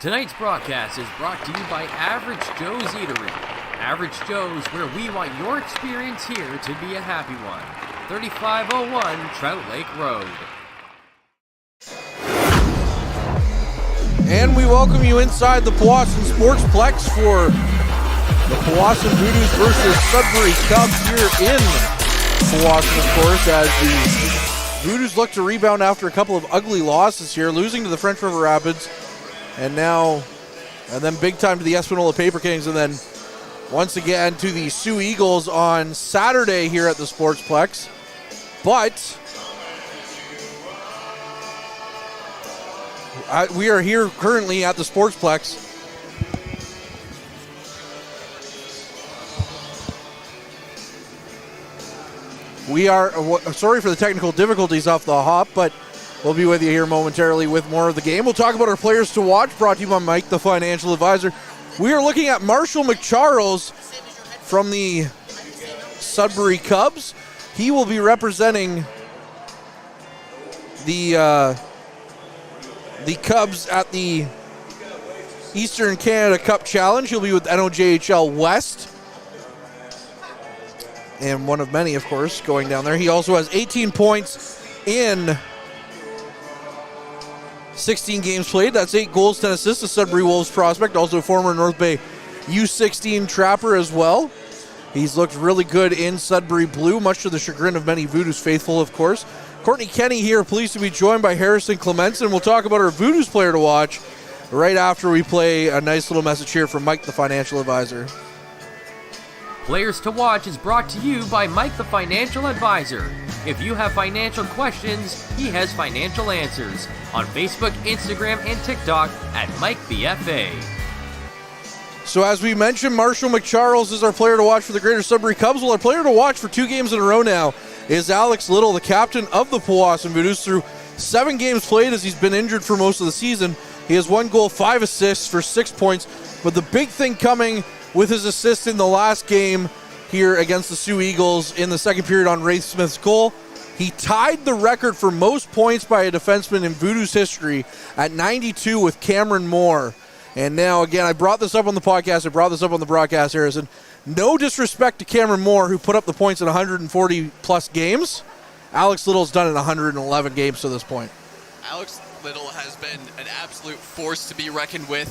Tonight's broadcast is brought to you by Average Joe's Eatery. Average Joe's, where we want your experience here to be a happy one. 3501 Trout Lake Road. And we welcome you inside the Powassan Sportsplex for the Powassan Voodoos versus Sudbury Cubs here in Powassan, of course, as the Voodoos look to rebound after a couple of ugly losses here, losing to the French River Rapids, and then big time to the Espanola Paper Kings, and then once again to the Sioux Eagles on Saturday here at the Sportsplex. But we are here currently at the Sportsplex. We are sorry for the technical difficulties off the hop, but we'll be with you here momentarily with more of the game. We'll talk about our players to watch, brought to you by Mike, the financial advisor. We are looking at Marshall McCharles from the Sudbury Cubs. He will be representing the Cubs at the Eastern Canada Cup Challenge. He'll be with NOJHL West, and one of many, of course, going down there. He also has 18 points in 16 games played. That's 8 goals, 10 assists. A Sudbury Wolves prospect, also a former North Bay U16 Trapper as well. He's looked really good in Sudbury Blue, much to the chagrin of many Voodoos faithful, of course. Courtney Kenny here, pleased to be joined by Harrison Clementson. We'll talk about our Voodoos player to watch right after we play a nice little message here from Mike, the financial advisor. Players to Watch is brought to you by Mike, the financial advisor. If you have financial questions, he has financial answers. On Facebook, Instagram, and TikTok at MikeBFA. So as we mentioned, Marshall McCharles is our player to watch for the Greater Sudbury Cubs. Well, our player to watch for 2 games in a row now is Alex Little, the captain of the Powassan Voodoos. Through 7 games played, as he's been injured for most of the season, he has 1 goal, 5 assists for 6 points. But the big thing coming with his assist in the last game here against the Sioux Eagles in the second period on Wraith Smith's goal. He tied the record for most points by a defenseman in Voodoos history at 92 with Cameron Moore. And now, again, I brought this up on the podcast. I brought this up on the broadcast, Harrison. No disrespect to Cameron Moore, who put up the points in 140-plus games. Alex Little's done it in 111 games to this point. Alex Little has been an absolute force to be reckoned with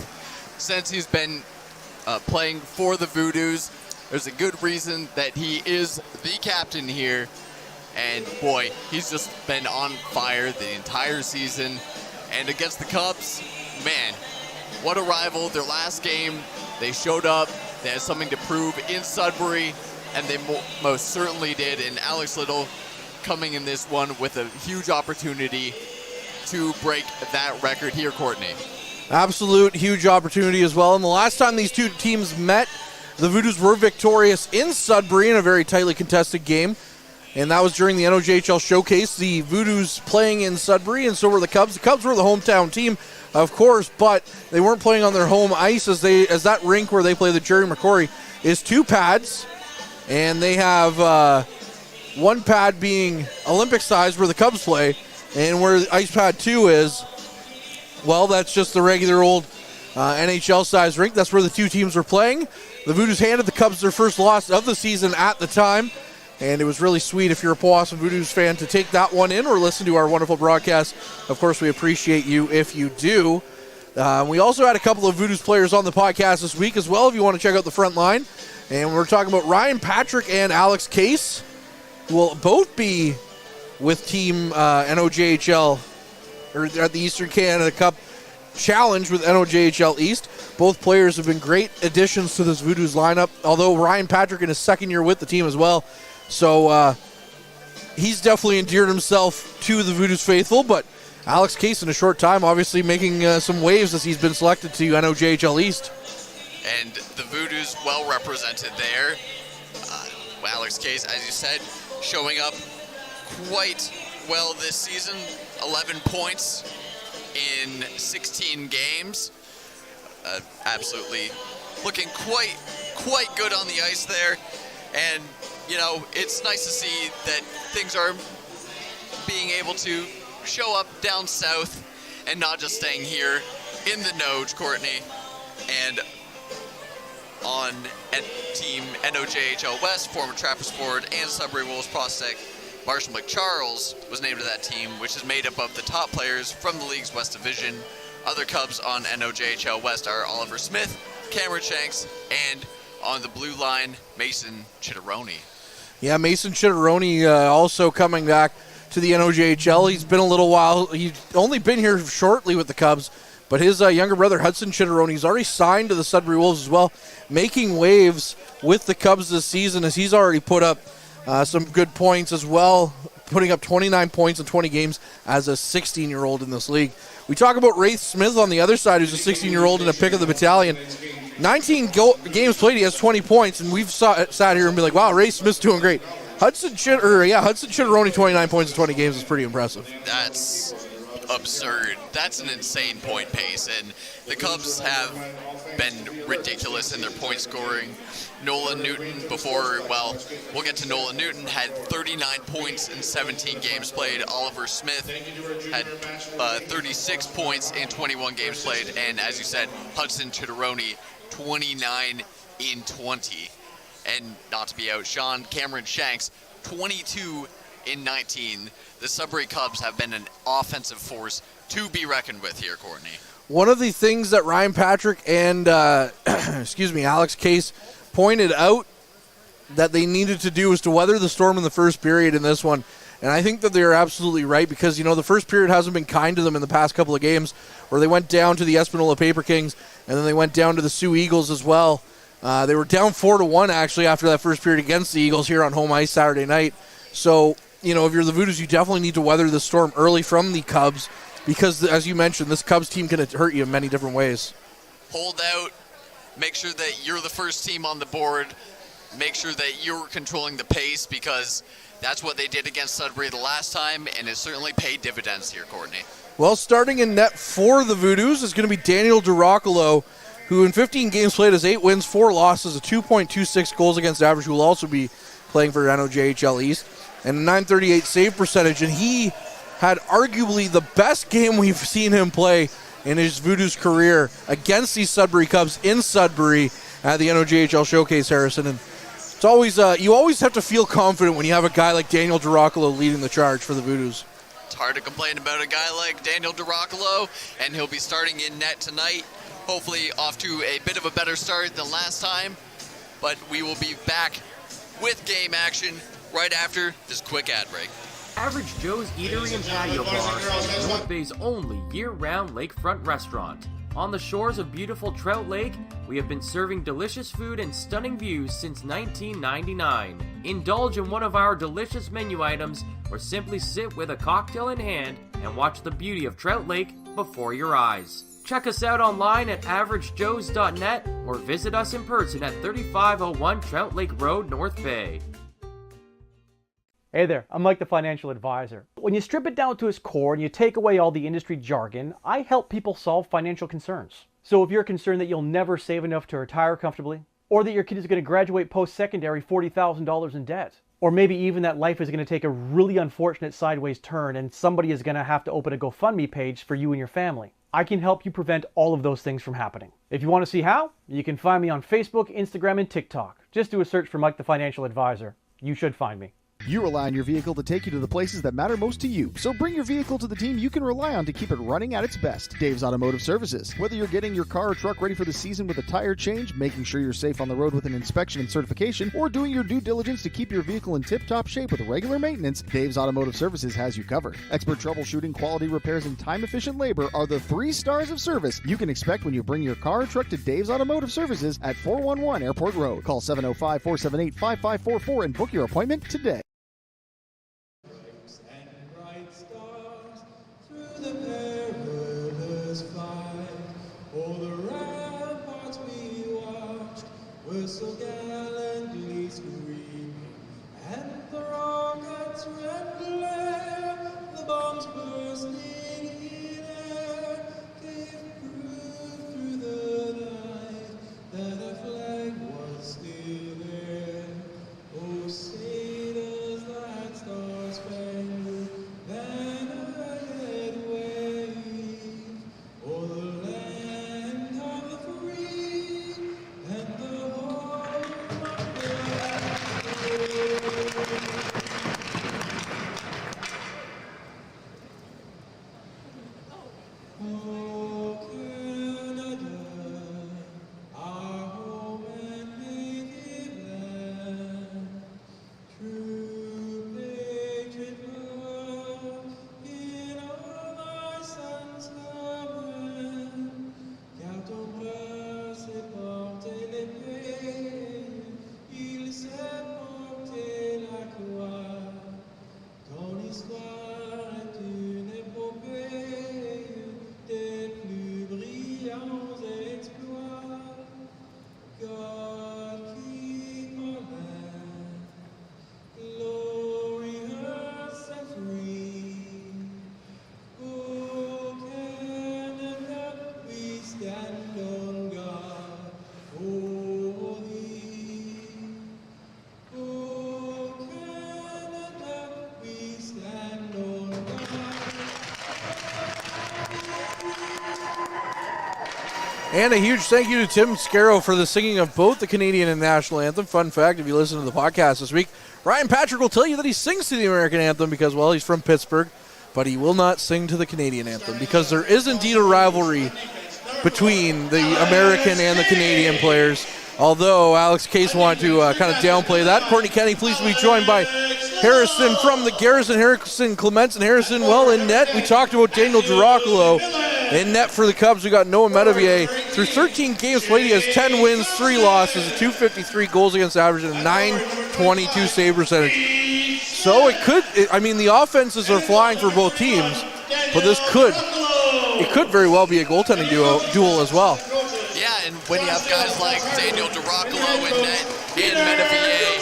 since he's been playing for the Voodoos. There's a good reason that he is the captain here. And, boy, he's just been on fire the entire season. And against the Cubs, man, what a rival. Their last game, they showed up. They had something to prove in Sudbury, and they most certainly did. And Alex Little coming in this one with a huge opportunity to break that record here, Courtney. Absolute huge opportunity as well. And the last time these two teams met, the Voodoos were victorious in Sudbury in a very tightly contested game. And that was during the NOJHL Showcase. The Voodoos playing in Sudbury, and so were the Cubs. The Cubs were the hometown team, of course, but they weren't playing on their home ice as that rink where they play, the Jerry McCrory, is 2 pads. And they have 1 pad being Olympic size where the Cubs play, and where ice pad 2 is, well, that's just the regular old NHL size rink. That's where the 2 teams were playing. The Voodoos handed the Cubs their first loss of the season at the time. And it was really sweet, if you're a Powassan Voodoos fan, to take that one in or listen to our wonderful broadcast. Of course, we appreciate you if you do. We also had a couple of Voodoos players on the podcast this week as well, if you want to check out the Frontline. And we're talking about Ryan Patrick and Alex Case, who will both be with Team NOJHL, or at the Eastern Canada Cup Challenge with NOJHL East. Both players have been great additions to this Voodoos lineup, although Ryan Patrick in his second year with the team as well. So he's definitely endeared himself to the Voodoos faithful, but Alex Case in a short time obviously making some waves as he's been selected to NOJHL East. And the Voodoos well represented there. Alex Case, as you said, showing up quite well this season. 11 points in 16 games. Absolutely looking quite good on the ice there. And, you know, it's nice to see that things are being able to show up down south and not just staying here in the know, Courtney, and on Team NOJHL West, former Trappers forward and Sudbury Wolves prospect Marshall McCharles was named to that team, which is made up of the top players from the league's West Division. Other Cubs on NOJHL West are Oliver Smith, Cameron Shanks, and on the blue line, Mason Chitteroni. Yeah, Mason Chitteroni also coming back to the NOJHL. He's been a little while. He's only been here shortly with the Cubs, but his younger brother, Hudson Chitteroni, is already signed to the Sudbury Wolves as well, making waves with the Cubs this season as he's already put up some good points as well, putting up 29 points in 20 games as a 16-year-old in this league. We talk about Wraith Smith on the other side, who's a 16-year-old and a pick of the battalion. 19 games played, he has 20 points, and we've sat here and been like, wow, Wraith Smith's doing great. Hudson Chitteroni, 29 points in 20 games is pretty impressive. That's absurd. That's an insane point pace, and the Cubs have been ridiculous in their point scoring. Nolan Newton we'll get to Nolan Newton, had 39 points in 17 games played. Oliver Smith had 36 points in 21 games played, and as you said, Hudson Chitteroni, 29 in 20. And not to be outshone, Cameron Shanks, 22 in 19. The Sudbury Cubs have been an offensive force to be reckoned with here, Courtney. One of the things that Ryan Patrick and Alex Case pointed out that they needed to do was to weather the storm in the first period in this one. And I think that they're absolutely right because, the first period hasn't been kind to them in the past couple of games where they went down to the Espanola Paper Kings and then they went down to the Sioux Eagles as well. They were down 4-1 actually after that first period against the Eagles here on home ice Saturday night. So, if you're the Voodoos, you definitely need to weather the storm early from the Cubs because, as you mentioned, this Cubs team can hurt you in many different ways. Hold out. Make sure that you're the first team on the board. Make sure that you're controlling the pace because that's what they did against Sudbury the last time, and it certainly paid dividends here, Courtney. Well, starting in net for the Voodoos is going to be Daniel DiRoccolo, who in 15 games played has 8 wins, 4 losses, a 2.26 goals against average, who will also be playing for NOJHL East, and a .938 save percentage. And he had arguably the best game we've seen him play in his Voodoos career against these Sudbury Cubs in Sudbury at the NOJHL Showcase, Harrison. And it's always you always have to feel confident when you have a guy like Daniel DiRoccolo leading the charge for the Voodoos. It's hard to complain about a guy like Daniel DiRoccolo, and he'll be starting in net tonight. Hopefully off to a bit of a better start than last time, but we will be back with game action right after this quick ad break. Average Joe's Eatery and Patio Bar is North Bay's only year-round lakefront restaurant. On the shores of beautiful Trout Lake, we have been serving delicious food and stunning views since 1999. Indulge in one of our delicious menu items or simply sit with a cocktail in hand and watch the beauty of Trout Lake before your eyes. Check us out online at averagejoes.net or visit us in person at 3501 Trout Lake Road, North Bay. Hey there, I'm Mike the Financial Advisor. When you strip it down to its core and you take away all the industry jargon, I help people solve financial concerns. So if you're concerned that you'll never save enough to retire comfortably, or that your kid is going to graduate post-secondary $40,000 in debt, or maybe even that life is going to take a really unfortunate sideways turn and somebody is going to have to open a GoFundMe page for you and your family, I can help you prevent all of those things from happening. If you want to see how, you can find me on Facebook, Instagram, and TikTok. Just do a search for Mike the Financial Advisor. You should find me. You rely on your vehicle to take you to the places that matter most to you. So bring your vehicle to the team you can rely on to keep it running at its best. Dave's Automotive Services. Whether you're getting your car or truck ready for the season with a tire change, making sure you're safe on the road with an inspection and certification, or doing your due diligence to keep your vehicle in tip-top shape with regular maintenance, Dave's Automotive Services has you covered. Expert troubleshooting, quality repairs, and time-efficient labor are the 3 stars of service you can expect when you bring your car or truck to Dave's Automotive Services at 411 Airport Road. Call 705-478-5544 and book your appointment today. The perilous fight, all the ramparts we watched were so gallantly screaming, and the rockets' red glare, the bombs bursting in air, gave proof through the night that our flag was still there. Oh, say does Oh, Canada, our home and native land, true patriot love in all thy sons command, car ton bras s'est porté l'épée, il s'est porté la croix, ton histoire est une épopée des plus brillants exploits. God keep our land glorious and free. Oh, Canada, we stand on guard for thee. Oh, Canada, we stand on guard. And a huge thank you to Tim Scarrow for the singing of both the Canadian and national anthem. Fun fact, if you listen to the podcast this week, Ryan Patrick will tell you that he sings to the American anthem because, well, he's from Pittsburgh, but he will not sing to the Canadian anthem because there is indeed a rivalry between the American and the Canadian players. Although Alex Case wanted to kind of downplay that. Courtney Kenny, pleased to be joined by Harrison from the Garrison, Harrison, Clements, and Harrison. Well, in net, we talked about Daniel Girocolo. In net for the Cubs, we got Noah Metavier. Through 13 games played, he has 10 wins, 3 losses, a .253 goals against average, and a .922 save percentage. So it could, the offenses are flying for both teams, but it could very well be a goaltending duel as well. Yeah, and when you have guys like Daniel Girocolo in net and Metavier,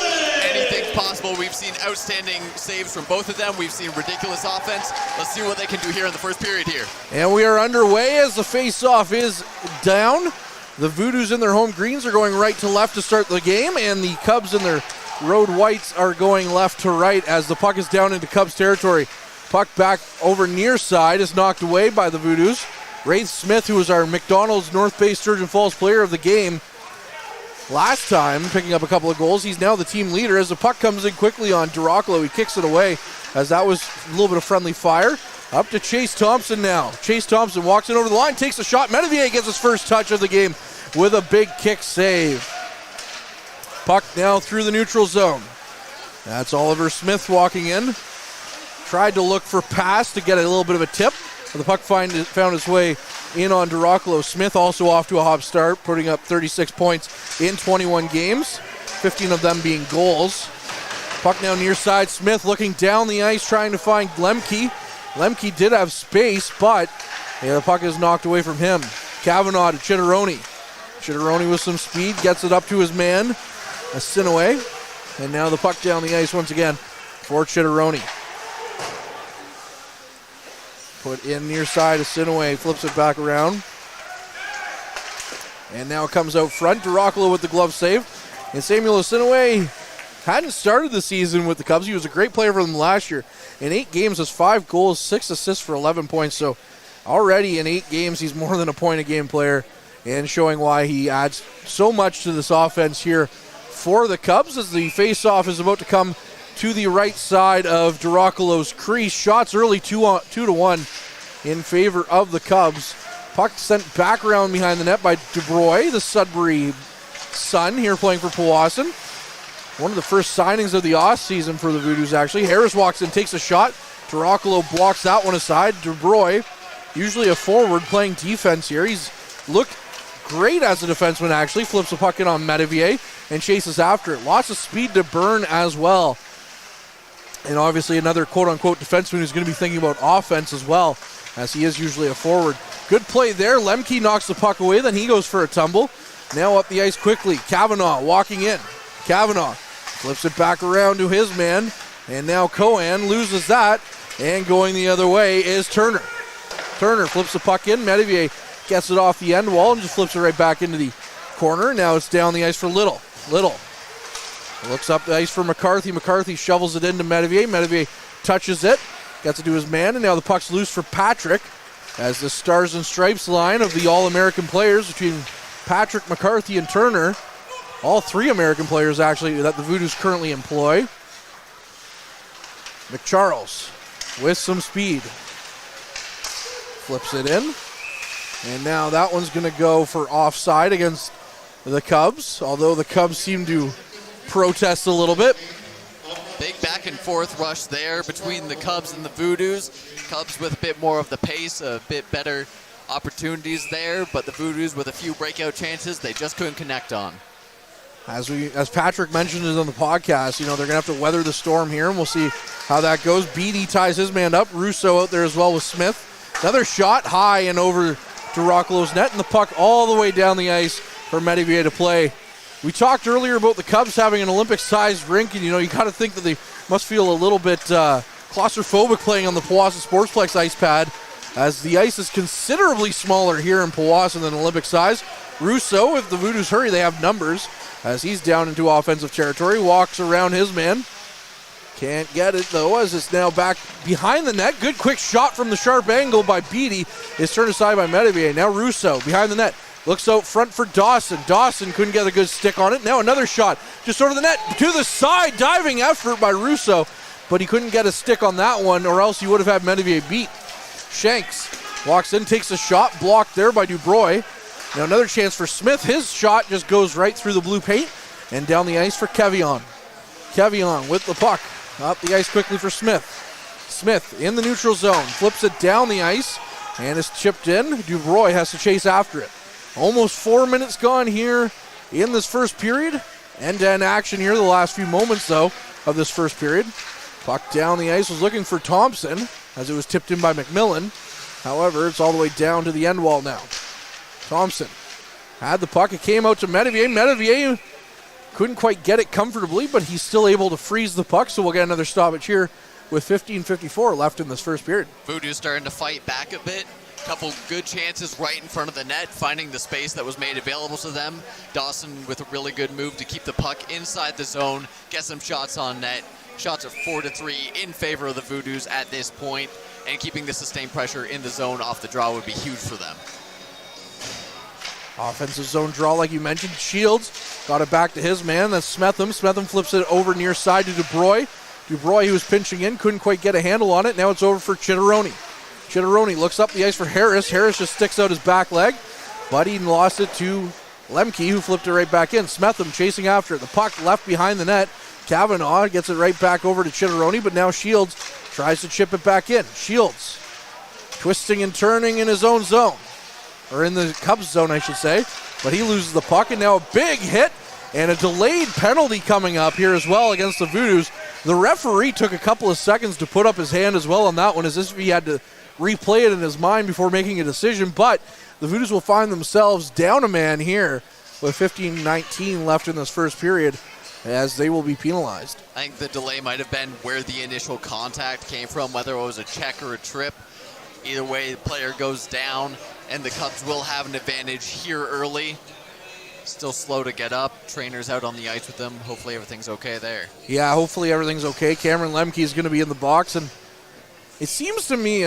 anything's possible. We've seen outstanding saves from both of them. We've seen ridiculous offense. Let's see what they can do here in the first period here. And we are underway as the face-off is down. The Voodoos in their home greens are going right to left to start the game, and the Cubs in their road whites are going left to right as the puck is down into Cubs territory. Puck back over near side is knocked away by the Voodoos. Wraith Smith, who was our McDonald's North Bay Sturgeon Falls player of the game last time, picking up a couple of goals. He's now the team leader as the puck comes in quickly on Girocolo. He kicks it away as that was a little bit of friendly fire. Up to Chase Thompson now. Chase Thompson walks in over the line, takes a shot. Metavier gets his first touch of the game with a big kick save. Puck now through the neutral zone. That's Oliver Smith walking in. Tried to look for pass to get a little bit of a tip. But the puck found its way in on Girocolo. Smith also off to a hot start, putting up 36 points in 21 games, 15 of them being goals. Puck now near side. Smith looking down the ice, trying to find Lemke. Lemke did have space, but the puck is knocked away from him. Kavanaugh to Chitteroni. Chitteroni with some speed, gets it up to his man, Sinaway. And now the puck down the ice once again for Chitteroni. Put in near side, Sinaway flips it back around. And now it comes out front. Girocolo with the glove save. And Samuel Sinaway hadn't started the season with the Cubs. He was a great player for them last year. In 8 games, has 5 goals, 6 assists for 11 points. So already in 8 games, he's more than a point-a-game player, and showing why he adds so much to this offense here for the Cubs as the face-off is about to come to the right side of Girocolo's crease. Shots early 2-1 in favor of the Cubs. Puck sent back around behind the net by DeBroy, the Sudbury son here playing for Powassan. One of the first signings of the off season for the Voodoos, actually. Harris walks in, takes a shot. Girocolo blocks that one aside. DeBroy, usually a forward, playing defense here. He's looked great as a defenseman, actually. Flips the puck in on Metavier and chases after it. Lots of speed to burn as well. And obviously another quote-unquote defenseman who's going to be thinking about offense as well, as he is usually a forward. Good play there. Lemke knocks the puck away, then he goes for a tumble. Now up the ice quickly. Kavanaugh walking in. Kavanaugh flips it back around to his man, and now Cohen loses that, and going the other way is Turner. Turner flips the puck in. Metavier gets it off the end wall and just flips it right back into the corner. Now it's down the ice for Little. Little looks up the ice for McCarthy. McCarthy shovels it into Metavier. Metavier touches it, gets it to his man, and now the puck's loose for Patrick as the Stars and Stripes line of the All-American players between Patrick, McCarthy, and Turner All three American players, actually, that the Voodoos currently employ. McCharles with some speed. Flips it in. And now that one's going to go for offside against the Cubs, although the Cubs seem to protest a little bit. Big back and forth rush there between the Cubs and the Voodoos. Cubs with a bit more of the pace, a bit better opportunities there, but the Voodoos with a few breakout chances they just couldn't connect on. As Patrick mentioned on the podcast, they're going to have to weather the storm here, and we'll see how that goes. Beatty ties his man up. Russo out there as well with Smith. Another shot high and over to Rocklow's net, and the puck all the way down the ice for Medivier to play. We talked earlier about the Cubs having an Olympic-sized rink, and you got to think that they must feel a little bit claustrophobic playing on the Powassan Sportsplex ice pad, as the ice is considerably smaller here in Powassan than Olympic size. Russo, if the Voodoos hurry, they have numbers, as he's down into offensive territory, walks around his man. Can't get it, though, as it's now back behind the net. Good quick shot from the sharp angle by Beatty. Is turned aside by Medivier. Now Russo behind the net. Looks out front for Dawson. Dawson couldn't get a good stick on it. Now another shot just over the net to the side. Diving effort by Russo, but he couldn't get a stick on that one, or else he would have had Medivier beat. Shanks walks in, takes a shot, blocked there by Dubroy. Now another chance for Smith. His shot just goes right through the blue paint and down the ice for Kevion. Kevion with the puck. Up the ice quickly for Smith. Smith in the neutral zone. Flips it down the ice and is chipped in. Dubroy has to chase after it. Almost 4 minutes gone here in this first period. End-to-end action here the last few moments, though, of this first period. Puck down the ice was looking for Thompson as it was tipped in by McMillan. However, it's all the way down to the end wall now. Thompson had the puck. It came out to Medivier. Medivier couldn't quite get it comfortably, but he's still able to freeze the puck, so we'll get another stoppage here with 15:54 left in this first period. Voodoos starting to fight back a bit. Couple good chances right in front of the net, finding the space that was made available to them. Dawson with a really good move to keep the puck inside the zone, get some shots on net. Shots are 4-3 in favor of the Voodoos at this point, and keeping the sustained pressure in the zone off the draw would be huge for them. Offensive zone draw, like you mentioned. Shields got it back to his man. That's Smetham. Smetham flips it over near side to Dubroy. Dubroy, he was pinching in, couldn't quite get a handle on it. Now it's over for Chitteroni. Chitteroni looks up the ice for Harris. Harris just sticks out his back leg, but he lost it to Lemke, who flipped it right back in. Smetham chasing after it. The puck left behind the net. Kavanaugh gets it right back over to Chitteroni, but now Shields tries to chip it back in. Shields twisting and turning in his own zone, or in the Cubs zone, I should say, but he loses the puck, and now a big hit and a delayed penalty coming up here as well against the Voodoos. The referee took a couple of seconds to put up his hand as well on that one, as if he had to replay it in his mind before making a decision, but the Voodoos will find themselves down a man here with 15:19 left in this first period, as they will be penalized. I think the delay might have been where the initial contact came from, whether it was a check or a trip. Either way, the player goes down, and the Cubs will have an advantage here early. Still slow to get up. Trainers out on the ice with them. Hopefully everything's okay there. Yeah, hopefully everything's okay. Cameron Lemke is going to be in the box, and it seems to me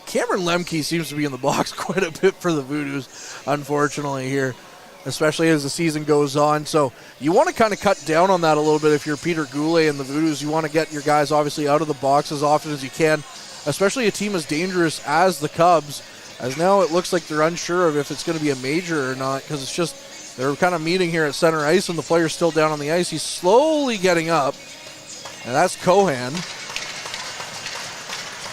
Cameron Lemke seems to be in the box quite a bit for the Voodoos, unfortunately, here, especially as the season goes on. So you want to kind of cut down on that a little bit if you're Peter Goulet and the Voodoos. You want to get your guys obviously out of the box as often as you can, especially a team as dangerous as the Cubs, as now it looks like they're unsure of if it's going to be a major or not, because it's just they're kind of meeting here at center ice and the player's still down on the ice. He's slowly getting up, and that's Cohan.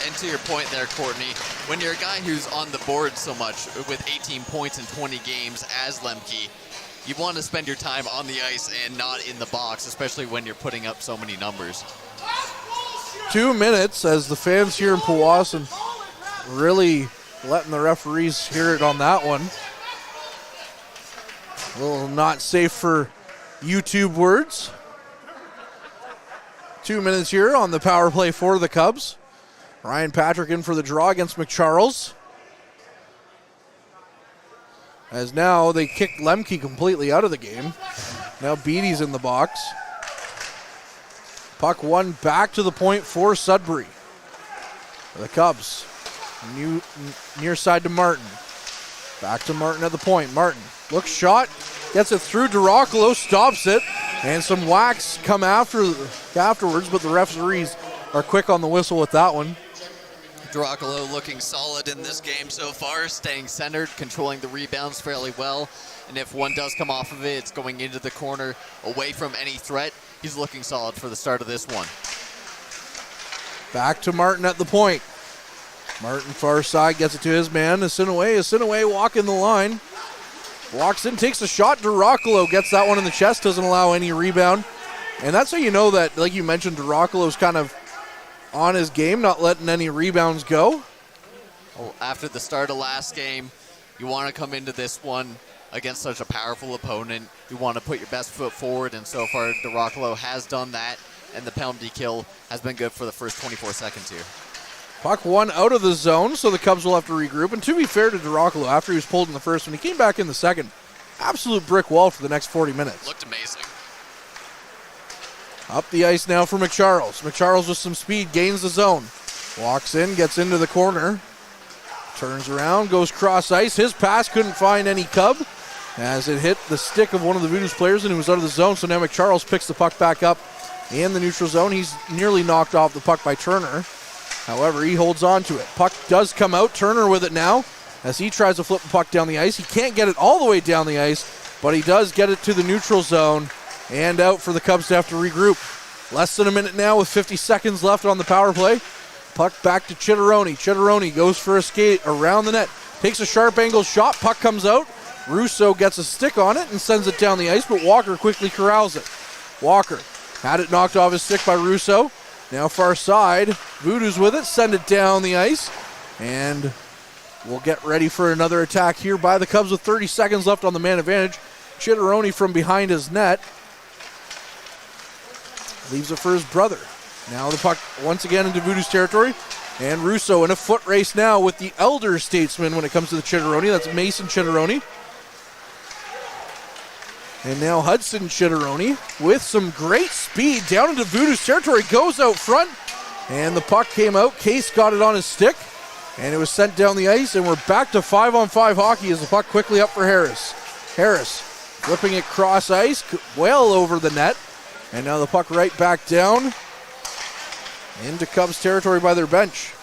And to your point there, Courtney, when you're a guy who's on the board so much with 18 points in 20 games as Lemke, you want to spend your time on the ice and not in the box, especially when you're putting up so many numbers. 2 minutes as the fans here in Powassan really letting the referees hear it on that one. A little not safe for YouTube words. 2 minutes here on the power play for the Cubs. Ryan Patrick in for the draw against McCharles. As now they kicked Lemke completely out of the game. Now Beatty's in the box. Puck won back to the point for Sudbury. The Cubs. Near side to Martin. Back to Martin at the point. Martin Looks shot. Gets it through. Duracolo stops it. And some whacks come afterwards, but the referees are quick on the whistle with that one. Duracolo looking solid in this game so far, staying centered, controlling the rebounds fairly well. And if one does come off of it, it's going into the corner, away from any threat. He's looking solid for the start of this one. Back to Martin at the point. Martin far side gets it to his man, Asinaway walking the line. Walks in, takes a shot. Duracolo gets that one in the chest, doesn't allow any rebound. And that's how you know that, like you mentioned, Duracolo's kind of on his game, not letting any rebounds go. Well, after the start of last game, you want to come into this one against such a powerful opponent. You want to put your best foot forward, and so far Duracolo has done that, and the penalty kill has been good for the first 24 seconds here. Puck one out of the zone, so the Cubs will have to regroup. And to be fair to Duracolo, after he was pulled in the first one, he came back in the second. Absolute brick wall for the next 40 minutes. Looked amazing. Up the ice now for McCharles. McCharles with some speed, gains the zone. Walks in, gets into the corner. Turns around, goes cross ice. His pass couldn't find any Cub as it hit the stick of one of the Voodoos players and he was out of the zone. So now McCharles picks the puck back up in the neutral zone. He's nearly knocked off the puck by Turner. However, he holds on to it. Puck does come out. Turner with it now as he tries to flip the puck down the ice. He can't get it all the way down the ice, but he does get it to the neutral zone and out for the Cubs to have to regroup. Less than a minute now with 50 seconds left on the power play. Puck back to Chitteroni. Chitteroni goes for a skate around the net. Takes a sharp angle shot. Puck comes out. Russo gets a stick on it and sends it down the ice, but Walker quickly corrals it. Walker had it knocked off his stick by Russo. Now far side, Voodoos with it, send it down the ice, and we'll get ready for another attack here by the Cubs with 30 seconds left on the man advantage. Chitteroni from behind his net leaves it for his brother. Now the puck once again into Voodoos territory, and Russo in a foot race now with the elder statesman when it comes to the Chitteroni. That's Mason Chitteroni. And now Hudson Chitteroni with some great speed down into Voodoos territory, goes out front, and the puck came out. Case got it on his stick, and it was sent down the ice, and we're back to 5-on-5 hockey as the puck quickly up for Harris. Harris flipping it cross ice, well over the net, and now the puck right back down into Cubs territory by their bench.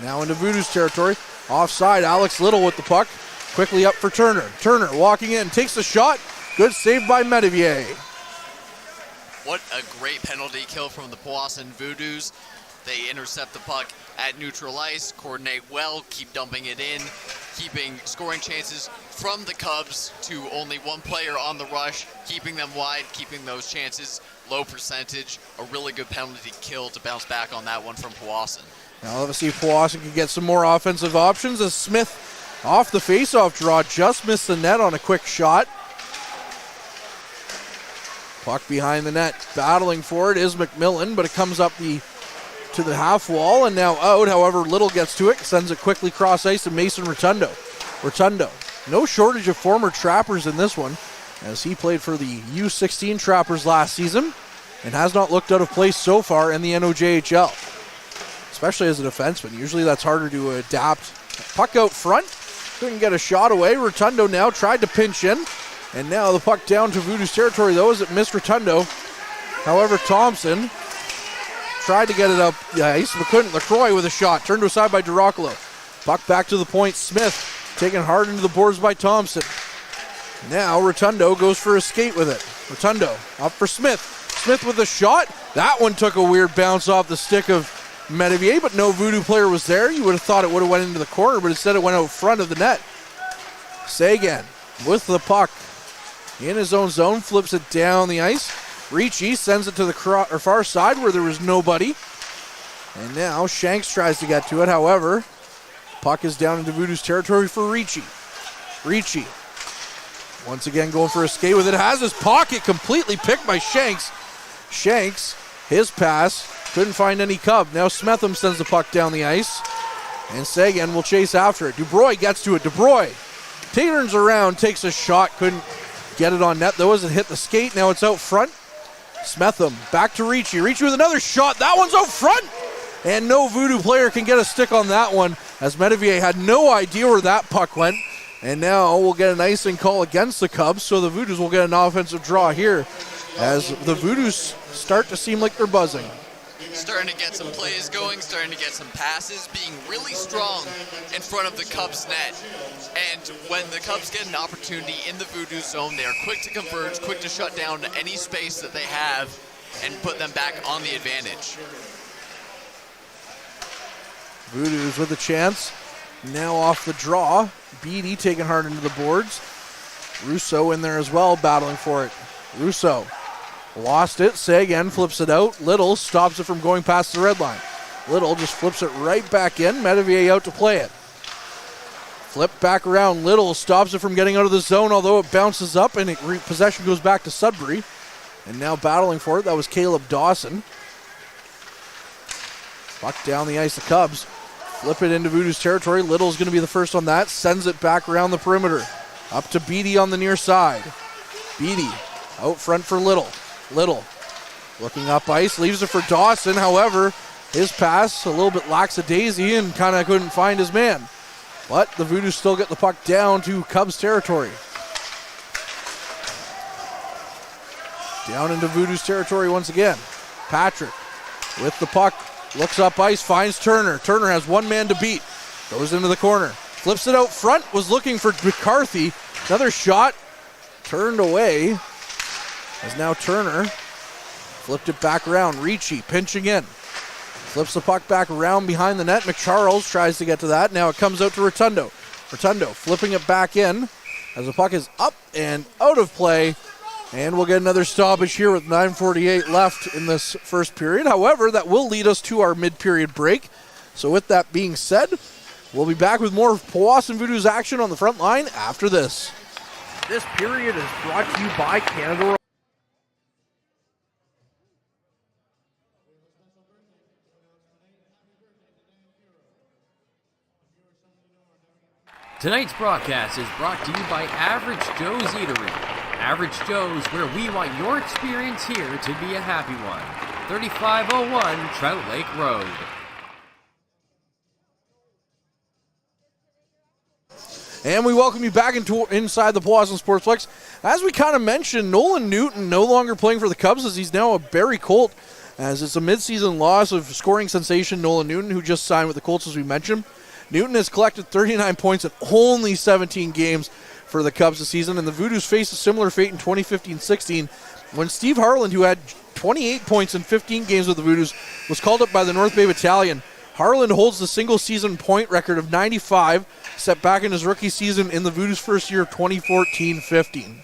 Now into Voodoos territory, offside, Alex Little with the puck, quickly up for Turner. Turner walking in, takes the shot. Good save by Medivier. What a great penalty kill from the Powassan Voodoos. They intercept the puck at neutral ice, coordinate well, keep dumping it in, keeping scoring chances from the Cubs to only one player on the rush, keeping them wide, keeping those chances low percentage. A really good penalty kill to bounce back on that one from Powassan. Now let's see if Powassan can get some more offensive options as Smith off the faceoff draw just missed the net on a quick shot. Puck behind the net, battling for it is McMillan, but it comes up to the half wall and now out. However, Little gets to it, sends it quickly cross ice to Mason Rotundo. Rotundo, no shortage of former Trappers in this one, as he played for the U16 Trappers last season and has not looked out of place so far in the NOJHL, especially as a defenseman. Usually that's harder to adapt. Puck out front, couldn't get a shot away. Rotundo now tried to pinch in. And now the puck down to Voodoos territory, though, as it missed Rotundo. However, Thompson tried to get it up the ice, but couldn't. LaCroix with a shot, turned aside by Duracolo. Puck back to the point, Smith taken hard into the boards by Thompson. Now Rotundo goes for a skate with it. Rotundo up for Smith. Smith with a shot. That one took a weird bounce off the stick of Medivier, but no Voodoo player was there. You would have thought it would have went into the corner, but instead it went out front of the net. Sagan with the puck in his own zone, flips it down the ice. Ricci sends it to the far side where there was nobody. And now Shanks tries to get to it. However, puck is down into Voodoo's territory for Ricci. Ricci once again going for a skate with it. Has his pocket completely picked by Shanks. Shanks, his pass, couldn't find any Cub. Now Smetham sends the puck down the ice. And Sagan will chase after it. Dubroy gets to it. Dubroy turns around, takes a shot, couldn't get it on net though as it hit the skate. Now it's out front. Smetham back to Ricci. Ricci with another shot. That one's out front. And no Voodoo player can get a stick on that one as Medivier had no idea where that puck went. And now we'll get an icing call against the Cubs, so the Voodoos will get an offensive draw here as the Voodoos start to seem like they're buzzing. Starting to get some plays going, starting to get some passes, being really strong in front of the Cubs net. And when the Cubs get an opportunity in the Voodoo zone, they are quick to converge, quick to shut down any space that they have and put them back on the advantage. Voodoos with a chance. Now off the draw. Beatty taking hard into the boards. Russo in there as well, battling for it. Russo lost it. Seguin flips it out. Little stops it from going past the red line. Little just flips it right back in. Metivier out to play it. Flip back around. Little stops it from getting out of the zone, although it bounces up and possession goes back to Sudbury. And now battling for it, that was Caleb Dawson. Puck down the ice, the Cubs. Flip it into Voodoo's territory. Little's going to be the first on that. Sends it back around the perimeter. Up to Beatty on the near side. Beatty out front for Little. Little looking up ice. Leaves it for Dawson. However, his pass a little bit lackadaisy and kind of couldn't find his man. But the Voodoos still get the puck down to Cubs territory. Down into Voodoo's territory once again. Patrick with the puck. Looks up ice, finds Turner. Turner has one man to beat. Goes into the corner. Flips it out front, was looking for McCarthy. Another shot turned away. As now Turner flipped it back around. Ricci pinching in. Flips the puck back around behind the net. McCharles tries to get to that. Now it comes out to Rotundo. Rotundo flipping it back in as the puck is up and out of play. And we'll get another stoppage here with 9:48 left in this first period. However, that will lead us to our mid-period break. So with that being said, we'll be back with more Powassan Voodoos action on the front line after this. This period is brought to you by Canada. Tonight's broadcast is brought to you by Average Joe's Eatery. Average Joe's, where we want your experience here to be a happy one. 3501 Trout Lake Road. And we welcome you back inside the Powassan Sportsplex. As we kind of mentioned, Nolan Newton no longer playing for the Cubs as he's now a Barrie Colt, as it's a midseason loss of scoring sensation Nolan Newton, who just signed with the Colts as we mentioned. Newton has collected 39 points in only 17 games for the Cubs this season, and the Voodoos faced a similar fate in 2015-16 when Steve Harland, who had 28 points in 15 games with the Voodoos, was called up by the North Bay Battalion. Harland holds the single-season point record of 95, set back in his rookie season in the Voodoos' first year of 2014-15.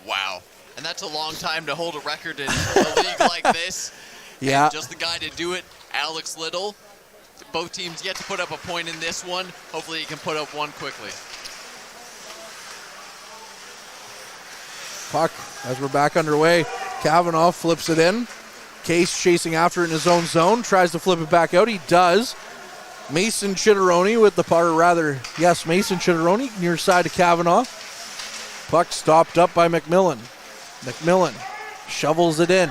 Wow. And that's a long time to hold a record in a league like this. Yeah. And just the guy to do it, Alex Little. Both teams yet to put up a point in this one. Hopefully he can put up one quickly. Puck, as we're back underway, Kavanaugh flips it in. Case chasing after it in his own zone, tries to flip it back out. He does. Mason Chitteroni with the puck, or rather, yes, Mason Chitteroni near side to Kavanaugh. Puck stopped up by McMillan. McMillan shovels it in.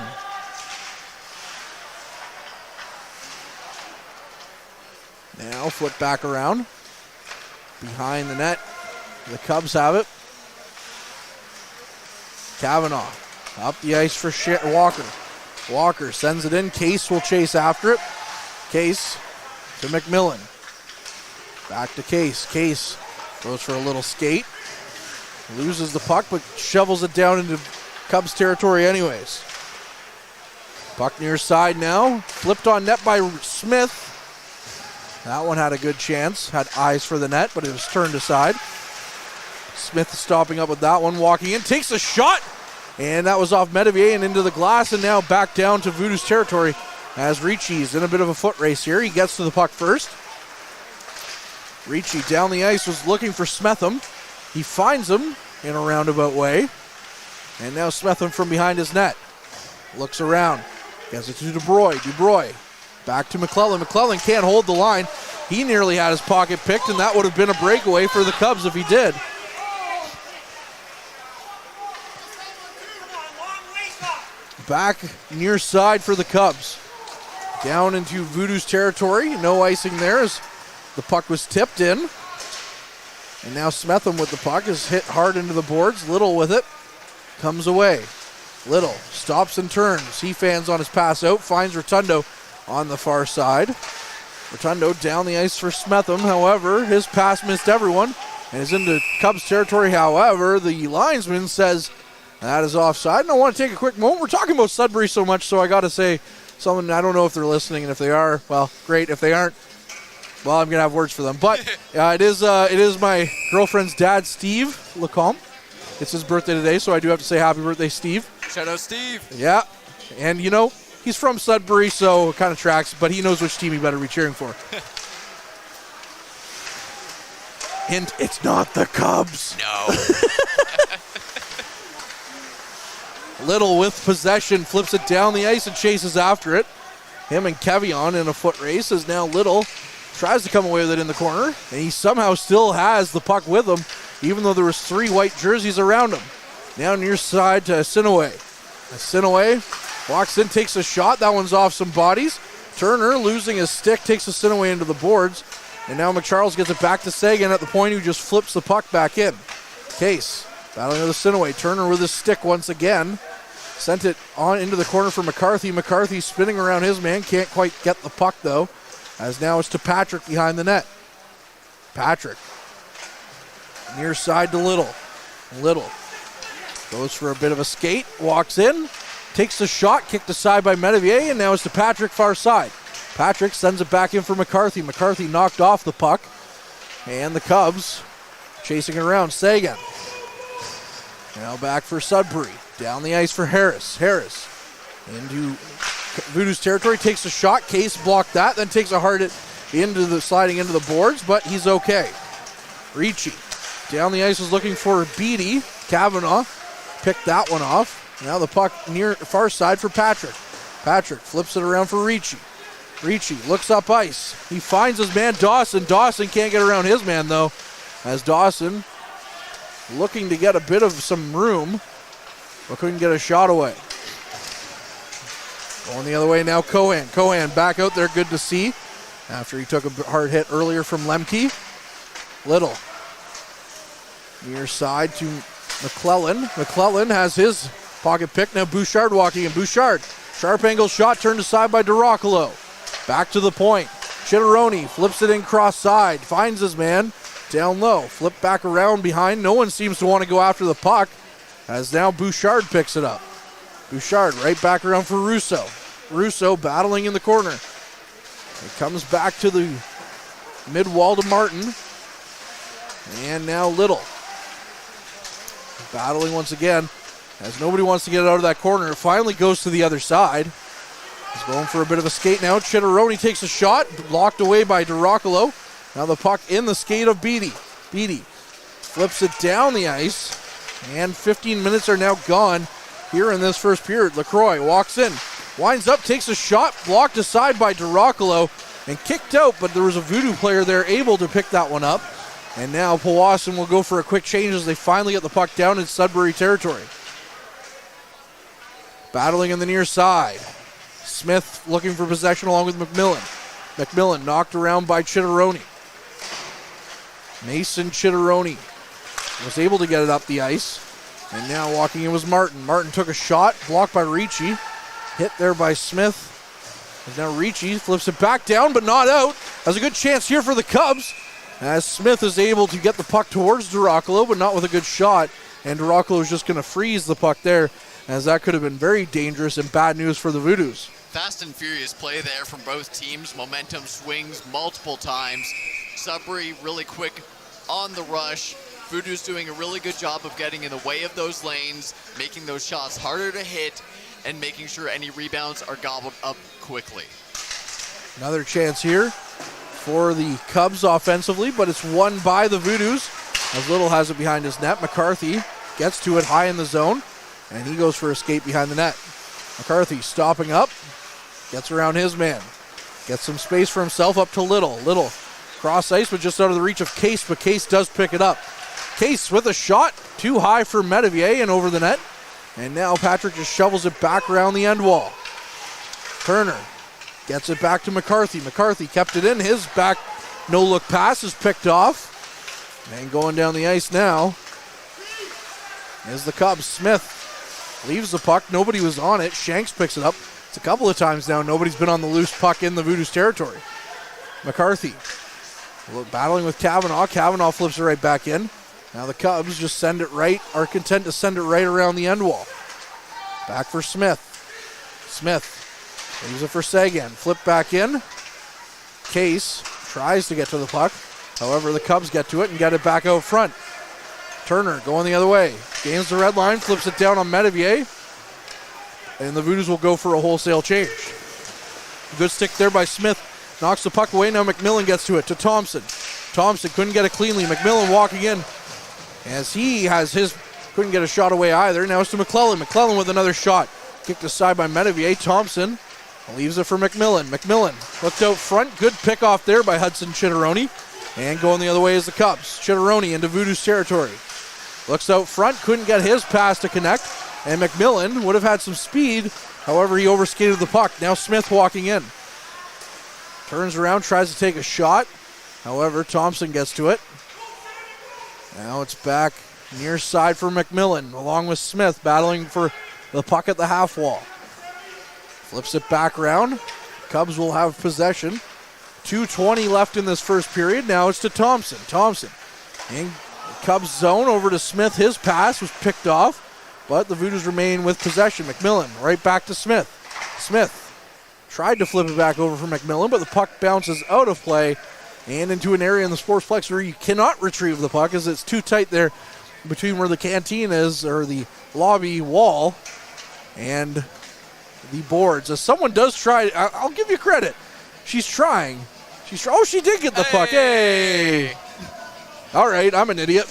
Now flip back around. Behind the net. The Cubs have it. Kavanaugh up the ice for Walker. Walker sends it in. Case will chase after it. Case to McMillan. Back to Case. Case goes for a little skate. Loses the puck, but shovels it down into Cubs territory anyways. Puck near side now. Flipped on net by Smith. That one had a good chance. Had eyes for the net, but it was turned aside. Smith stopping up with that one. Walking in. Takes a shot. And that was off Metivier and into the glass, and now back down to Voodoo's territory as Ricci's in a bit of a foot race here. He gets to the puck first. Ricci down the ice was looking for Smetham. He finds him in a roundabout way. And now Smetham from behind his net. Looks around. Gets it to DeBroy. DeBroy back to McClellan. McClellan can't hold the line. He nearly had his pocket picked, and that would have been a breakaway for the Cubs if he did. Back near side for the Cubs. Down into Voodoo's territory. No icing there as the puck was tipped in. And now Smetham with the puck is hit hard into the boards. Little with it. Comes away. Little stops and turns. He fans on his pass out. Finds Rotundo on the far side. Rotundo down the ice for Smetham. However, his pass missed everyone and is into Cubs territory. However, the linesman says that is offside. And I want to take a quick moment. We're talking about Sudbury so much, so I got to say something. I don't know if they're listening, and if they are, well, great. If they aren't, well, I'm going to have words for them. But it is my girlfriend's dad, Steve Lacombe. It's his birthday today, so I do have to say happy birthday, Steve. Shout out, Steve. Yeah, and you know, he's from Sudbury, so it kind of tracks, but he knows which team he better be cheering for. And it's not the Cubs. No. Little with possession, flips it down the ice and chases after it. Him and Kevion in a foot race as now Little tries to come away with it in the corner, and he somehow still has the puck with him, even though there was 3 white jerseys around him. Now near side to Sinaway. Sinaway walks in, takes a shot. That one's off some bodies. Turner, losing his stick, takes a Sinaway into the boards. And now McCharles gets it back to Sagan at the point, who just flips the puck back in. Case battling with a Sinaway. Turner with his stick once again. Sent it on into the corner for McCarthy. McCarthy spinning around his man. Can't quite get the puck, though. As now it's to Patrick behind the net. Patrick. Near side to Little. Little goes for a bit of a skate. Walks in. Takes the shot. Kicked aside by Medivier. And now it's to Patrick far side. Patrick sends it back in for McCarthy. McCarthy knocked off the puck. And the Cubs chasing it around. Sagan. Now back for Sudbury. Down the ice for Harris. Harris into Voodoo's territory. Takes a shot. Case blocked that. Then takes a hard hit sliding into the boards. But he's okay. Ricci. Down the ice is looking for Beatty. Kavanaugh picked that one off. Now the puck near far side for Patrick. Patrick flips it around for Ricci. Ricci looks up ice. He finds his man Dawson. Dawson can't get around his man though, as Dawson looking to get a bit of some room, but couldn't get a shot away. Going the other way now, Cohan. Cohan back out there, good to see, after he took a hard hit earlier from Lemke. Little. Near side to McClellan. McClellan has his pocket pick. Now Bouchard walking in. Bouchard. Sharp angle shot turned aside by DeRoccolo. Back to the point. Chitteroni flips it in cross side. Finds his man down low. Flip back around behind. No one seems to want to go after the puck, as now Bouchard picks it up. Bouchard right back around for Russo. Russo battling in the corner. It comes back to the mid wall to Martin. And now Little. Battling once again, as nobody wants to get it out of that corner. It finally goes to the other side. He's going for a bit of a skate now. Chitteroni takes a shot, blocked away by DeRoccolo. Now the puck in the skate of Beatty. Beatty flips it down the ice, and 15 minutes are now gone here in this first period. LaCroix walks in, winds up, takes a shot, blocked aside by DeRoccolo, and kicked out, but there was a Voodoo player there able to pick that one up. And now Powassan will go for a quick change as they finally get the puck down in Sudbury territory. Battling in the near side. Smith looking for possession along with McMillan. McMillan knocked around by Chitteroni. Mason Chitteroni was able to get it up the ice. And now walking in was Martin. Martin took a shot, blocked by Ricci. Hit there by Smith. And now Ricci flips it back down, but not out. Has a good chance here for the Cubs, as Smith is able to get the puck towards DeRoccolo, but not with a good shot. And DeRoccolo is just going to freeze the puck there, as that could have been very dangerous and bad news for the Voodoos. Fast and furious play there from both teams. Momentum swings multiple times. Sudbury really quick on the rush. Voodoos doing a really good job of getting in the way of those lanes, making those shots harder to hit, and making sure any rebounds are gobbled up quickly. Another chance here for the Cubs offensively, but it's won by the Voodoos, as Little has it behind his net. McCarthy gets to it high in the zone, and he goes for a skate behind the net. McCarthy stopping up, gets around his man, gets some space for himself up to Little. Little cross ice, but just out of the reach of Case, but Case does pick it up. Case with a shot, too high for Medivier and over the net. And now Patrick just shovels it back around the end wall. Turner gets it back to McCarthy. McCarthy kept it in. His back no-look pass is picked off. And going down the ice now is the Cubs. Smith leaves the puck. Nobody was on it. Shanks picks it up. It's a couple of times now. Nobody's been on the loose puck in the Voodoos territory. McCarthy battling with Kavanaugh. Kavanaugh flips it right back in. Now the Cubs just send it right, are content to send it right around the end wall. Back for Smith. Smith leaves it for Sagan. Flip back in. Case tries to get to the puck. However, the Cubs get to it and get it back out front. Turner going the other way. Gains the red line, flips it down on Metivier. And the Voodoos will go for a wholesale change. Good stick there by Smith. Knocks the puck away. Now McMillan gets to it to Thompson. Thompson couldn't get it cleanly. McMillan walking in as he has his, couldn't get a shot away either. Now it's to McClellan. McClellan with another shot. Kicked aside by Metivier. Thompson leaves it for McMillan. McMillan looked out front. Good pick off there by Hudson Chitteroni. And going the other way is the Cubs. Chitteroni into Voodoos territory. Looks out front. Couldn't get his pass to connect. And McMillan would have had some speed. However, he overskated the puck. Now Smith walking in. Turns around, tries to take a shot. However, Thompson gets to it. Now it's back near side for McMillan, along with Smith battling for the puck at the half wall. Flips it back around. Cubs will have possession. 2:20 left in this first period. Now it's to Thompson. Thompson in Cubs zone over to Smith. His pass was picked off, but the Voodoos remain with possession. McMillan right back to Smith. Smith tried to flip it back over for McMillan, but the puck bounces out of play and into an area in the Sportsplex where you cannot retrieve the puck as it's too tight there between where the canteen is, or the lobby wall, and the boards. As someone does try, I'll give you credit. She's trying. Oh, she did get the puck. Hey! All right, I'm an idiot.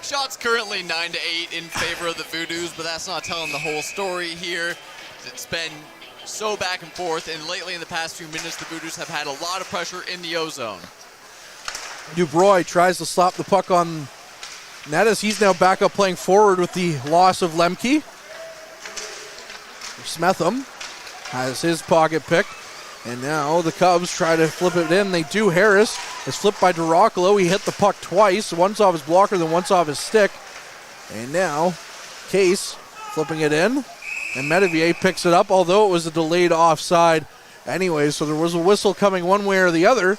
Shots currently 9-8 in favor of the Voodoos, but that's not telling the whole story here. It's been so back and forth, and lately in the past few minutes, the Voodoos have had a lot of pressure in the O-zone. Dubreuil tries to slap the puck on net as he's now back up playing forward with the loss of Lemke. Smetham has his pocket pick, and now the Cubs try to flip it in. They do. Harris is flipped by Duracolo. He hit the puck twice, once off his blocker, then once off his stick. And now Case flipping it in. And Metivier picks it up, although it was a delayed offside anyway, so there was a whistle coming one way or the other.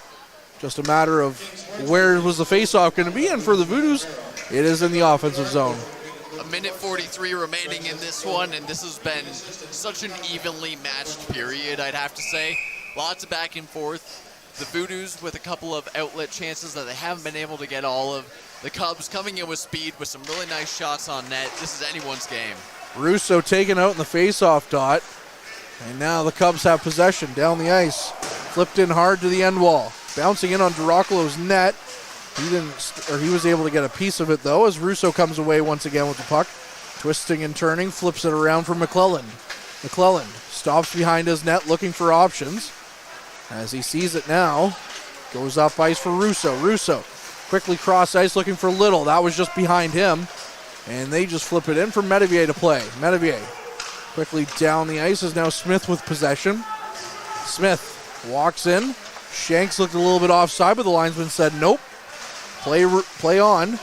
Just a matter of where was the faceoff going to be, and for the Voodoos, it is in the offensive zone. A minute 43 remaining in this one, and this has been such an evenly matched period, I'd have to say. Lots of back and forth. The Voodoos with a couple of outlet chances that they haven't been able to get all of. The Cubs coming in with speed with some really nice shots on net. This is anyone's game. Russo taken out in the face-off dot. And now the Cubs have possession down the ice. Flipped in hard to the end wall. Bouncing in on Duracolo's net. He was able to get a piece of it though as Russo comes away once again with the puck. Twisting and turning, flips it around for McClellan. McClellan stops behind his net looking for options. As he sees it now, goes up ice for Russo. Russo quickly cross ice looking for Little. That was just behind him. And they just flip it in for Metivier to play. Metivier quickly down the ice is now Smith with possession. Smith walks in. Shanks looked a little bit offside, but the linesman said nope. Play on.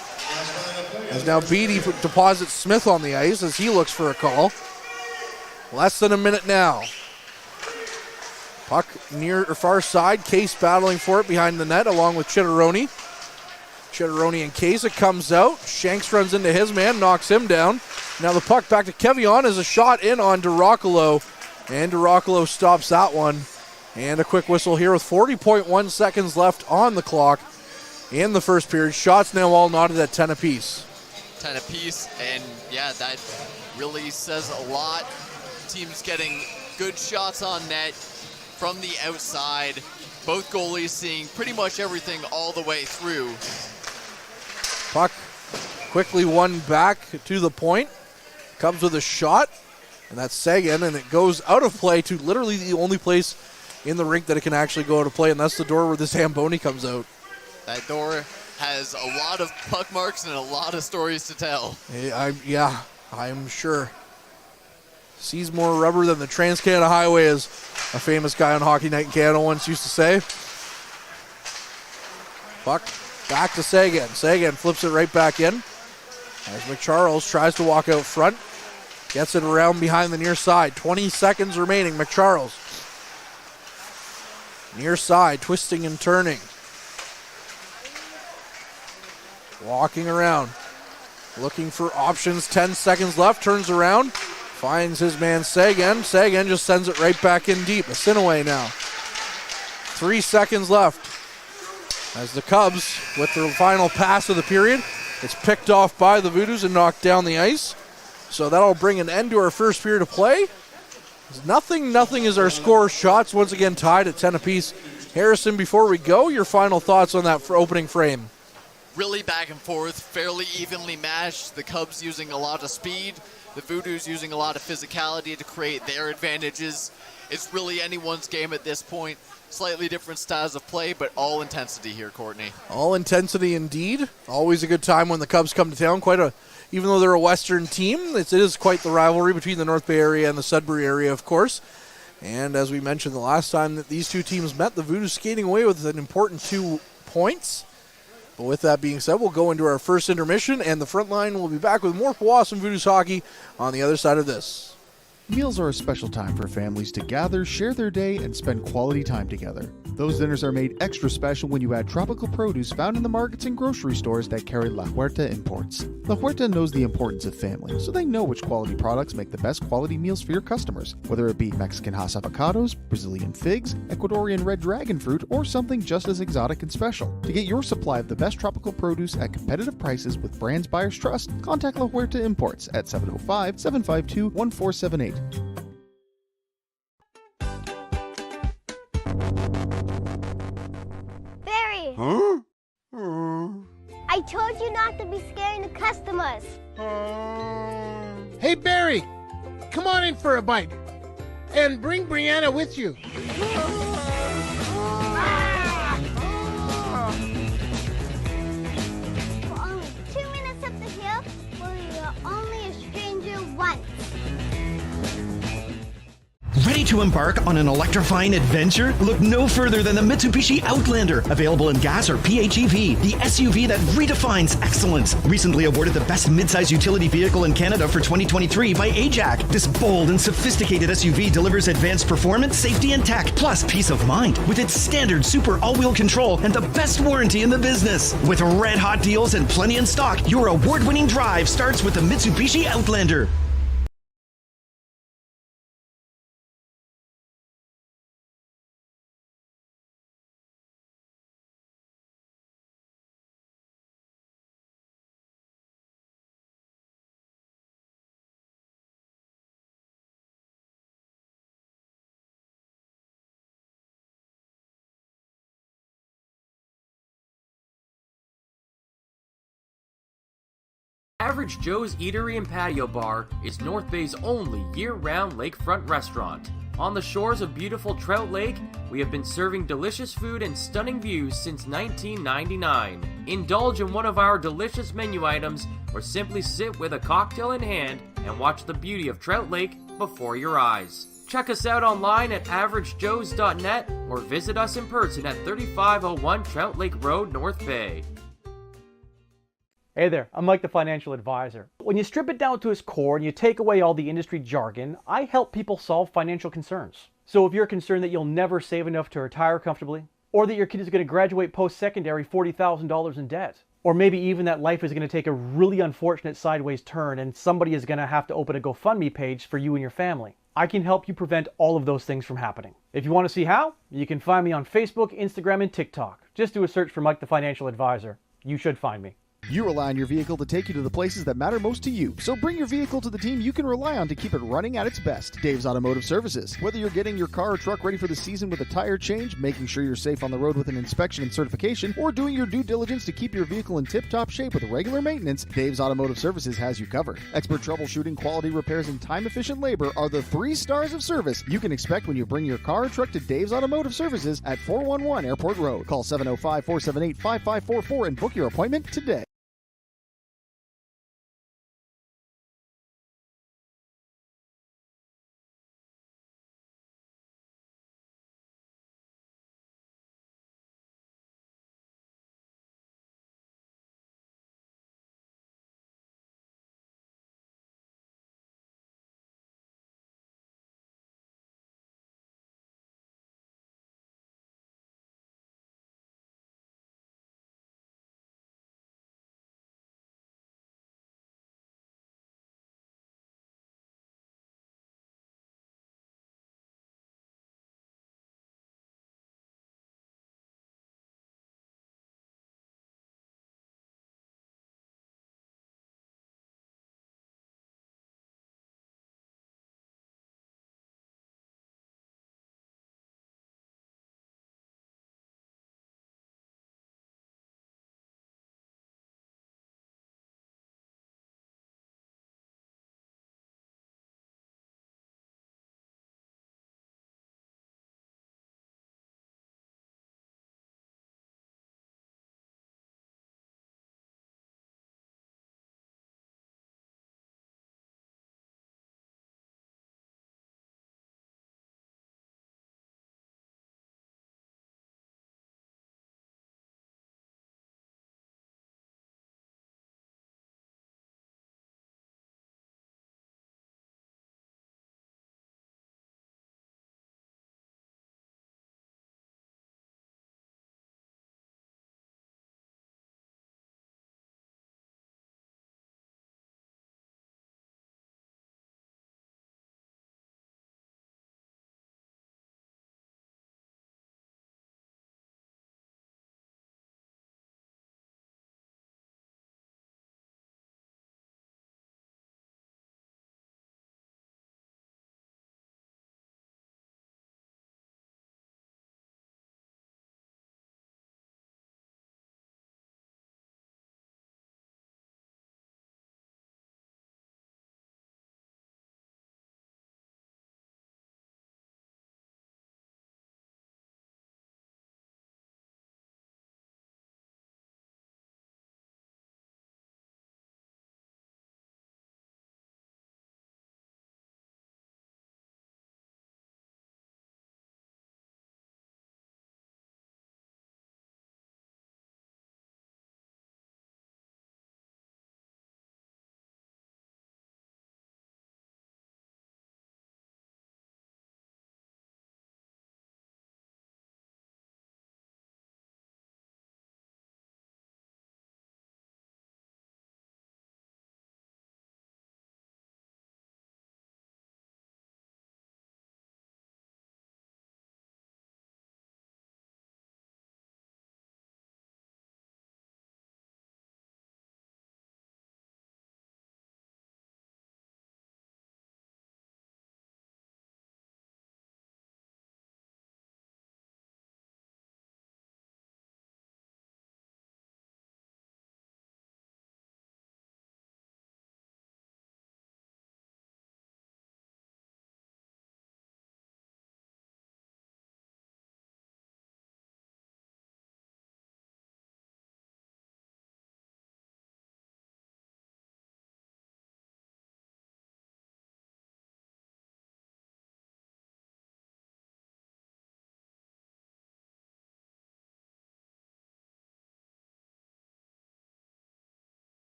As now Beatty deposits Smith on the ice as he looks for a call. Less than a minute now. Puck near or far side. Case battling for it behind the net along with Chitteroni. Chitteroni and Case, it comes out. Shanks runs into his man, knocks him down. Now the puck back to Kevion as a shot in on Duracolo. And Duracolo stops that one. And a quick whistle here with 40.1 seconds left on the clock in the first period. Shots now all knotted at 10 apiece. 10 apiece, and yeah, that really says a lot. Teams getting good shots on net from the outside. Both goalies seeing pretty much everything all the way through. Puck quickly won back to the point. Cubs with a shot, and that's Sagan, and it goes out of play to literally the only place in the rink that it can actually go out of play, and that's the door where the Zamboni comes out. That door has a lot of puck marks and a lot of stories to tell. I'm sure. Sees more rubber than the Trans-Canada Highway, as a famous guy on Hockey Night in Canada once used to say. Puck Back to Sagan. Sagan flips it right back in. As McCharles tries to walk out front. Gets it around behind the near side. 20 seconds remaining. McCharles. Near side, twisting and turning. Walking around. Looking for options. 10 seconds left. Turns around. Finds his man Sagan. Sagan just sends it right back in deep. A Sinaway now. 3 seconds left. As the Cubs, with their final pass of the period, it's picked off by the Voodoos and knocked down the ice. So that'll bring an end to our first period of play. Nothing is our score. Shots once again tied at 10 apiece. Harrison, before we go, your final thoughts on that for opening frame. Really back and forth, fairly evenly matched. The Cubs using a lot of speed. The Voodoos using a lot of physicality to create their advantages. It's really anyone's game at this point. Slightly different styles of play, but all intensity here, Courtney. All intensity indeed. Always a good time when the Cubs come to town. Even though they're a Western team, it is quite the rivalry between the North Bay area and the Sudbury area, of course. And as we mentioned the last time that these two teams met, the Voodoos skating away with an important 2 points. But with that being said, we'll go into our first intermission, and the Frontline will be back with more Powassan Voodoos hockey on the other side of this. Meals are a special time for families to gather, share their day, and spend quality time together. Those dinners are made extra special when you add tropical produce found in the markets and grocery stores that carry La Huerta imports. La Huerta knows the importance of family, so they know which quality products make the best quality meals for your customers, whether it be Mexican Hass avocados, Brazilian figs, Ecuadorian red dragon fruit, or something just as exotic and special. To get your supply of the best tropical produce at competitive prices with brands buyers trust, contact La Huerta Imports at 705-752-1478. Barry! Huh? I told you not to be scaring the customers. Hey, Barry, come on in for a bite. And bring Brianna with you. For only 2 minutes up the hill, where you're only a stranger once. Ready to embark on an electrifying adventure? Look no further than the Mitsubishi Outlander, available in gas or PHEV, the SUV that redefines excellence. Recently awarded the best midsize utility vehicle in Canada for 2023 by AJAC. This bold and sophisticated SUV delivers advanced performance, safety, and tech, plus peace of mind with its standard super all-wheel control and the best warranty in the business. With red-hot deals and plenty in stock, your award-winning drive starts with the Mitsubishi Outlander. Average Joe's Eatery and Patio Bar is North Bay's only year-round lakefront restaurant. On the shores of beautiful Trout Lake, we have been serving delicious food and stunning views since 1999. Indulge in one of our delicious menu items, or simply sit with a cocktail in hand and watch the beauty of Trout Lake before your eyes. Check us out online at averagejoes.net or visit us in person at 3501 Trout Lake Road, North Bay. Hey there, I'm Mike the Financial Advisor. When you strip it down to its core and you take away all the industry jargon, I help people solve financial concerns. So if you're concerned that you'll never save enough to retire comfortably, or that your kid is going to graduate post-secondary $40,000 in debt, or maybe even that life is going to take a really unfortunate sideways turn and somebody is going to have to open a GoFundMe page for you and your family, I can help you prevent all of those things from happening. If you want to see how, you can find me on Facebook, Instagram, and TikTok. Just do a search for Mike the Financial Advisor. You should find me. You rely on your vehicle to take you to the places that matter most to you. So bring your vehicle to the team you can rely on to keep it running at its best. Dave's Automotive Services. Whether you're getting your car or truck ready for the season with a tire change, making sure you're safe on the road with an inspection and certification, or doing your due diligence to keep your vehicle in tip-top shape with regular maintenance, Dave's Automotive Services has you covered. Expert troubleshooting, quality repairs, and time-efficient labor are the 3 stars of service you can expect when you bring your car or truck to Dave's Automotive Services at 411 Airport Road. Call 705-478-5544 and book your appointment today.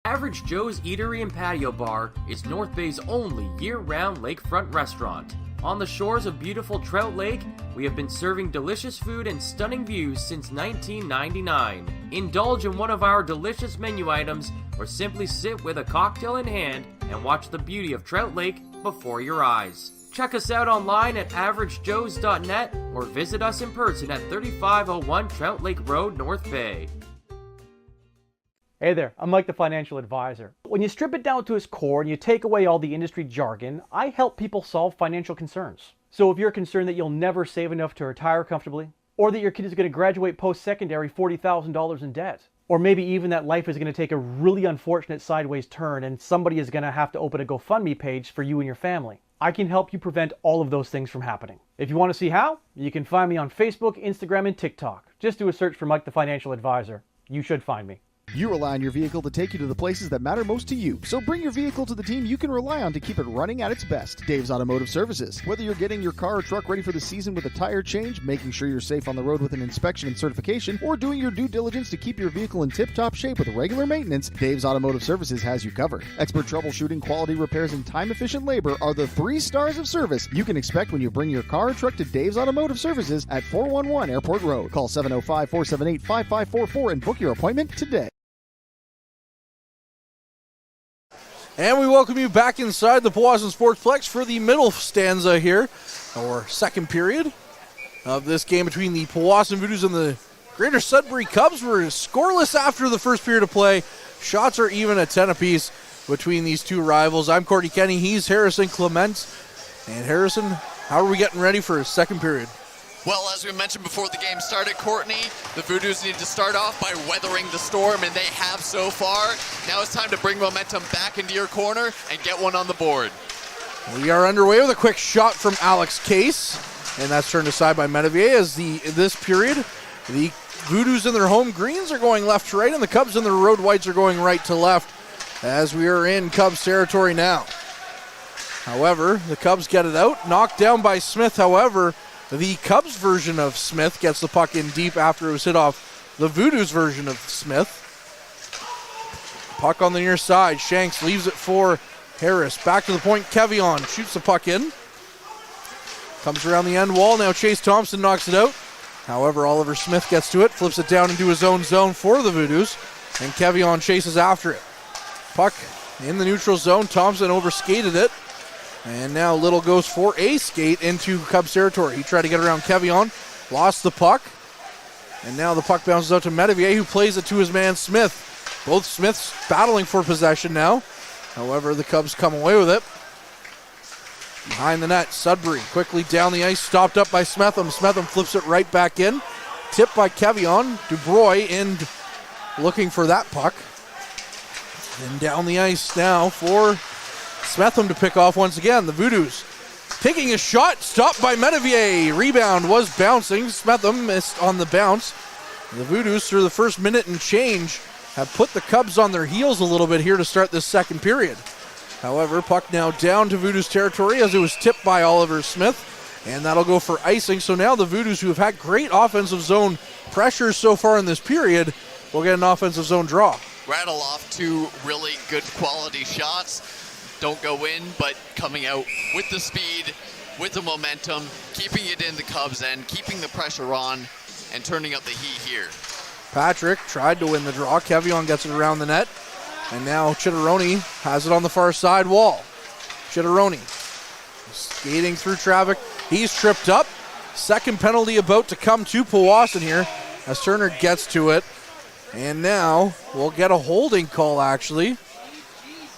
Average Joe's Eatery and Patio Bar is North Bay's only year-round lakefront restaurant. On the shores of beautiful Trout Lake, we have been serving delicious food and stunning views since 1999. Indulge in one of our delicious menu items or simply sit with a cocktail in hand and watch the beauty of Trout Lake before your eyes. Check us out online at averagejoes.net or visit us in person at 3501 Trout Lake Road, North Bay. Hey there, I'm Mike the Financial Advisor. When you strip it down to its core and you take away all the industry jargon, I help people solve financial concerns. So if you're concerned that you'll never save enough to retire comfortably, or that your kid is going to graduate post-secondary $40,000 in debt, or maybe even that life is going to take a really unfortunate sideways turn and somebody is going to have to open a GoFundMe page for you and your family, I can help you prevent all of those things from happening. If you want to see how, you can find me on Facebook, Instagram, and TikTok. Just do a search for Mike the Financial Advisor. You should find me. You rely on your vehicle to take you to the places that matter most to you. So bring your vehicle to the team you can rely on to keep it running at its best. Dave's Automotive Services. Whether you're getting your car or truck ready for the season with a tire change, making sure you're safe on the road with an inspection and certification, or doing your due diligence to keep your vehicle in tip-top shape with regular maintenance, Dave's Automotive Services has you covered. Expert troubleshooting, quality repairs, and time-efficient labor are the 3 stars of service you can expect when you bring your car or truck to Dave's Automotive Services at 411 Airport Road. Call 705-478-5544 and book your appointment today. And we welcome you back inside the Powassan Sportsplex for the middle stanza here, or second period of this game between the Powassan Voodoos and the Greater Sudbury Cubs. We're scoreless after the first period of play. Shots are even at 10 apiece between these two rivals. I'm Cordy Kenny, he's Harrison Clements. And Harrison, how are we getting ready for a second period? Well, as we mentioned before the game started, Courtney, the Voodoos need to start off by weathering the storm, and they have so far. Now it's time to bring momentum back into your corner and get one on the board. We are underway with a quick shot from Alex Case, and that's turned aside by Medevier as this period, the Voodoos in their home greens are going left to right, and the Cubs in their road whites are going right to left as we are in Cubs territory now. However, the Cubs get it out, knocked down by Smith. However, the Cubs version of Smith gets the puck in deep after it was hit off the Voodoos version of Smith. Puck on the near side. Shanks leaves it for Harris. Back to the point. Kevion shoots the puck in. Comes around the end wall. Now Chase Thompson knocks it out. However, Oliver Smith gets to it. Flips it down into his own zone for the Voodoos. And Kevion chases after it. Puck in the neutral zone. Thompson overskated it. And now Little goes for a skate into Cubs territory. He tried to get around Kevion, lost the puck, and now the puck bounces out to Medevier, who plays it to his man Smith. Both Smiths battling for possession now. However, the Cubs come away with it. Behind the net, Sudbury quickly down the ice, stopped up by Smetham. Smetham flips it right back in. Tipped by Kevion. Dubois in looking for that puck. And down the ice now for Smetham to pick off once again. The Voodoos taking a shot, stopped by Medevier. Rebound was bouncing. Smetham missed on the bounce. The Voodoos, through the first minute and change, have put the Cubs on their heels a little bit here to start this second period. However, puck now down to Voodoos territory as it was tipped by Oliver Smith, and that'll go for icing. So now the Voodoos, who have had great offensive zone pressure so far in this period, will get an offensive zone draw. Rattle off 2 really good quality shots. Don't go in, but coming out with the speed, with the momentum, keeping it in the Cubs end, keeping the pressure on, and turning up the heat here. Patrick tried to win the draw. Kevion gets it around the net. And now Chitteroni has it on the far side wall. Chitteroni skating through traffic. He's tripped up. Second penalty about to come to Powassan here as Turner gets to it. And now we'll get a holding call, actually,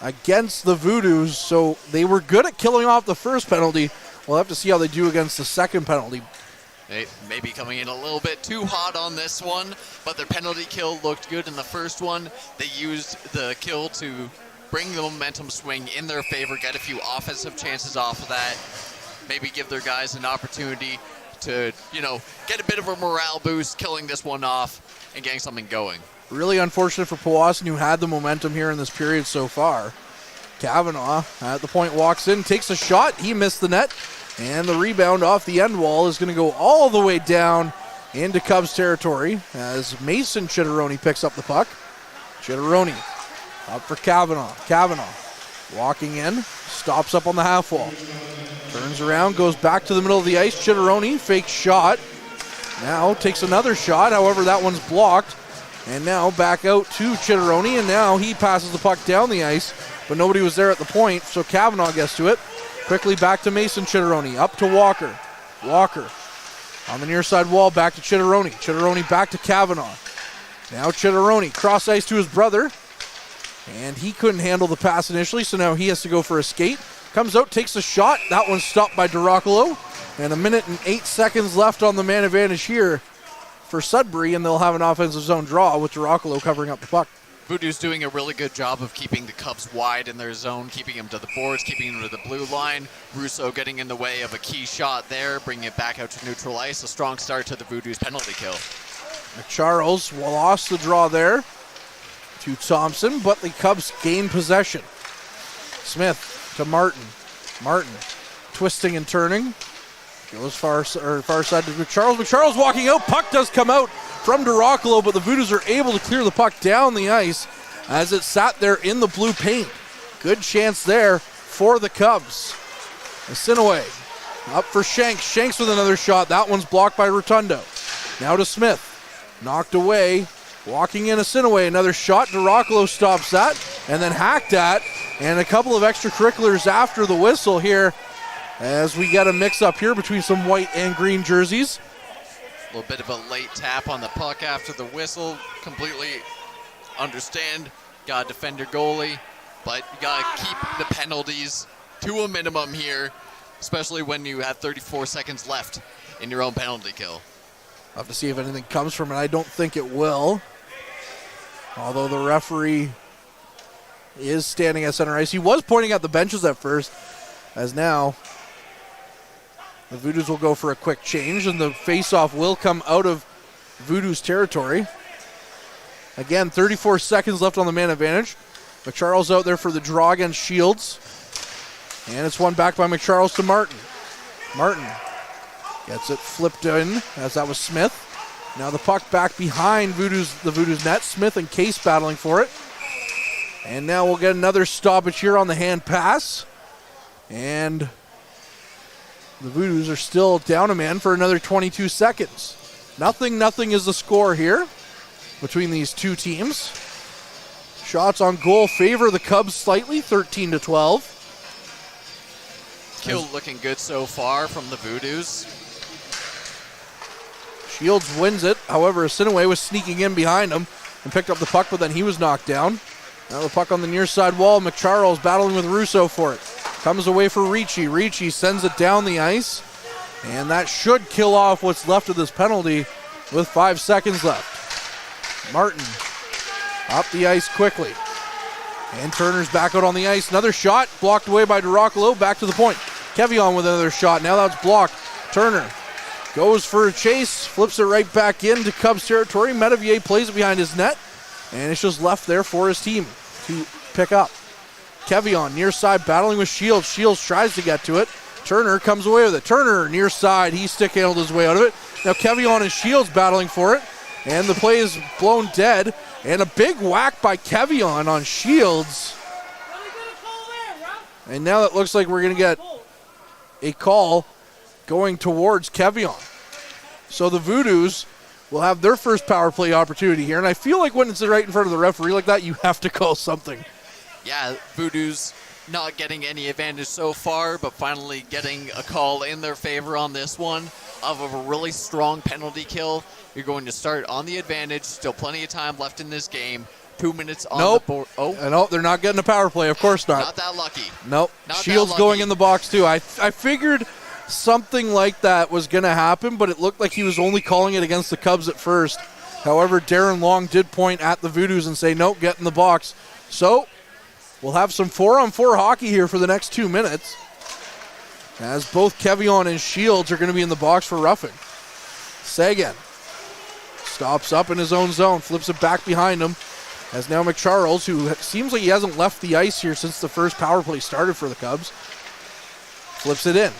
against the Voodoos. So they were good at killing off the first penalty. We'll have to see how they do against the second penalty. They may be coming in a little bit too hot on this one, but their penalty kill looked good in the first one. They used the kill to bring the momentum swing in their favor, get a few offensive chances off of that, maybe give their guys an opportunity to, get a bit of a morale boost, killing this one off and getting something going. Really unfortunate for Powassan, who had the momentum here in this period so far. Kavanaugh at the point walks in, takes a shot. He missed the net. And the rebound off the end wall is going to go all the way down into Cubs territory as Mason Chitteroni picks up the puck. Chitteroni Up for Kavanaugh. Kavanaugh walking in, stops up on the half wall. Turns around, goes back to the middle of the ice. Chitteroni, fake shot. Now takes another shot, however that one's blocked. And now back out to Chitteroni, and now he passes the puck down the ice, but nobody was there at the point, so Kavanaugh gets to it. Quickly back to Mason Chitteroni, up to Walker. Walker on the near side wall, back to Chitteroni. Chitteroni back to Kavanaugh. Now Chitteroni, cross ice to his brother, and he couldn't handle the pass initially, so now he has to go for a skate. Comes out, takes a shot. That one's stopped by DeRoccolo. And 1 minute and 8 seconds left on the man advantage here for Sudbury, and they'll have an offensive zone draw with DeRoccolo covering up the puck. Voodoos doing a really good job of keeping the Cubs wide in their zone, keeping them to the boards, keeping them to the blue line. Russo getting in the way of a key shot there, bringing it back out to neutral ice. A strong start to the Voodoos penalty kill. McCharles lost the draw there to Thompson, but the Cubs gain possession. Smith to Martin. Martin twisting and turning. Goes far side to McCharles. McCharles walking out. Puck does come out from DeRoccolo, but the Voodoos are able to clear the puck down the ice as it sat there in the blue paint. Good chance there for the Cubs. Sinaway up for Shanks. Shanks with another shot. That one's blocked by Rotundo. Now to Smith. Knocked away. Walking in Sinaway. Another shot. DeRoccolo stops that and then hacked at. And a couple of extracurriculars after the whistle here, as we get a mix-up here between some white and green jerseys. A little bit of a late tap on the puck after the whistle. Completely understand. Got to defend your goalie, but you got to keep the penalties to a minimum here, especially when you have 34 seconds left in your own penalty kill. I'll have to see if anything comes from it. I don't think it will. Although the referee is standing at center ice. He was pointing at the benches at first, as now the Voodoos will go for a quick change, and the face-off will come out of Voodoos territory. Again, 34 seconds left on the man advantage. McCharles out there for the draw against Shields. And it's won back by McCharles to Martin. Martin gets it flipped in, as that was Smith. Now the puck back behind the Voodoos net. Smith and Case battling for it. And now we'll get another stoppage here on the hand pass. And the Voodoos are still down a man for another 22 seconds. Nothing is the score here between these two teams. Shots on goal favor the Cubs slightly, 13-12. Kill looking good so far from the Voodoos. Shields wins it. However, Sinaway was sneaking in behind him and picked up the puck, but then he was knocked down. Now the puck on the near side wall. McCharles battling with Russo for it. Comes away for Ricci. Ricci sends it down the ice. And that should kill off what's left of this penalty with 5 seconds left. Martin up the ice quickly. And Turner's back out on the ice. Another shot blocked away by DeRoccolo. Back to the point. Kevion with another shot. Now that's blocked. Turner goes for a chase. Flips it right back into Cubs territory. Metavier plays it behind his net. And it's just left there for his team to pick up. Kevion near side battling with Shields. Shields tries to get to it. Turner comes away with it. Turner near side. He stick handled his way out of it. Now Kevion and Shields battling for it. And the play is blown dead. And a big whack by Kevion on Shields. And now it looks like we're going to get a call going towards Kevion. So the Voodoos will have their first power play opportunity here. And I feel like when it's right in front of the referee like that, you have to call something. Yeah, Voodoos not getting any advantage so far, but finally getting a call in their favor on this one of a really strong penalty kill. You're going to start on the advantage. Still plenty of time left in this game. 2 minutes on the board. Oh, nope, they're not getting a power play. Of course not. Not that lucky. Nope. Shields going in the box too. I figured something like that was going to happen, but it looked like he was only calling it against the Cubs at first. However, Darren Long did point at the Voodoos and say, nope, get in the box. So we'll have some 4-on-4 hockey here for the next 2 minutes, as both Kevion and Shields are going to be in the box for roughing. Sagan stops up in his own zone, flips it back behind him, as now McCharles, who seems like he hasn't left the ice here since the first power play started for the Cubs, flips it in.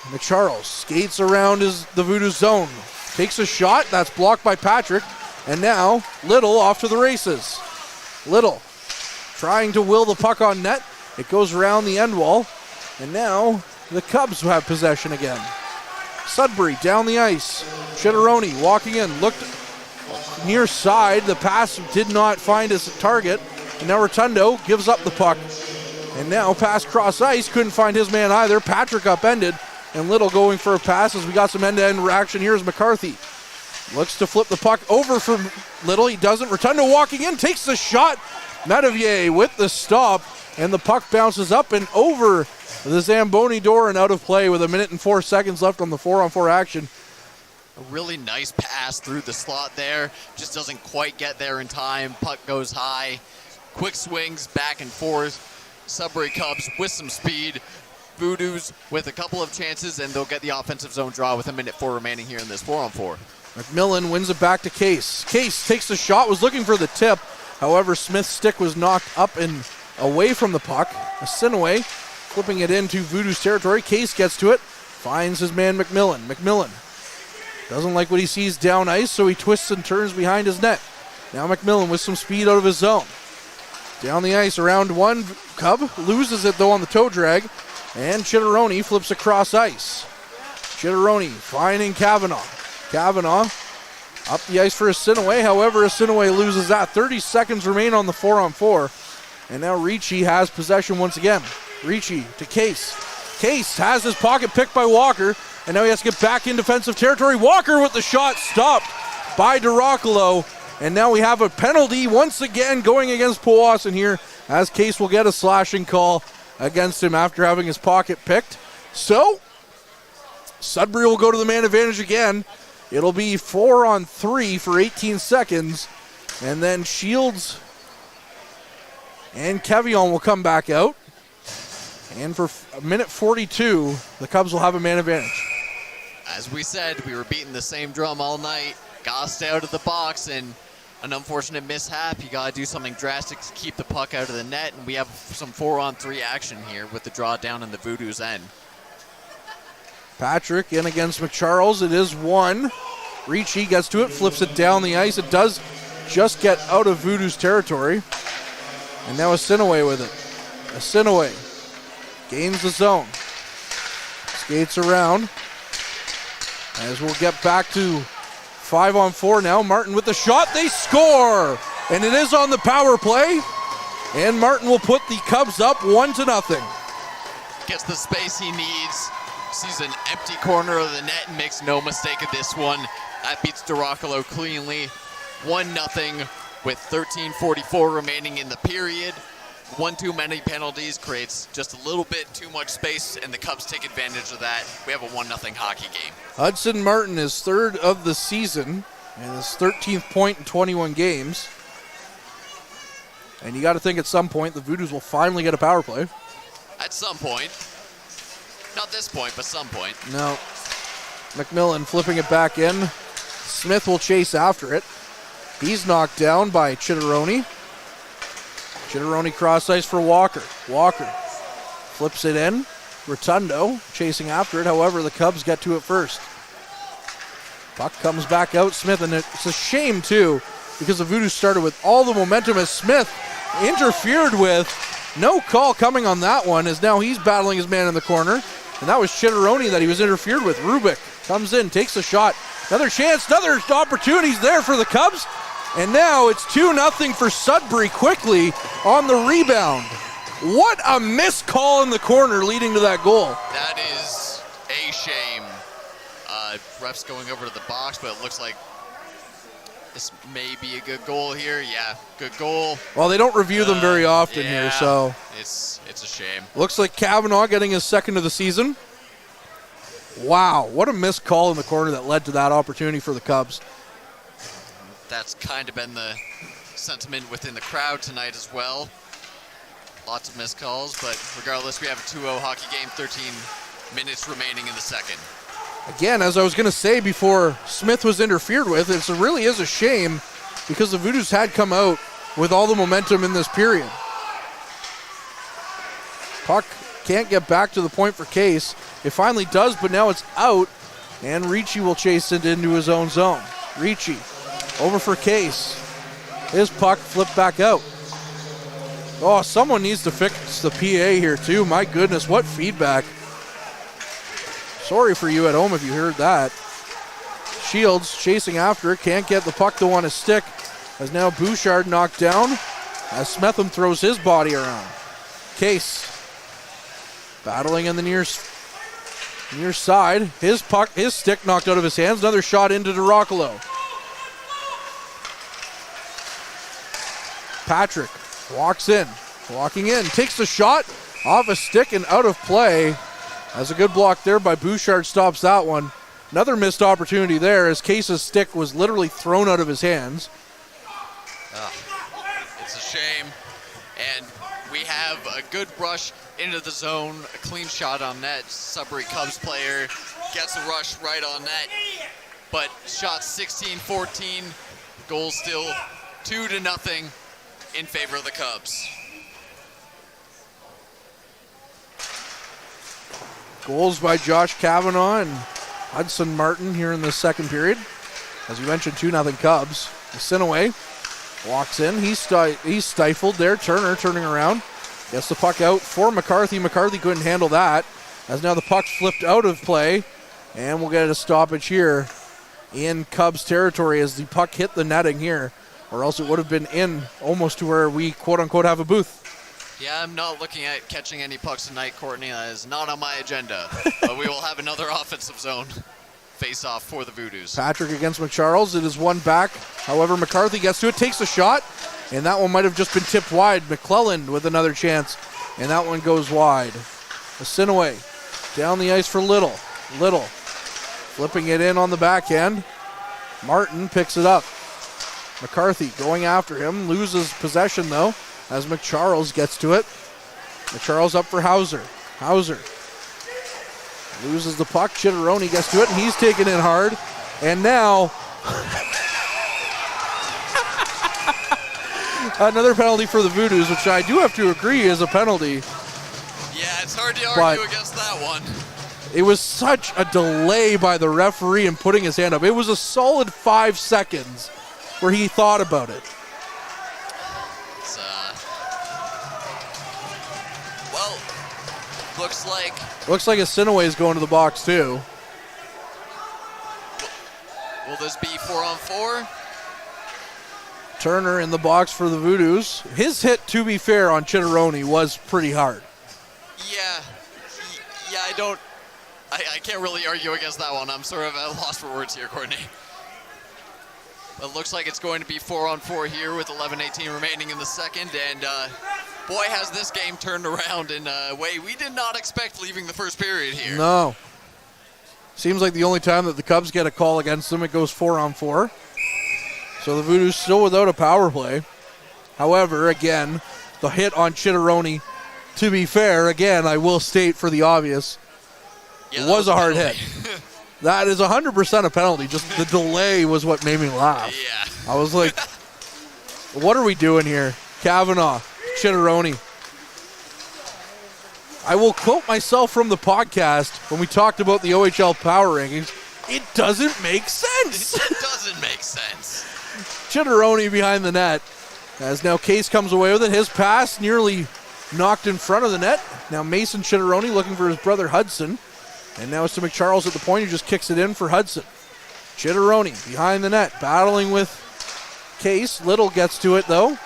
McCharles skates around the Voodoos zone, takes a shot, that's blocked by Patrick, and now Little off to the races. Little trying to will the puck on net. It goes around the end wall, and now the Cubs have possession again. Sudbury down the ice. Chitteroni walking in, looked near side. The pass did not find his target, and now Rotundo gives up the puck. And now pass cross ice, couldn't find his man either. Patrick upended, and Little going for a pass as we got some end-to-end action. Here's McCarthy. Looks to flip the puck over for Little. He doesn't. Rotundo walking in, takes the shot. Medivier with the stop, and the puck bounces up and over the Zamboni door and out of play with 1 minute and 4 seconds left on the 4-on-4 action. A really nice pass through the slot there. Just doesn't quite get there in time. Puck goes high. Quick swings back and forth. Sudbury Cubs with some speed. Voodoos with a couple of chances, and they'll get the offensive zone draw with 1 minute 4 remaining here in this 4-on-4. McMillan wins it back to Case. Case takes the shot, was looking for the tip. However, Smith's stick was knocked up and away from the puck. Asinaway flipping it into Voodoo's territory. Case gets to it, finds his man McMillan. McMillan doesn't like what he sees down ice, so he twists and turns behind his net. Now McMillan with some speed out of his zone. Down the ice, around one. Cub loses it though on the toe drag, and Chitteroni flips across ice. Chitteroni finding Kavanaugh. Kavanaugh up the ice for Asinaway. However, Asinaway loses that. 30 seconds remain on the 4-on-4. And now Ricci has possession once again. Ricci to Case. Case has his pocket picked by Walker, and now he has to get back in defensive territory. Walker with the shot stopped by DiRoccolo, and now we have a penalty once again going against Powassan here, as Case will get a slashing call against him after having his pocket picked. So, Sudbury will go to the man advantage again. It'll be 4-on-3 for 18 seconds, and then Shields and Kevion will come back out. And for 1 minute 42, the Cubs will have a man advantage. As we said, we were beating the same drum all night. Got to stay out of the box, and an unfortunate mishap. You got to do something drastic to keep the puck out of the net, and we have some 4-on-3 action here with the draw down in the Voodoos' end. Patrick in against McCharles. It is one. Ricci gets to it, flips it down the ice. It does just get out of Voodoo's territory. And now Asinaway with it. Asinaway gains the zone. Skates around. As we'll get back to 5-on-4 now. Martin with the shot. They score! And it is on the power play. And Martin will put the Cubs up 1-0. Gets the space he needs. Sees an empty corner of the net and makes no mistake of this one. That beats DiRoccolo cleanly. 1-0 with 13:44 remaining in the period. One too many penalties creates just a little bit too much space, and the Cubs take advantage of that. We have a 1-0 hockey game. Hudson Martin is third of the season and his 13th point in 21 games. And you got to think at some point the Voodoos will finally get a power play. At some point. Not this point, but some point. No. McMillan flipping it back in. Smith will chase after it. He's knocked down by Chitteroni. Chitteroni cross ice for Walker. Walker flips it in. Rotundo chasing after it. However, the Cubs get to it first. Puck comes back out. Smith, and it's a shame too, because the Voodoos started with all the momentum as Smith interfered with. No call coming on that one, as now he's battling his man in the corner. And that was Chitteroni that he was interfered with. Rubik comes in, takes a shot. Another chance, another opportunities there for the Cubs. And now it's 2-0 for Sudbury quickly on the rebound. What a missed call in the corner leading to that goal. That is a shame. Refs going over to the box, but it looks like this may be a good goal here. Yeah, good goal. Well, they don't review them very often here, so. It's a shame. Looks like Kavanaugh getting his second of the season. Wow, what a missed call in the corner that led to that opportunity for the Cubs. That's kind of been the sentiment within the crowd tonight as well. Lots of missed calls, but regardless, we have a 2-0 hockey game, 13 minutes remaining in the second. Again, as I was going to say before Smith was interfered with, it really is a shame because the Voodoos had come out with all the momentum in this period. Puck can't get back to the point for Case. It finally does, but now it's out, and Ricci will chase it into his own zone. Ricci over for Case. His puck flipped back out. Oh, someone needs to fix the PA here too. My goodness, what feedback. Sorry for you at home if you heard that. Shields chasing after it, can't get the puck to on his stick. As now Bouchard knocked down as Smetham throws his body around. Case battling in the near side. His stick knocked out of his hands. Another shot into DeRoccolo. Patrick walking in, takes the shot off a stick and out of play. As a good block there by Bouchard stops that one. Another missed opportunity there as Case's stick was literally thrown out of his hands. It's a shame. And we have a good rush into the zone, a clean shot on net. Sudbury Cubs player gets a rush right on net. But shot 16-14, goal still 2-0 in favor of the Cubs. Goals by Josh Kavanaugh and Hudson Martin here in the second period. As you mentioned, 2-0 Cubs. Sinaway walks in. He's stifled there. Turner turning around. Gets the puck out for McCarthy. McCarthy couldn't handle that. As now the puck's flipped out of play. And we'll get a stoppage here in Cubs territory as the puck hit the netting here. Or else it would have been in almost to where we quote-unquote have a booth. Yeah, I'm not looking at catching any pucks tonight, Courtney. That is not on my agenda. But we will have another offensive zone face-off for the Voodoos. Patrick against McCharles. It is one back. However, McCarthy gets to it, takes a shot, and that one might have just been tipped wide. McClellan with another chance, and that one goes wide. Sinaway down the ice for Little. Little flipping it in on the backhand. Martin picks it up. McCarthy going after him, loses possession though, as McCharles gets to it. McCharles up for Hauser. Hauser loses the puck. Chitteroni gets to it, and he's taken it hard. And now, another penalty for the Voodoos, which I do have to agree is a penalty. Yeah, it's hard to argue against that one. It was such a delay by the referee in putting his hand up. It was a solid 5 seconds where he thought about it. It's, well, looks like a Sinaway is going to the box too. Will this be 4-on-4? Turner in the box for the Voodoos. His hit, to be fair, on Chitteroni was pretty hard. Yeah, I can't really argue against that one. I'm sort of at a loss for words here, Courtney. It looks like it's going to be 4-on-4 here with 11:18 remaining in the second, and boy, has this game turned around in a way we did not expect leaving the first period here. No. Seems like the only time that the Cubs get a call against them, it goes 4-on-4. So the Voodoos still without a power play. However, again, the hit on Chitteroni, to be fair, again, I will state for the obvious, it was a hard hit. That is 100% a penalty. Just the delay was what made me laugh. Yeah. I was like, what are we doing here? Kavanaugh, Chitteroni. I will quote myself from the podcast when we talked about the OHL power rankings. It doesn't make sense. It doesn't make sense. Chitteroni behind the net. As now Case comes away with it. His pass nearly knocked in front of the net. Now Mason Chitteroni looking for his brother Hudson. And now it's to McCharles at the point, who just kicks it in for Hudson. Chitteroni behind the net, battling with Case. Little gets to it, though.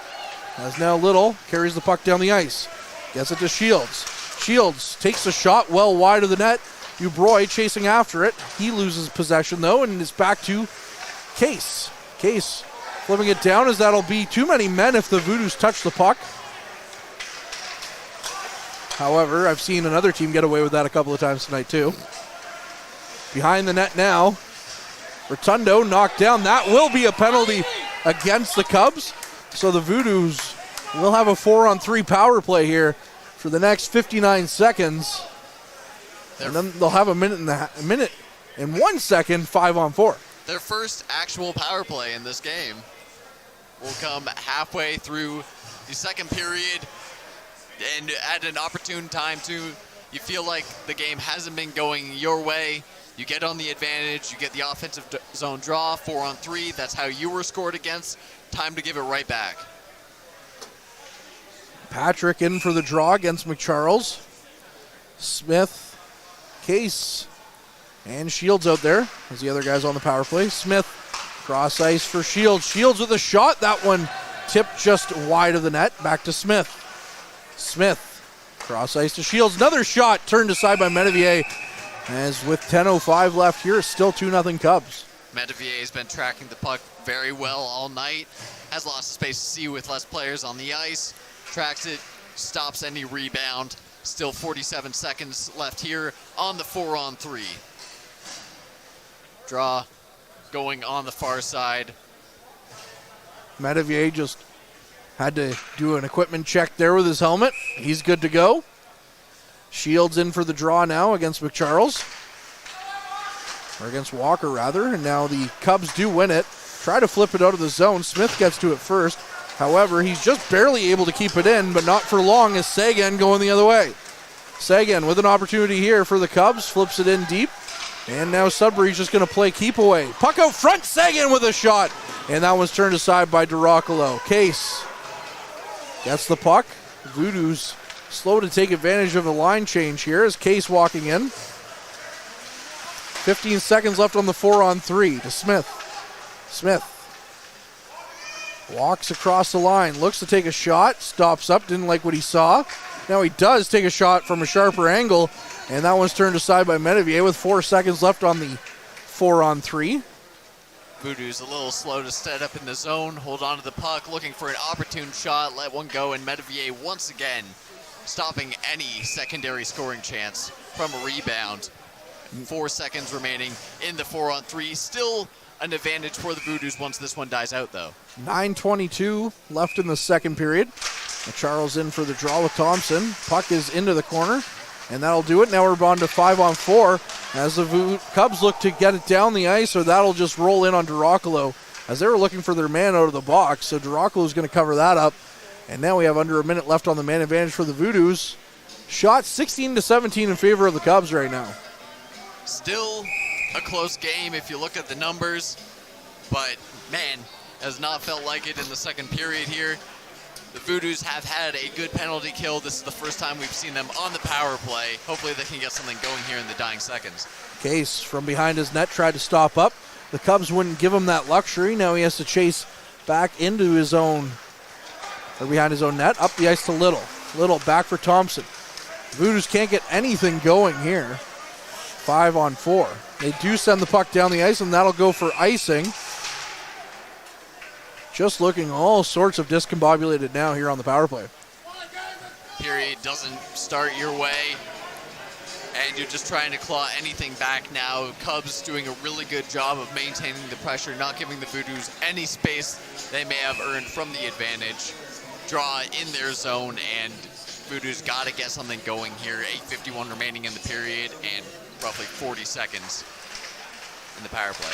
As now Little carries the puck down the ice. Gets it to Shields. Shields takes a shot well wide of the net. Ubroy chasing after it. He loses possession, though, and it's back to Case. Case flipping it down, as that'll be too many men if the Voodoos touch the puck. However, I've seen another team get away with that a couple of times tonight, too. Behind the net now. Rotundo knocked down. That will be a penalty against the Cubs. So the Voodoos will have a 4-on-3 power play here for the next 59 seconds. And then they'll have a minute and 1 second, 5-on-4. Their first actual power play in this game will come halfway through the second period. And at an opportune time, too, you feel like the game hasn't been going your way. You get on the advantage. You get the offensive zone draw, 4-on-3. That's how you were scored against. Time to give it right back. Patrick in for the draw against McCharles. Smith, Case, and Shields out there as the other guys on the power play. Smith, cross ice for Shields. Shields with a shot. That one tipped just wide of the net. Back to Smith. Smith, cross ice to Shields. Another shot turned aside by Metivier. As with 10:05 left here, it's still 2-0 Cubs. Metivier has been tracking the puck very well all night. Has lots of space to see with less players on the ice. Tracks it, stops any rebound. Still 47 seconds left here on the 4-on-3. Draw going on the far side. Metivier just had to do an equipment check there with his helmet. He's good to go. Shields in for the draw now against McCharles. Or against Walker, rather. And now the Cubs do win it. Try to flip it out of the zone. Smith gets to it first. However, he's just barely able to keep it in, but not for long as Sagan going the other way. Sagan with an opportunity here for the Cubs. Flips it in deep. And now Sudbury's just going to play keep away. Puck out front. Sagan with a shot. And that one's turned aside by DeRoccolo. Case gets the puck. Voodoos slow to take advantage of the line change here as Case walking in. 15 seconds left on the 4-on-3 to Smith. Smith walks across the line, looks to take a shot, stops up, didn't like what he saw. Now he does take a shot from a sharper angle, and that one's turned aside by Metivier with 4 seconds left on the 4-on-3. Voodoos a little slow to set up in the zone, hold on to the puck, looking for an opportune shot, let one go, and Metivier once again stopping any secondary scoring chance from a rebound. 4 seconds remaining in the 4-on-3. Still an advantage for the Voodoos once this one dies out, though. 9:22 left in the second period. Charles in for the draw with Thompson. Puck is into the corner, and that'll do it. Now we're on to 5-on-4 as the Cubs look to get it down the ice, or that'll just roll in on DeRoccolo as they were looking for their man out of the box. So DeRoccolo's going to cover that up. And now we have under a minute left on the man advantage for the Voodoos. Shot 16-17 in favor of the Cubs right now. Still a close game if you look at the numbers, but man, has not felt like it in the second period here. The Voodoos have had a good penalty kill. This is the first time we've seen them on the power play. Hopefully they can get something going here in the dying seconds. Case from behind his net tried to stop up. The Cubs wouldn't give him that luxury. Now he has to chase back into his own, or behind his own net. Up the ice to Little. Little back for Thompson. Voodoos can't get anything going here. 5-on-4. They do send the puck down the ice, and that'll go for icing. Just looking all sorts of discombobulated now here on the power play. Period doesn't start your way, and you're just trying to claw anything back now. Cubs doing a really good job of maintaining the pressure, not giving the Voodoos any space they may have earned from the advantage. Draw in their zone, and Voodoos got to get something going here. 8:51 remaining in the period, and roughly 40 seconds in the power play.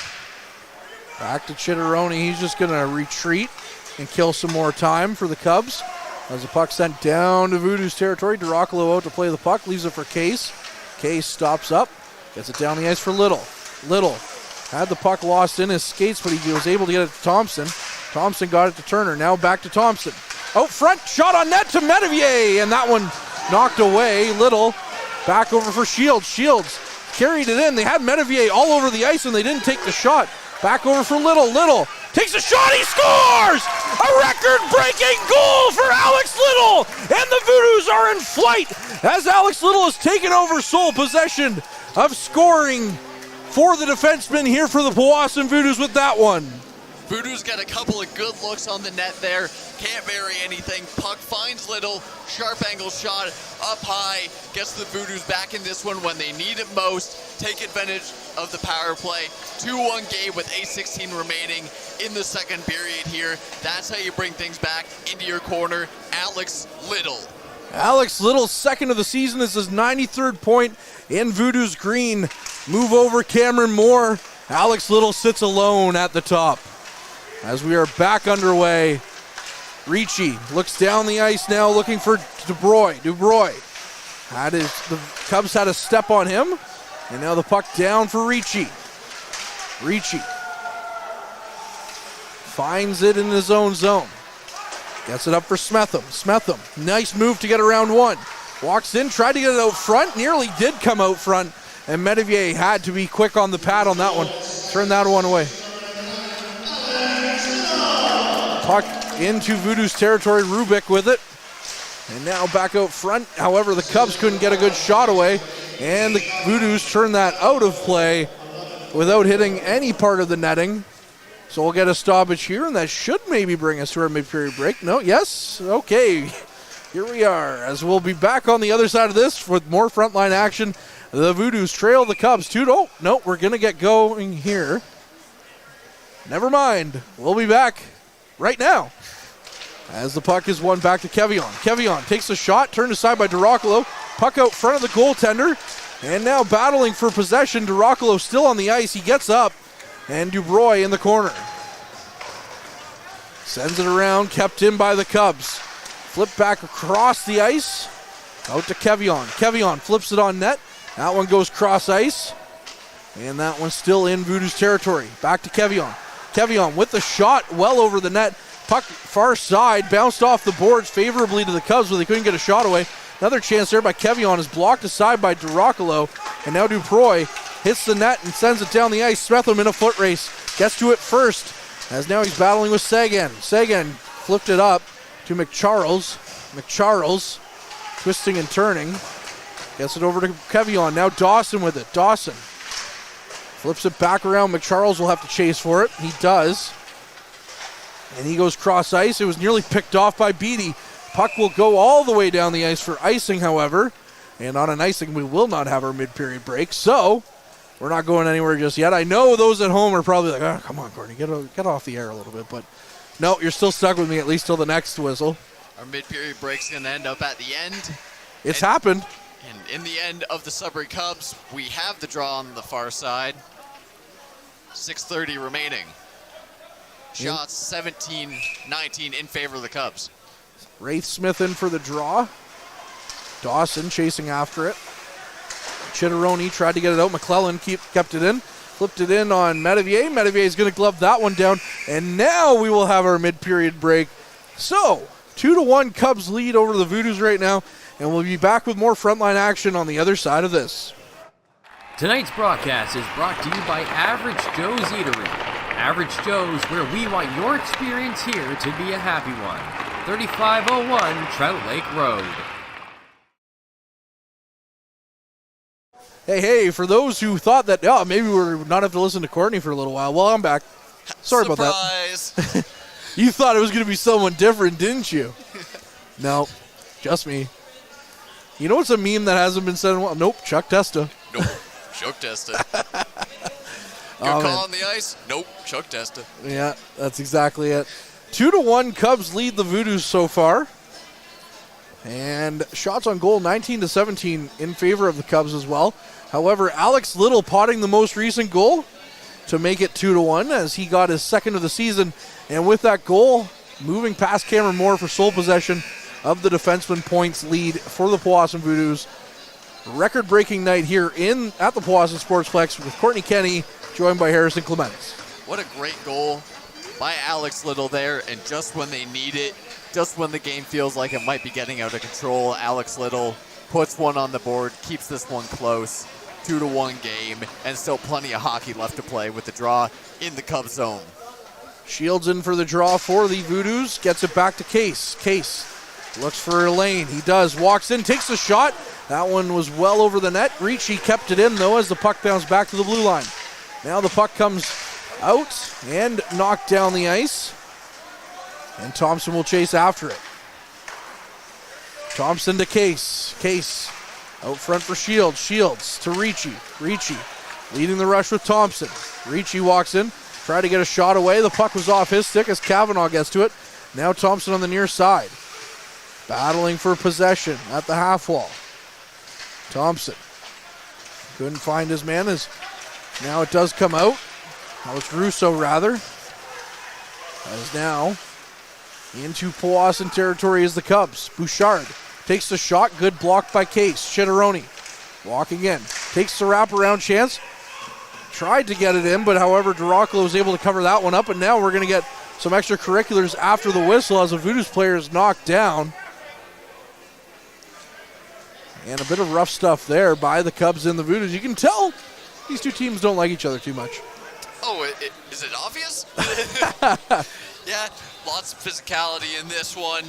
Back to Chitteroni. He's just going to retreat and kill some more time for the Cubs. As the puck sent down to Voodoos territory, DeRoccolo out to play the puck, leaves it for Case. Case stops up, gets it down the ice for Little. Little had the puck lost in his skates, but he was able to get it to Thompson. Thompson got it to Turner. Now back to Thompson. Out front, shot on net to Metivier, and that one knocked away. Little back over for Shields. Shields carried it in. They had Metivier all over the ice, and they didn't take the shot. Back over for Little. Little takes a shot. He scores! A record-breaking goal for Alex Little! And the Voodoos are in flight as Alex Little has taken over sole possession of scoring for the defenseman here for the Powassan Voodoos with that one. Voodoos got a couple of good looks on the net there. Can't bury anything. Puck finds Little. Sharp angle shot up high. Gets the Voodoos back in this one when they need it most. Take advantage of the power play. 2-1 game with 8:16 remaining in the second period here. That's how you bring things back into your corner. Alex Little. Alex Little's second of the season. This is his 93rd point in Voodoos green. Move over Cameron Moore. Alex Little sits alone at the top. As we are back underway, Ricci looks down the ice now looking for DuBroy. DuBroy. The Cubs had a step on him, and now the puck down for Ricci. Ricci finds it in his own zone. Gets it up for Smetham. Smetham, nice move to get around one. Walks in, tried to get it out front, nearly did come out front, and Metivier had to be quick on the pad on that one. Turn that one away. Puck into Voodoo's territory, Rubik with it. And now back out front. However, the Cubs couldn't get a good shot away, and the Voodoos turned that out of play without hitting any part of the netting. So we'll get a stoppage here, and that should maybe bring us to our mid-period break. No, yes, okay. Here we are, as we'll be back on the other side of this with more Frontline action. The Voodoos trail the Cubs 2-0. Oh, no, we're going to get going here. Never mind. We'll be back right now as the puck is won back to Kevion. Kevion takes a shot, turned aside by DeRoccolo. Puck out front of the goaltender, and now battling for possession. DeRoccolo still on the ice. He gets up, and Dubroy in the corner. Sends it around, kept in by the Cubs. Flip back across the ice, out to Kevion. Kevion flips it on net. That one goes cross ice, and that one's still in Voodoo's territory. Back to Kevion. Kevion with the shot well over the net. Puck far side, bounced off the boards favorably to the Cubs, but they couldn't get a shot away. Another chance there by Kevion is blocked aside by DeRoccolo, and now Duproy hits the net and sends it down the ice. Smetham in a foot race, gets to it first, as now he's battling with Sagan. Sagan flipped it up to McCharles. McCharles twisting and turning, gets it over to Kevion. Now Dawson with it. Dawson flips it back around. McCharles will have to chase for it. He does. And he goes cross ice. It was nearly picked off by Beattie. Puck will go all the way down the ice for icing, however. And on an icing, we will not have our mid-period break. So we're not going anywhere just yet. I know those at home are probably like, oh, come on, Courtney, get off the air a little bit. But no, you're still stuck with me at least till the next whistle. Our mid-period break's going to end up at the end. It's happened. And in the end of the Sudbury Cubs, we have the draw on the far side. 6:30 remaining. Shots 17-19 in favor of the Cubs. Wraith Smith in for the draw. Dawson chasing after it. Chitteroni tried to get it out. McClellan kept it in. Flipped it in on Metivier. Metivier is going to glove that one down. And now we will have our mid-period break. So, 2-1 Cubs lead over the Voodoos right now. And we'll be back with more Frontline action on the other side of this. Tonight's broadcast is brought to you by Average Joe's Eatery. Average Joe's, where we want your experience here to be a happy one. 3501 Trout Lake Road. Hey, for those who thought that, maybe we're not have to listen to Courtney for a little while. Well, I'm back. Sorry about that. You thought it was going to be someone different, didn't you? No, just me. You know what's a meme that hasn't been said in a while? Nope, Chuck Testa. Nope, Chuck Testa. Good call on the ice? Nope, Chuck Testa. Yeah, that's exactly it. 2-1 Cubs lead the Voodoos so far. And shots on goal 19-17 in favor of the Cubs as well. However, Alex Little potting the most recent goal to make it 2-1 as he got his second of the season. And with that goal, moving past Cameron Moore for sole possession of the defenseman points lead for the Powassan Voodoos. Record-breaking night here at the Powassan Sportsplex with Courtney Kenny, joined by Harrison Clements. What a great goal by Alex Little there, and just when they need it, just when the game feels like it might be getting out of control, Alex Little puts one on the board, keeps this one close. 2-1 game, and still plenty of hockey left to play with the draw in the Cubs zone. Shields in for the draw for the Voodoos, gets it back to Case. Case looks for a lane. He does. Walks in, takes a shot. That one was well over the net. Ricci kept it in, though, as the puck bounced back to the blue line. Now the puck comes out and knocked down the ice. And Thompson will chase after it. Thompson to Case. Case out front for Shields. Shields to Ricci. Ricci leading the rush with Thompson. Ricci walks in, tried to get a shot away. The puck was off his stick as Kavanaugh gets to it. Now Thompson on the near side. Battling for possession at the half wall. Thompson couldn't find his man as now it does come out. Now it's Russo rather. As now into Powassan territory is the Cubs. Bouchard takes the shot. Good block by Case. Chitteroni walking in. Takes the wraparound chance. Tried to get it in, but however, DeRoccolo was able to cover that one up, and now we're going to get some extracurriculars after the whistle as a Voodoos player is knocked down. And a bit of rough stuff there by the Cubs and the Voodoos. You can tell these two teams don't like each other too much. Oh, is it obvious? Yeah, lots of physicality in this one.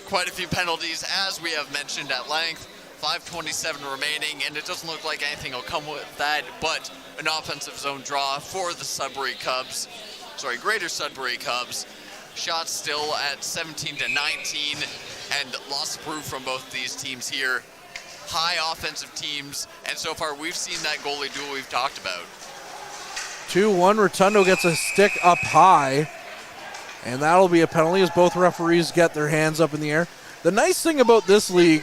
Quite a few penalties, as we have mentioned at length. 5:27 remaining, and it doesn't look like anything will come with that, but an offensive zone draw for the Greater Sudbury Cubs. Shots still at 17-19, and lots of proof from both these teams here. High offensive teams, and so far we've seen that goalie duel we've talked about. 2-1, Rotundo gets a stick up high, and that'll be a penalty as both referees get their hands up in the air. The nice thing about this league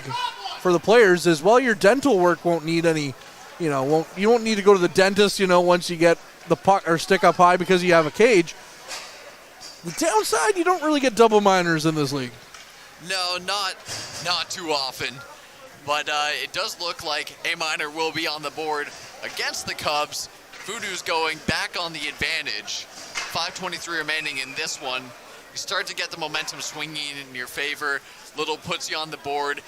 for the players is, well, your dental work won't need any, you won't need to go to the dentist, once you get the puck or stick up high because you have a cage. The downside, you don't really get double minors in this league. No, not too often. But it does look like a minor will be on the board against the Cubs. Voodoos going back on the advantage. 5:23 remaining in this one. You start to get the momentum swinging in your favor. Little puts you on the board,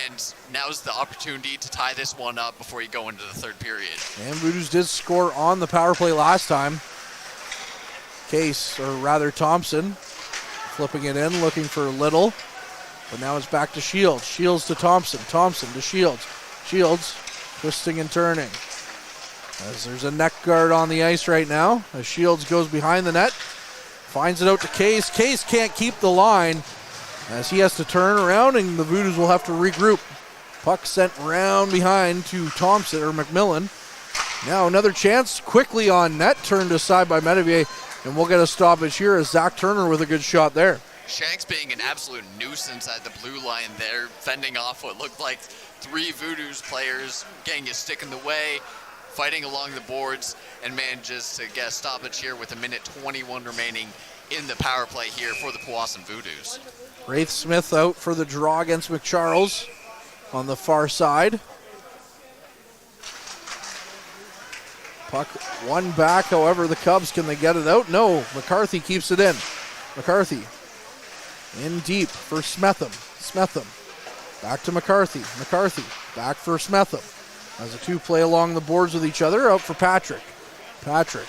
and now's the opportunity to tie this one up before you go into the third period. And Voodoos did score on the power play last time. Thompson, flipping it in, looking for Little. But now it's back to Shields. Shields to Thompson. Thompson to Shields. Shields twisting and turning. As there's a neck guard on the ice right now. As Shields goes behind the net. Finds it out to Case. Case can't keep the line as he has to turn around, and the Voodoos will have to regroup. Puck sent round behind to Thompson or McMillan. Now another chance quickly on net, turned aside by Medivier, and we'll get a stoppage here as Zach Turner with a good shot there. Shanks being an absolute nuisance at the blue line there, fending off what looked like three Voodoos players, getting a stick in the way, fighting along the boards, and manages to get a stoppage here with 1:21 remaining in the power play here for the Powassan Voodoos. Wraith Smith out for the draw against McCharles on the far side. Puck one back, however, the Cubs, can they get it out? No, McCarthy keeps it in. McCarthy in deep for Smetham. Smetham back to McCarthy. McCarthy back for Smetham. As the two play along the boards with each other, out for Patrick. Patrick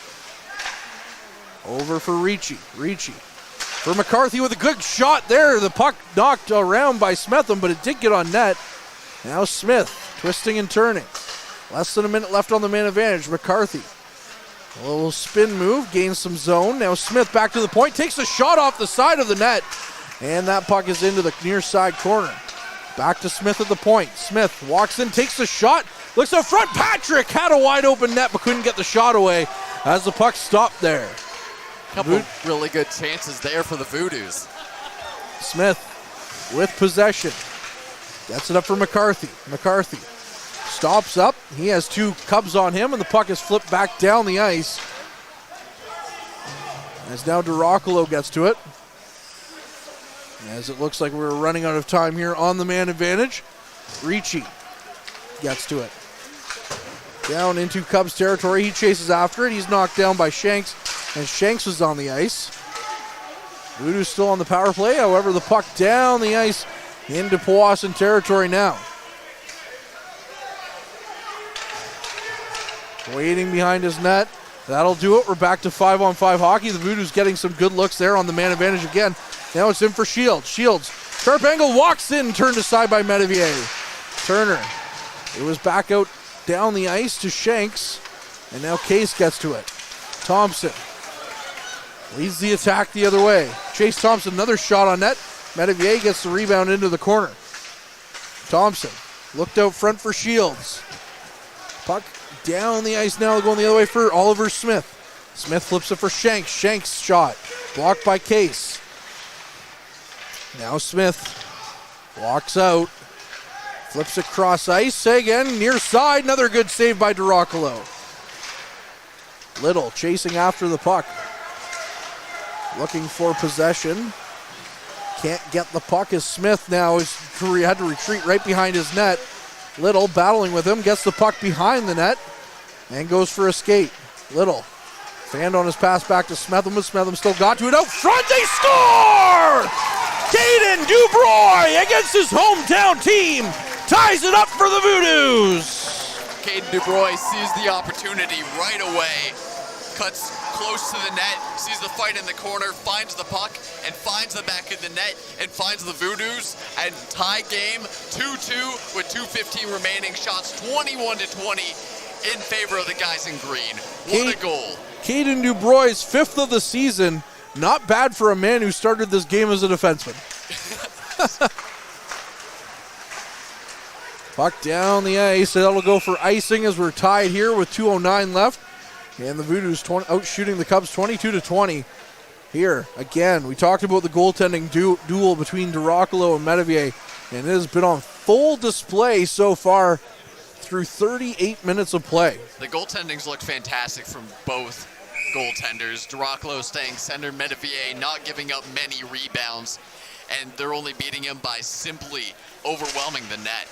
over for Ricci. Ricci for McCarthy with a good shot there. The puck knocked around by Smetham, but it did get on net. Now Smith twisting and turning. Less than a minute left on the man advantage. McCarthy, a little spin move, gains some zone. Now Smith back to the point, takes a shot off the side of the net, and that puck is into the near side corner. Back to Smith at the point. Smith walks in, takes a shot, looks up front. Patrick had a wide open net but couldn't get the shot away as the puck stopped there. Couple really good chances there for the Voodoos. Smith with possession. Gets it up for McCarthy. McCarthy stops up. He has two Cubs on him, and the puck is flipped back down the ice. As now DeRoccolo gets to it. As it looks like we're running out of time here on the man advantage. Ricci gets to it. Down into Cubs territory. He chases after it. He's knocked down by Shanks, and Shanks was on the ice. Voodoos still on the power play. However, the puck down the ice into Powassan territory now. Waiting behind his net. That'll do it. We're back to 5-on-5 hockey. The Voodoos getting some good looks there on the man advantage again. Now it's in for Shields. Shields, sharp angle, walks in, turned aside by Medivier. Turner, it was back out down the ice to Shanks, and now Case gets to it. Thompson leads the attack the other way. Chase Thompson, another shot on net. Medivier gets the rebound into the corner. Thompson looked out front for Shields. Puck down the ice now, going the other way for Oliver Smith. Smith flips it for Shanks. Shanks shot blocked by Case. Now Smith walks out, flips across ice again, near side. Another good save by DeRoccolo. Little chasing after the puck, looking for possession. Can't get the puck as Smith now had to retreat right behind his net. Little battling with him, gets the puck behind the net and goes for a skate. Little Fanned on his pass back to Smetham, but Smetham still got to it out front. They score! Caden Dubroy against his hometown team ties it up for the Voodoos. Caden Dubroy sees the opportunity right away, cuts close to the net, sees the fight in the corner, finds the puck, and finds the back of the net, and finds the Voodoos, and tie game 2-2 with 2:15 remaining. Shots 21-20 in favor of the guys in green. What a goal. Caden Dubroy's 5th of the season. Not bad for a man who started this game as a defenseman. Puck down the ice. That'll go for icing as we're tied here with 2:09 left. And the Voodoos out shooting the Cubs 22-20. Here, again, we talked about the goaltending duel between Duracolo and Metavier, and it has been on full display so far through 38 minutes of play. The goaltendings looked fantastic from both goaltenders. Duracolo staying center, Metavier not giving up many rebounds, and they're only beating him by simply overwhelming the net.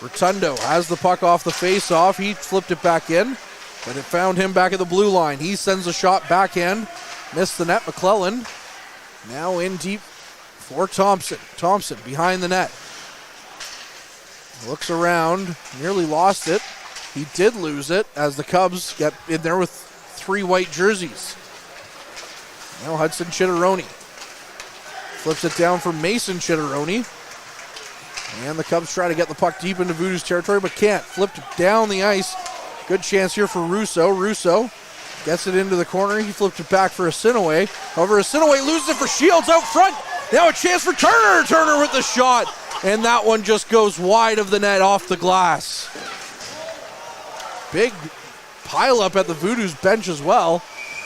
Rotundo has the puck off the face-off. He flipped it back in, but it found him back at the blue line. He sends a shot backhand. Missed the net. McClellan now in deep for Thompson. Thompson behind the net. Looks around. Nearly lost it. He did lose it as the Cubs get in there with 3 white jerseys. Now Hudson Chitteroni flips it down for Mason Chitteroni. And the Cubs try to get the puck deep into Voodoos territory, but can't. Flipped down the ice. Good chance here for Russo. Russo gets it into the corner. He flipped it back for Asinaway. However, Asinaway loses it for Shields out front. Now a chance for Turner. Turner with the shot. And that one just goes wide of the net off the glass. Big pile up at the Voodoos bench as well.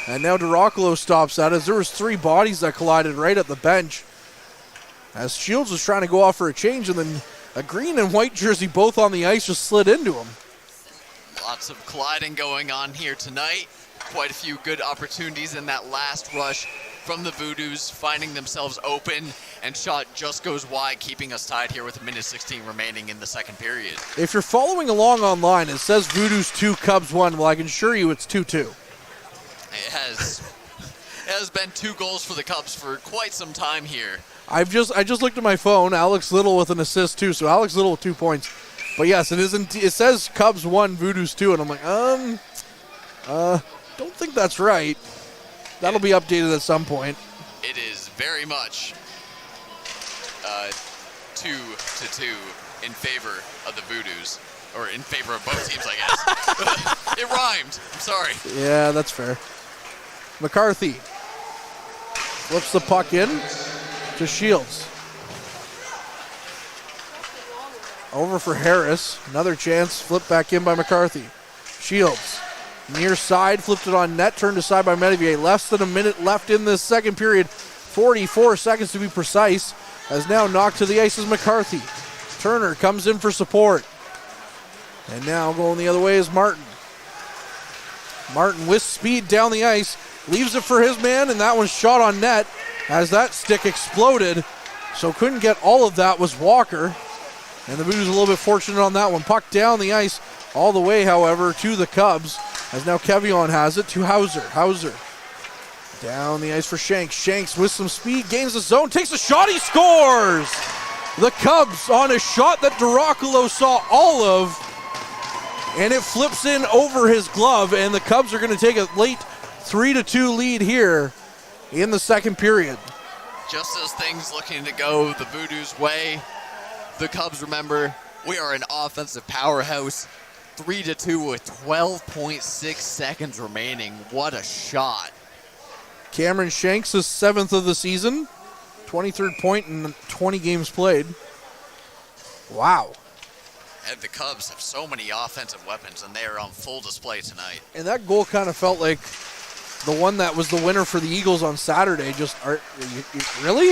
And now Duracolo stops that as there was 3 bodies that collided right at the bench. As Shields was trying to go off for a change, and then a green and white jersey both on the ice just slid into him. Lots of colliding going on here tonight. Quite a few good opportunities in that last rush from the Voodoos, finding themselves open, and shot just goes wide, keeping us tied here with 1:16 remaining in the second period. If you're following along online, it says Voodoos 2, Cubs 1. Well, I can assure you it's 2-2. It has been 2 goals for the Cubs for quite some time here. I just looked at my phone. Alex Little with an assist too, so Alex Little with 2 points. But yes, it says Cubs 1, Voodoos 2, and I'm like, don't think that's right. That'll be updated at some point. It is very much 2-2 in favor of the Voodoos, or in favor of both teams, I guess. It rhymed. I'm sorry. Yeah, that's fair. McCarthy flips the puck in to Shields. Over for Harris. Another chance. Flipped back in by McCarthy. Shields. Near side. Flipped it on net. Turned aside by Metavier. Less than a minute left in this second period. 44 seconds to be precise. Has now knocked to the ice is McCarthy. Turner comes in for support. And now going the other way is Martin. Martin with speed down the ice. Leaves it for his man, and that one's shot on net as that stick exploded. So couldn't get all of that was Walker. And the Voodoos a little bit fortunate on that one. Puck down the ice all the way, however, to the Cubs. As now Kevion has it to Hauser. Hauser down the ice for Shanks. Shanks with some speed, gains the zone, takes a shot, he scores! The Cubs on a shot that Duracolo saw all of. And it flips in over his glove, and the Cubs are going to take a late 3-2 lead here in the second period. Just as things looking to go the Voodoos' way, the Cubs, remember, we are an offensive powerhouse. 3-2 with 12.6 seconds remaining. What a shot. Cameron Shanks is 7th of the season. 23rd point in 20 games played. Wow. And the Cubs have so many offensive weapons, and they are on full display tonight. And that goal kind of felt like the one that was the winner for the Eagles on Saturday. Really?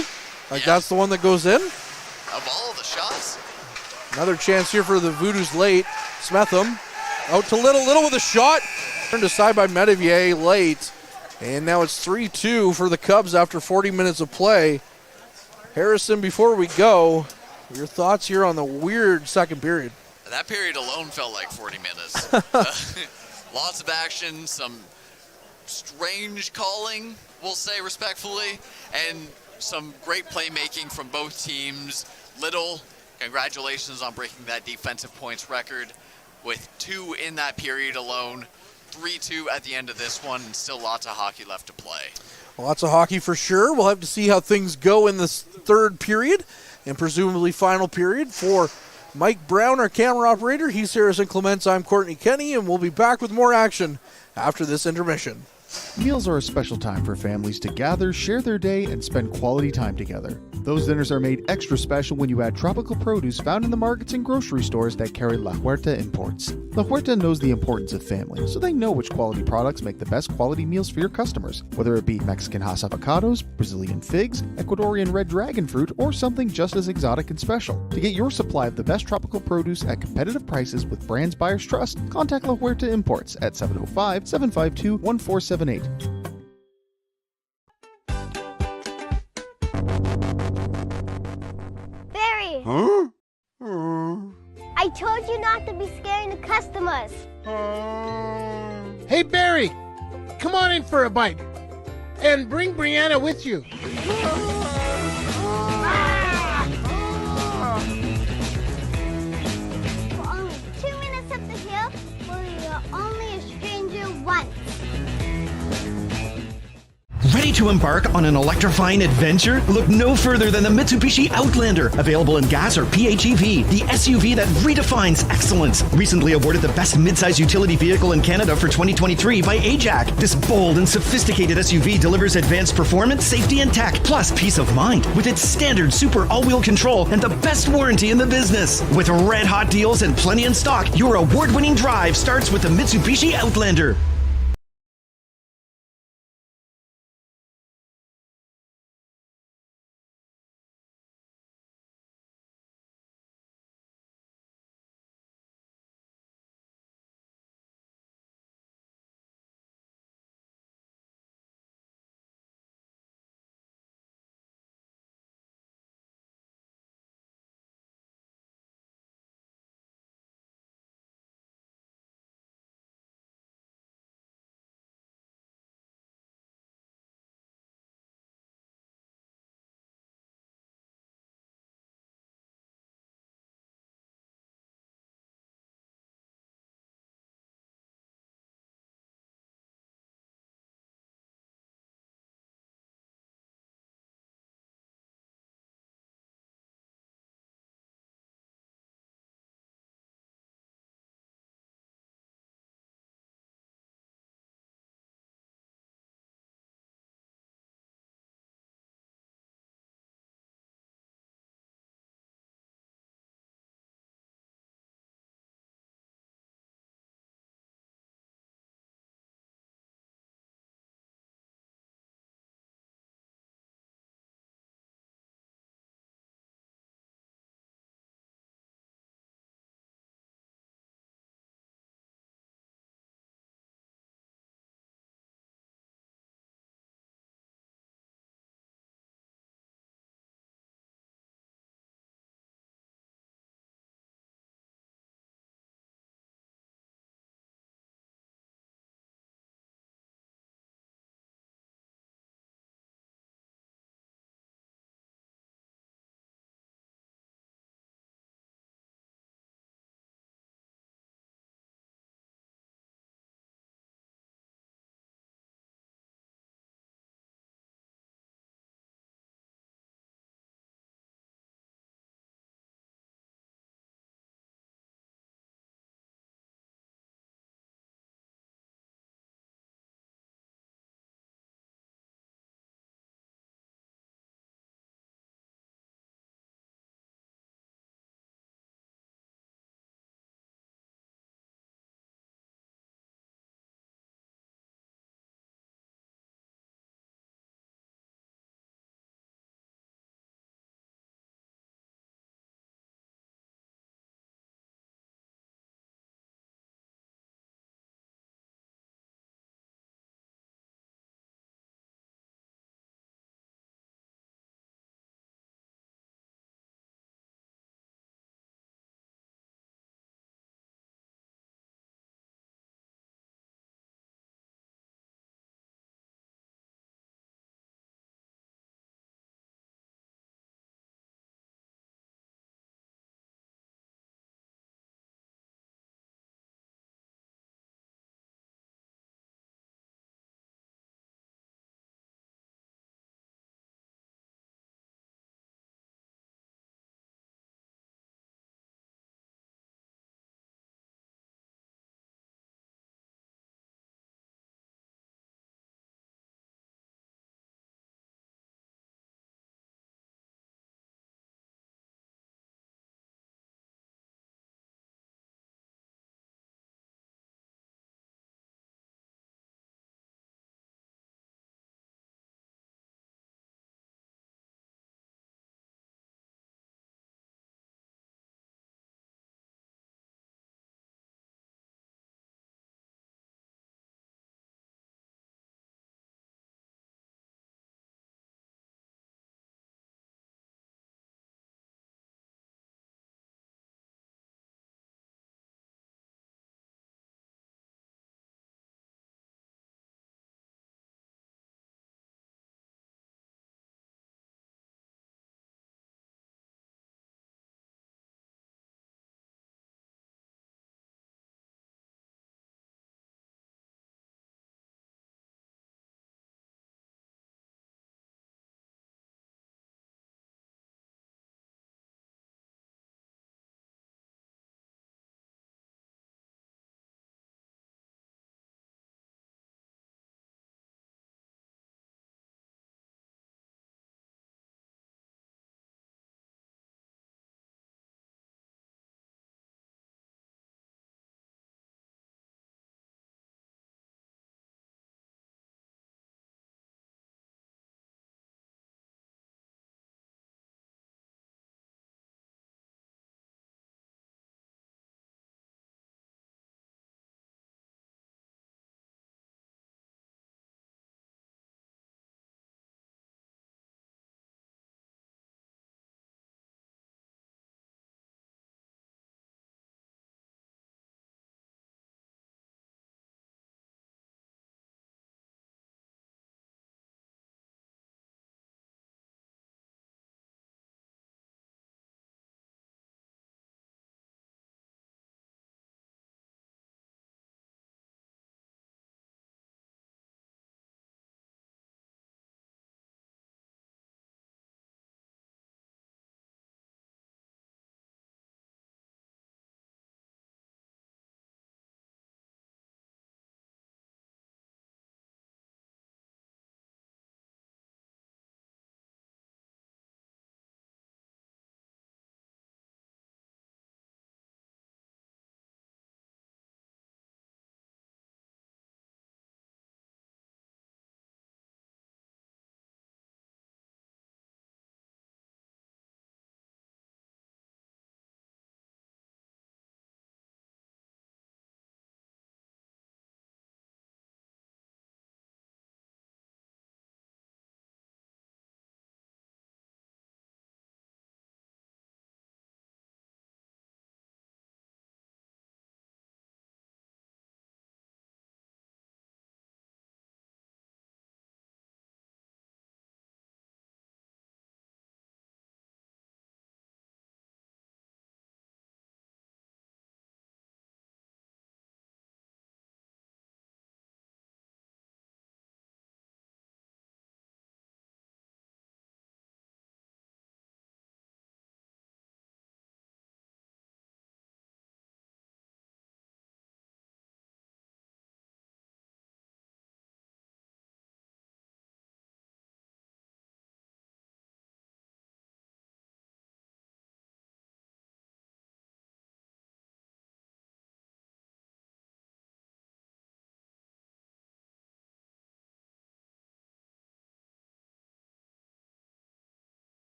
Like, yeah. That's the one that goes in? Of all the shots. Another chance here for the Voodoos late. Smetham out to Little. Little with a shot. Turned aside by Metavier late. And now it's 3-2 for the Cubs after 40 minutes of play. Harrison, before we go, your thoughts here on the weird second period? That period alone felt like 40 minutes. Lots of action, some strange calling, we'll say respectfully, and some great playmaking from both teams. Little, congratulations on breaking that defensive points record with 2 in that period alone. 3-2 at the end of this one, and still lots of hockey left to play. Lots of hockey for sure. We'll have to see how things go in this third period and presumably final period. For Mike Brown, our camera operator, he's Harrison Clements, I'm Courtney Kenny, and we'll be back with more action after this intermission. Meals are a special time for families to gather, share their day, and spend quality time together. Those dinners are made extra special when you add tropical produce found in the markets and grocery stores that carry La Huerta imports. La Huerta knows the importance of family, so they know which quality products make the best quality meals for your customers, whether it be Mexican Hass avocados, Brazilian figs, Ecuadorian red dragon fruit, or something just as exotic and special. To get your supply of the best tropical produce at competitive prices with brands buyers trust, contact La Huerta Imports at 705-752-1478. Barry! Huh? I told you not to be scaring the customers. Hey, Barry, come on in for a bite. And bring Brianna with you. For only 2 minutes up the hill, where you're only a stranger once. Ready to embark on an electrifying adventure? Look no further than the Mitsubishi Outlander, available in gas or PHEV, the SUV that redefines excellence. Recently awarded the best midsize utility vehicle in Canada for 2023 by AJAC. This bold and sophisticated SUV delivers advanced performance, safety, and tech, plus peace of mind with its standard super all-wheel control and the best warranty in the business. With red-hot deals and plenty in stock, your award-winning drive starts with the Mitsubishi Outlander.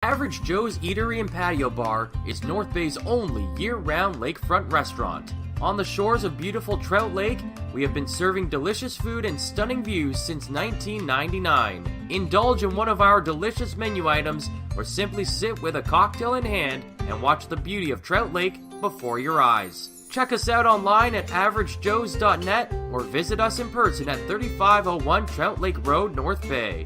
Average Joe's Eatery and Patio Bar is North Bay's only year-round lakefront restaurant. On the shores of beautiful Trout Lake, we have been serving delicious food and stunning views since 1999. Indulge in one of our delicious menu items or simply sit with a cocktail in hand and watch the beauty of Trout Lake before your eyes. Check us out online at averagejoes.net or visit us in person at 3501 Trout Lake Road, North Bay.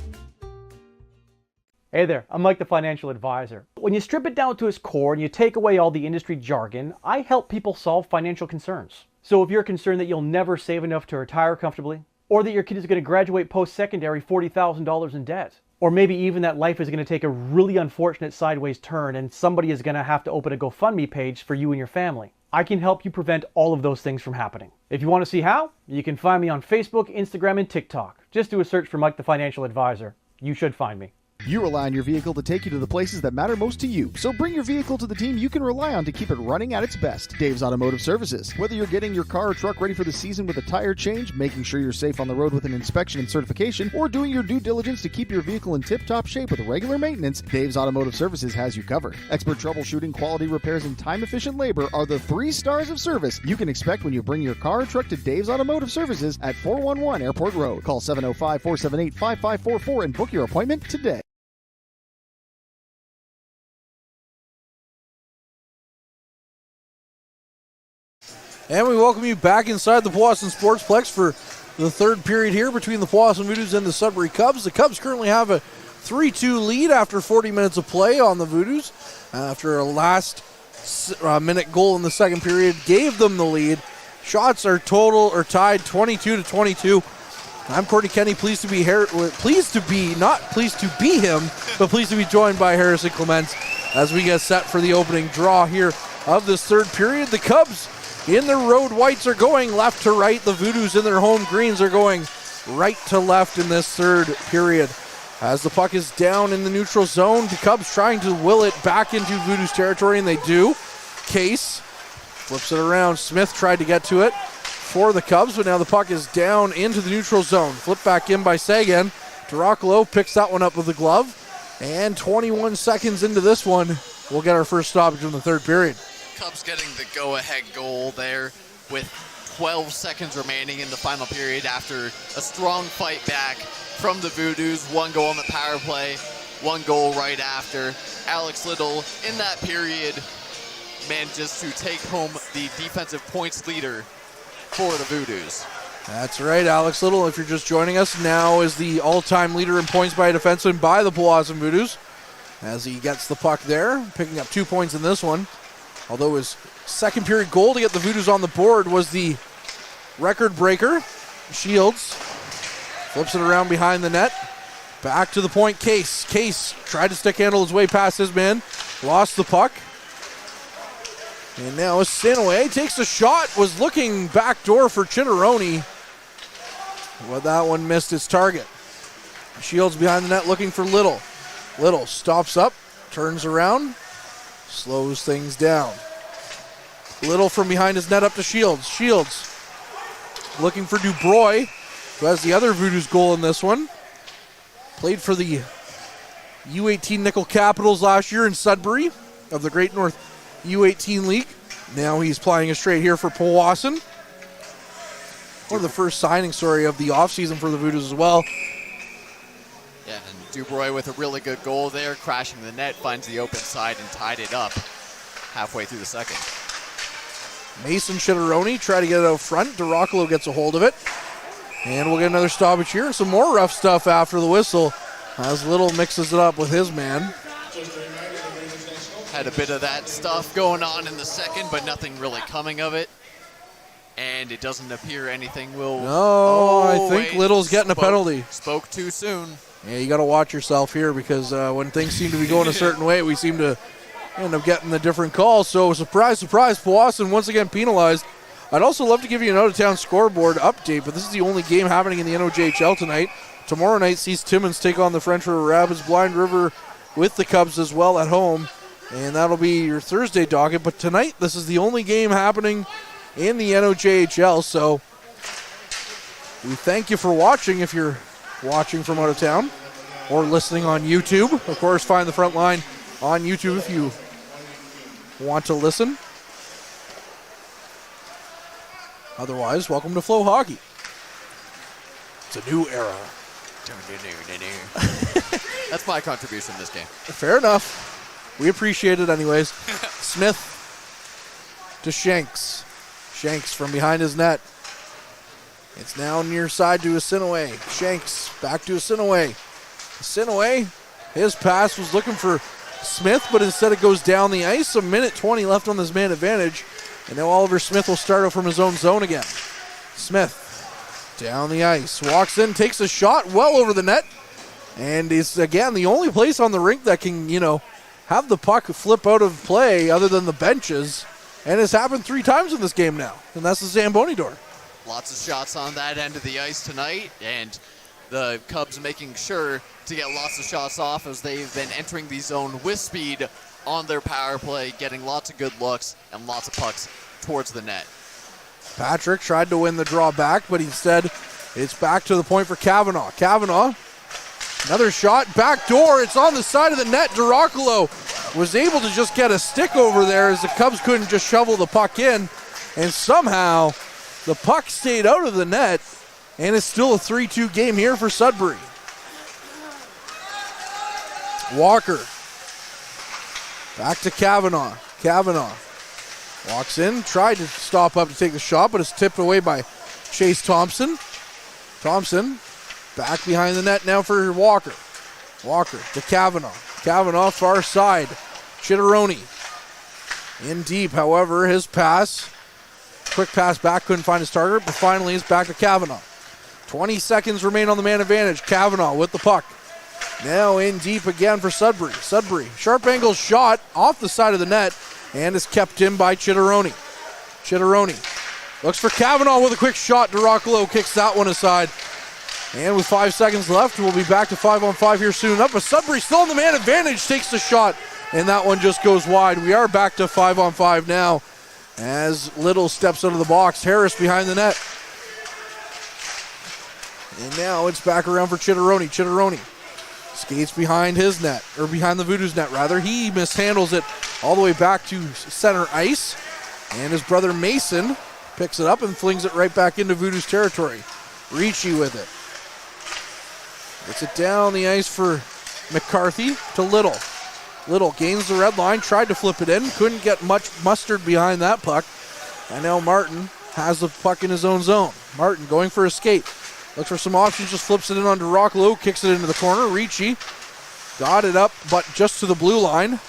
Hey there, I'm Mike the Financial Advisor. When you strip it down to its core and you take away all the industry jargon, I help people solve financial concerns. So if you're concerned that you'll never save enough to retire comfortably, or that your kid is going to graduate post-secondary $40,000 in debt, or maybe even that life is going to take a really unfortunate sideways turn and somebody is going to have to open a GoFundMe page for you and your family, I can help you prevent all of those things from happening. If you want to see how, you can find me on Facebook, Instagram, and TikTok. Just do a search for Mike the Financial Advisor. You should find me. You rely on your vehicle to take you to the places that matter most to you. So bring your vehicle to the team you can rely on to keep it running at its best. Dave's Automotive Services. Whether you're getting your car or truck ready for the season with a tire change, making sure you're safe on the road with an inspection and certification, or doing your due diligence to keep your vehicle in tip-top shape with regular maintenance, Dave's Automotive Services has you covered. Expert troubleshooting, quality repairs, and time-efficient labor are the 3 stars of service you can expect when you bring your car or truck to Dave's Automotive Services at 411 Airport Road. Call 705-478-5544 and book your appointment today. And we welcome you back inside the Powassan Sportsplex for the third period here between the Powassan Voodoos and the Sudbury Cubs. The Cubs currently have a 3-2 lead after 40 minutes of play on the Voodoos. After a last minute goal in the second period gave them the lead. Shots are tied 22-22. I'm Courtney Kenny, pleased to be him, but pleased to be joined by Harrison Clements as we get set for the opening draw here of this third period. The Cubs in their road whites are going left to right. The Voodoos in their home greens are going right to left in this third period. As the puck is down in the neutral zone, the Cubs trying to will it back into Voodoos territory, and they do. Case flips it around. Smith tried to get to it for the Cubs, but now the puck is down into the neutral zone. Flipped back in by Sagan. Duracolo picks that one up with the glove. And 21 seconds into this one, we'll get our first stoppage in the third period. Cubs getting the go-ahead goal there with 12 seconds remaining in the final period after a strong fight back from the Voodoos. 1 goal on the power play, 1 goal right after. Alex Little in that period manages to take home the defensive points leader for the Voodoos. That's right, Alex Little, if you're just joining us, now is the all-time leader in points by a defenseman by the Powassan Voodoos as he gets the puck there, picking up 2 points in this one. Although his second period goal to get the Voodoos on the board was the record breaker. Shields flips it around behind the net. Back to the point, Case. Case tried to stick handle his way past his man. Lost the puck. And now Sinaway takes a shot. Was looking backdoor for Chitteroni. But that one missed its target. Shields behind the net looking for Little. Little stops up, turns around, slows things down. Little from behind his net up to Shields. Shields looking for Dubroy, who has the other Voodoos goal in this one. Played for the U18 Nickel Capitals last year in Sudbury of the Great North U18 League. Now he's playing a straight here for Powassan. One of the first signings, of the offseason for the Voodoos as well. Yeah, and Dubroy with a really good goal there, crashing the net, finds the open side and tied it up halfway through the second. Mason Chitteroni try to get it out front. Duracolo gets a hold of it. And we'll get another stoppage here. Some more rough stuff after the whistle as Little mixes it up with his man. Had a bit of that stuff going on in the second, but nothing really coming of it. And it doesn't appear anything will... No, I think Little's getting a penalty. Spoke too soon. Yeah, you got to watch yourself here because when things seem to be going a certain way, we seem to end up getting the different calls. So surprise, surprise, Powassan once again penalized. I'd also love to give you an out-of-town scoreboard update, but this is the only game happening in the NOJHL tonight. Tomorrow night sees Timmins take on the French River Rapids. Blind River with the Cubs as well at home. And that'll be your Thursday docket. But tonight, this is the only game happening in the NOJHL. So we thank you for watching if you're watching from out of town or listening on YouTube. Of course, find the Frontline on YouTube if you want to listen. Otherwise, welcome to Flow Hockey. It's a new era. That's my contribution in this game. Fair enough. We appreciate it anyways. Smith to Shanks. Shanks from behind his net. It's now near side to Asinaway. Shanks back to Asinaway. Asinaway, his pass was looking for Smith, but instead it goes down the ice. A minute 20 left on this man advantage. And now Oliver Smith will start out from his own zone again. Smith down the ice, walks in, takes a shot well over the net, and is again the only place on the rink that can, have the puck flip out of play other than the benches. And it's happened 3 times in this game now, and that's the Zamboni door. Lots of shots on that end of the ice tonight, and the Cubs making sure to get lots of shots off as they've been entering the zone with speed on their power play, getting lots of good looks and lots of pucks towards the net. Patrick tried to win the draw back, but instead it's back to the point for Kavanaugh. Kavanaugh, another shot, back door, it's on the side of the net. Duracolo was able to just get a stick over there as the Cubs couldn't just shovel the puck in, and somehow the puck stayed out of the net, and it's still a 3-2 game here for Sudbury. Walker, back to Kavanaugh. Kavanaugh walks in, tried to stop up to take the shot, but it's tipped away by Chase Thompson. Thompson back behind the net now for Walker. Walker to Kavanaugh. Kavanaugh far side. Chitteroni in deep, however, his pass, quick pass back, couldn't find his target, but finally it's back to Kavanaugh. 20 seconds remain on the man advantage. Kavanaugh with the puck. Now in deep again for Sudbury. Sudbury, sharp angle shot off the side of the net, and is kept in by Chitteroni. Chitteroni looks for Kavanaugh with a quick shot. Duracolo kicks that one aside. And with 5 seconds left, we'll be back to 5-on-5 here soon enough. But Sudbury still in the man advantage, takes the shot, and that one just goes wide. We are back to 5-on-5 now as Little steps out of the box. Harris behind the net. And now it's back around for Chitteroni. Chitteroni skates behind his net, or behind the Voodoos net rather. He mishandles it all the way back to center ice. And his brother Mason picks it up and flings it right back into Voodoos territory. Ricci with it. Gets it down the ice for McCarthy to Little. Little gains the red line, tried to flip it in, couldn't get much mustard behind that puck. And now Martin has the puck in his own zone. Martin going for a skate. Looks for some options, just flips it in on Duracolo, kicks it into the corner. Ricci got it up, but just to the blue line.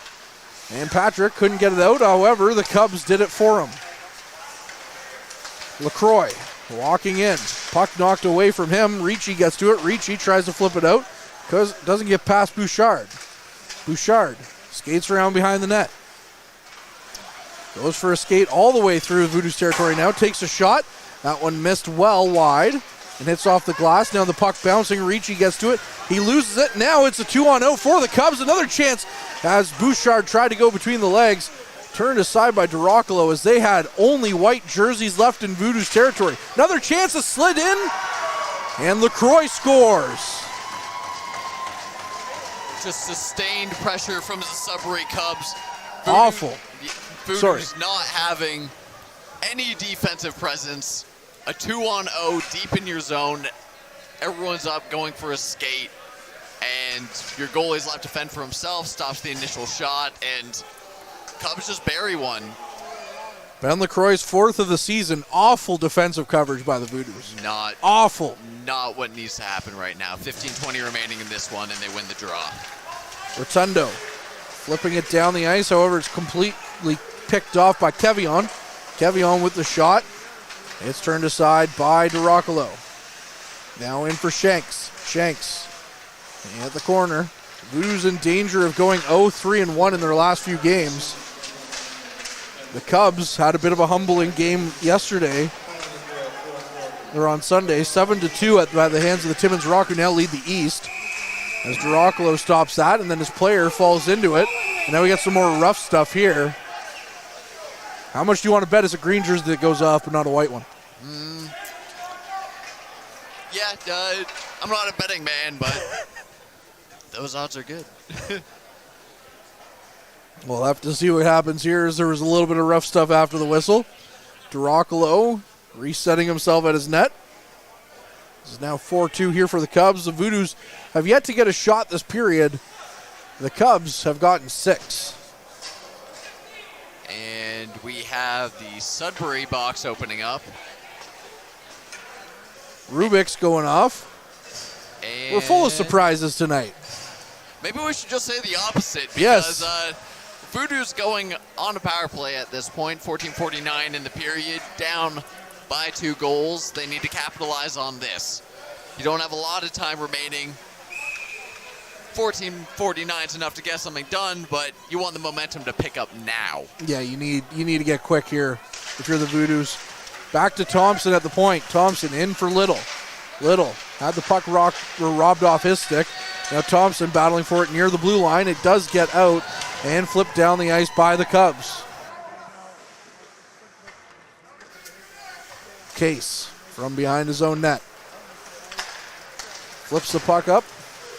And Patrick couldn't get it out. However, the Cubs did it for him. LaCroix walking in. Puck knocked away from him. Ricci gets to it. Ricci tries to flip it out because it doesn't get past Bouchard. Bouchard skates around behind the net. Goes for a skate all the way through Voodoo's territory now. Takes a shot. That one missed well wide and hits off the glass. Now the puck bouncing. Ricci gets to it. He loses it. Now it's a 2-on-0 for the Cubs. Another chance as Bouchard tried to go between the legs. Turned aside by Duracolo as they had only white jerseys left in Voodoo's territory. Another chance to slid in. And LaCroix scores. Just sustained pressure from the Sudbury Cubs. Awful. Voodoos not having any defensive presence. A 2-on-0 deep in your zone. Everyone's up going for a skate. And your goalie's left to fend for himself. Stops the initial shot. And Cubs just bury one. Ben LaCroix's 4th of the season. Awful defensive coverage by the Voodoos. Not awful. Not what needs to happen right now. 15-20 remaining in this one, and they win the draw. Rotundo flipping it down the ice. However, it's completely picked off by Kevion. Kevion with the shot. It's turned aside by Duracolo. Now in for Shanks. Shanks at the corner. Voodoo's in danger of going 0-3-1 in their last few games. The Cubs had a bit of a humbling game yesterday. They're on Sunday, 7-2 by the hands of the Timmins Rock, who now lead the East. As Duracolo stops that, and then his player falls into it. And now we got some more rough stuff here. How much do you want to bet it's a green jersey that goes off, but not a white one? Yeah, I'm not a betting man, but those odds are good. We'll have to see what happens here, as there was a little bit of rough stuff after the whistle. Dyrokolo resetting himself at his net. This is now 4-2 here for the Cubs. The Voodoos have yet to get a shot this period. The Cubs have gotten 6. And we have the Sudbury box opening up. Rubik's going off. And we're full of surprises tonight. Maybe we should just say the opposite, because yes. Voodoos going on a power play at this point, 14:49 in the period, down by 2 goals. They need to capitalize on this. You don't have a lot of time remaining. 14:49 is enough to get something done, but you want the momentum to pick up now. Yeah, you need to get quick here if you're the Voodoos. Back to Thompson at the point. Thompson in for Little. Little had the puck robbed off his stick. Now Thompson battling for it near the blue line. It does get out and flipped down the ice by the Cubs. Case from behind his own net. Flips the puck up.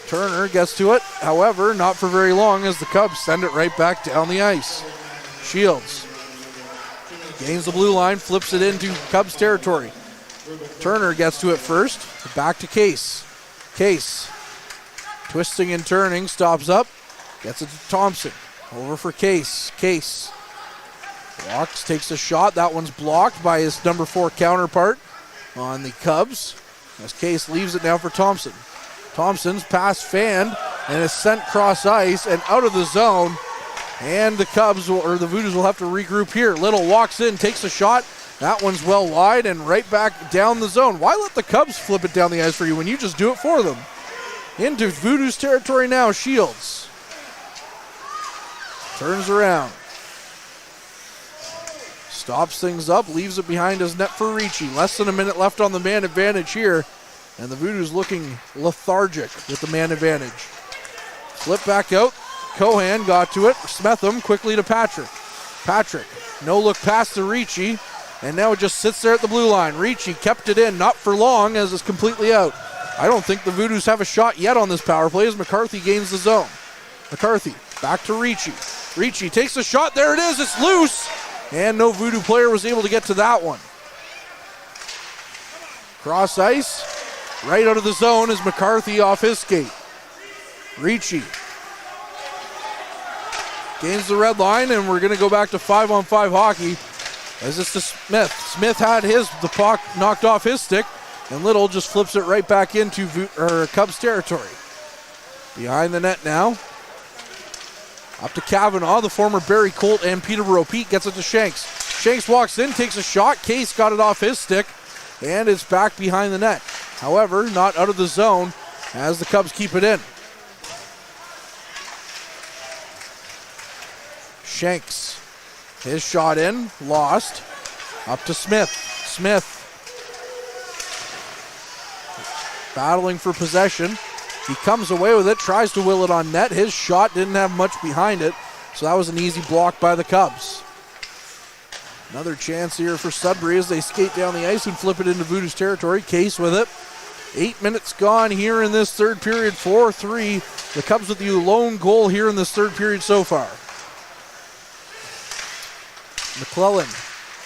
Turner gets to it. However, not for very long, as the Cubs send it right back down the ice. Shields gains the blue line, flips it into Cubs territory. Turner gets to it first. Back to Case. Case twisting and turning, stops up, gets it to Thompson. Over for Case. Case walks, takes a shot. That one's blocked by his number 4 counterpart on the Cubs, as Case leaves it now for Thompson. Thompson's pass fanned and is sent cross ice and out of the zone. And the Voodoos will have to regroup here. Little walks in, takes a shot. That one's well wide and right back down the zone. Why let the Cubs flip it down the ice for you when you just do it for them? Into Voodoos territory now, Shields. Turns around. Stops things up, leaves it behind his net for Ricci. Less than a minute left on the man advantage here. And the Voodoos looking lethargic with the man advantage. Flip back out. Cohan got to it. Smetham quickly to Patrick. Patrick, no look pass to Ricci. And now it just sits there at the blue line. Ricci kept it in, not for long, as it's completely out. I don't think the Voodoos have a shot yet on this power play as McCarthy gains the zone. McCarthy back to Ricci. Ricci takes a shot. There it is. It's loose. And no Voodoo player was able to get to that one. Cross ice. Right out of the zone is McCarthy off his skate. Ricci gains the red line, and we're going to go back to 5-on-5 hockey as it's to Smith. Smith had the puck knocked off his stick, and Little just flips it right back into Cubs territory. Behind the net now. Up to Kavanaugh, the former Barrie Colt and Peterborough Pete gets it to Shanks. Shanks walks in, takes a shot. Case got it off his stick, and it's back behind the net. However, not out of the zone as the Cubs keep it in. Shanks, his shot in, lost. Up to Smith. Smith battling for possession. He comes away with it, tries to will it on net. His shot didn't have much behind it, so that was an easy block by the Cubs. Another chance here for Sudbury as they skate down the ice and flip it into Voodoos territory. Case with it. 8 minutes gone here in this third period, 4-3. The Cubs with the lone goal here in this third period so far. McClellan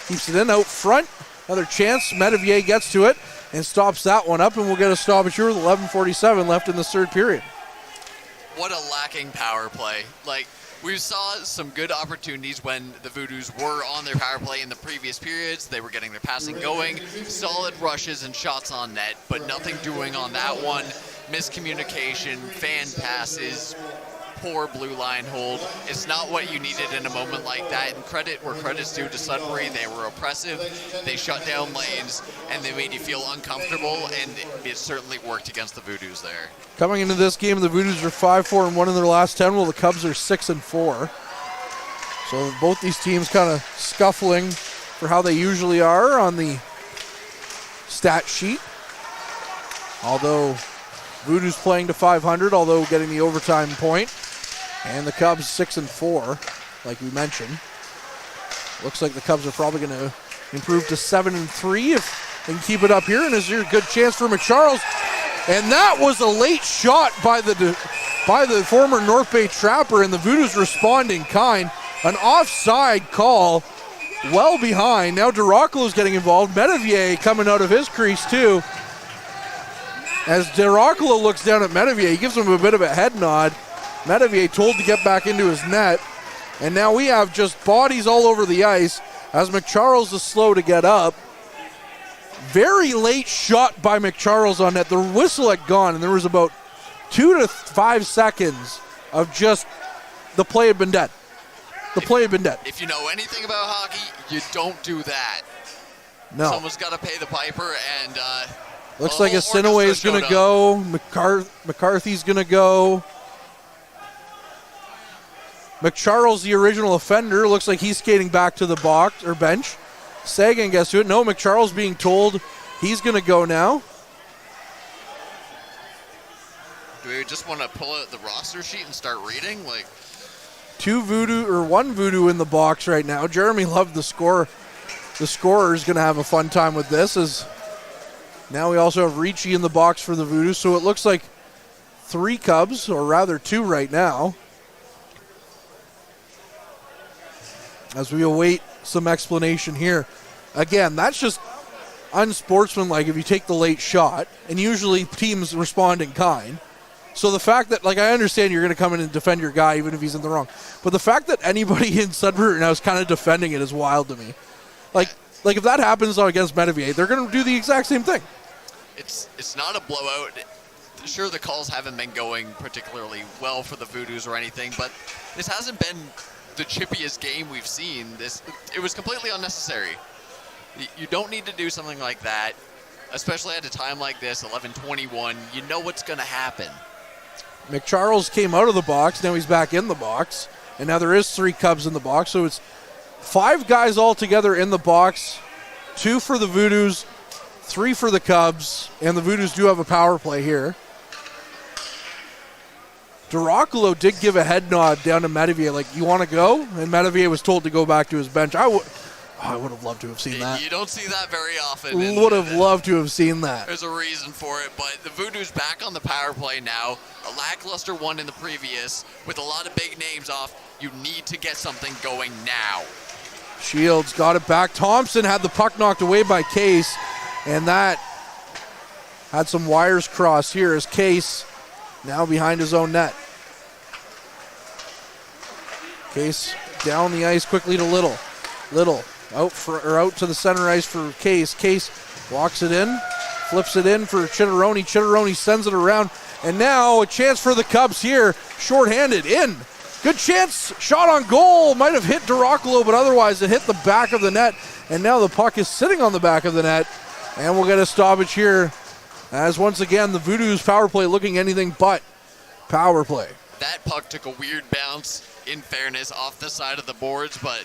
keeps it in out front. Another chance. Medivier gets to it and stops that one up, and we'll get a stoppage here with 11:47 left in this third period. What a lacking power play. We saw some good opportunities when the Voodoos were on their power play in the previous periods. They were getting their passing going, solid rushes and shots on net, but nothing doing on that one. Miscommunication, fan passes, poor blue line hold. It's not what you needed in a moment like that. And credit where credit's due to Sudbury. They were oppressive. They shut down lanes, and they made you feel uncomfortable, and it certainly worked against the Voodoos there. Coming into this game, the Voodoos are 5-4-1 in their last 10, while the Cubs are 6-4. So both these teams kind of scuffling for how they usually are on the stat sheet. Although Voodoos playing to 500, although getting the overtime point. And the Cubs 6-4, like we mentioned. Looks like the Cubs are probably going to improve to 7-3 if they can keep it up here. And is there a good chance for McCharles? And that was a late shot by the by the former North Bay Trapper, and the Voodoos respond in kind. An offside call well behind. Now DeRockalo's getting involved. Metavier coming out of his crease too. As DeRockalo looks down at Metavier, he gives him a bit of a head nod. Metavier told to get back into his net. And now we have just bodies all over the ice as McCharles is slow to get up. Very late shot by McCharles on net. The whistle had gone, and there was about 2 to 5 seconds of just the play had been dead. The play had been dead. If you know anything about hockey, you don't do that. No. Someone's got to pay the piper, and looks like Asinaway is going to go. McCarthy's going to go. McCharles, the original offender, looks like he's skating back to the box or bench. Sagan gets to it. No, McCharles being told he's going to go now. Do we just want to pull out the roster sheet and start reading? Like, one Voodoo in the box right now. Jeremy Love, the scorer is going to have a fun time with this. As now we also have Ricci in the box for the Voodoos. So it looks like 3 Cubs, or rather 2 right now, as we await some explanation here. Again, that's just unsportsmanlike if you take the late shot, and usually teams respond in kind. So the fact that, like, I understand you're going to come in and defend your guy even if he's in the wrong, but the fact that anybody in Sudbury right now is kind of defending it is wild to me. Like if that happens against Metavier, they're going to do the exact same thing. It's not a blowout. Sure, the calls haven't been going particularly well for the Voodoos or anything, but this hasn't been the chippiest game we've seen. It was completely unnecessary. You don't need to do something like that, especially at a time like this, 11:21. You know what's going to happen. McCharles came out of the box. Now he's back in the box, and now there is 3 Cubs in the box. So it's 5 guys all together in the box, 2 for the Voodoos, 3 for the Cubs, and the Voodoos do have a power play here. DeRockalo did give a head nod down to Metavier, like, you want to go? And Metavier was told to go back to his bench. I would have loved to have seen that. You don't see that very often. Would have loved to have seen that. There's a reason for it, but the Voodoos back on the power play now. A lackluster one in the previous, with a lot of big names off. You need to get something going now. Shields got it back. Thompson had the puck knocked away by Case, and that had some wires crossed here as Case now behind his own net. Case down the ice quickly to Little. Little out to the center ice for Case. Case walks it in, flips it in for Chitteroni. Chitteroni sends it around, and now a chance for the Cubs here. Shorthanded in. Good chance. Shot on goal. Might have hit DeRockalo, but otherwise it hit the back of the net, and now the puck is sitting on the back of the net, and we'll get a stoppage here. As once again, the Voodoos power play looking anything but power play. That puck took a weird bounce, in fairness, off the side of the boards, but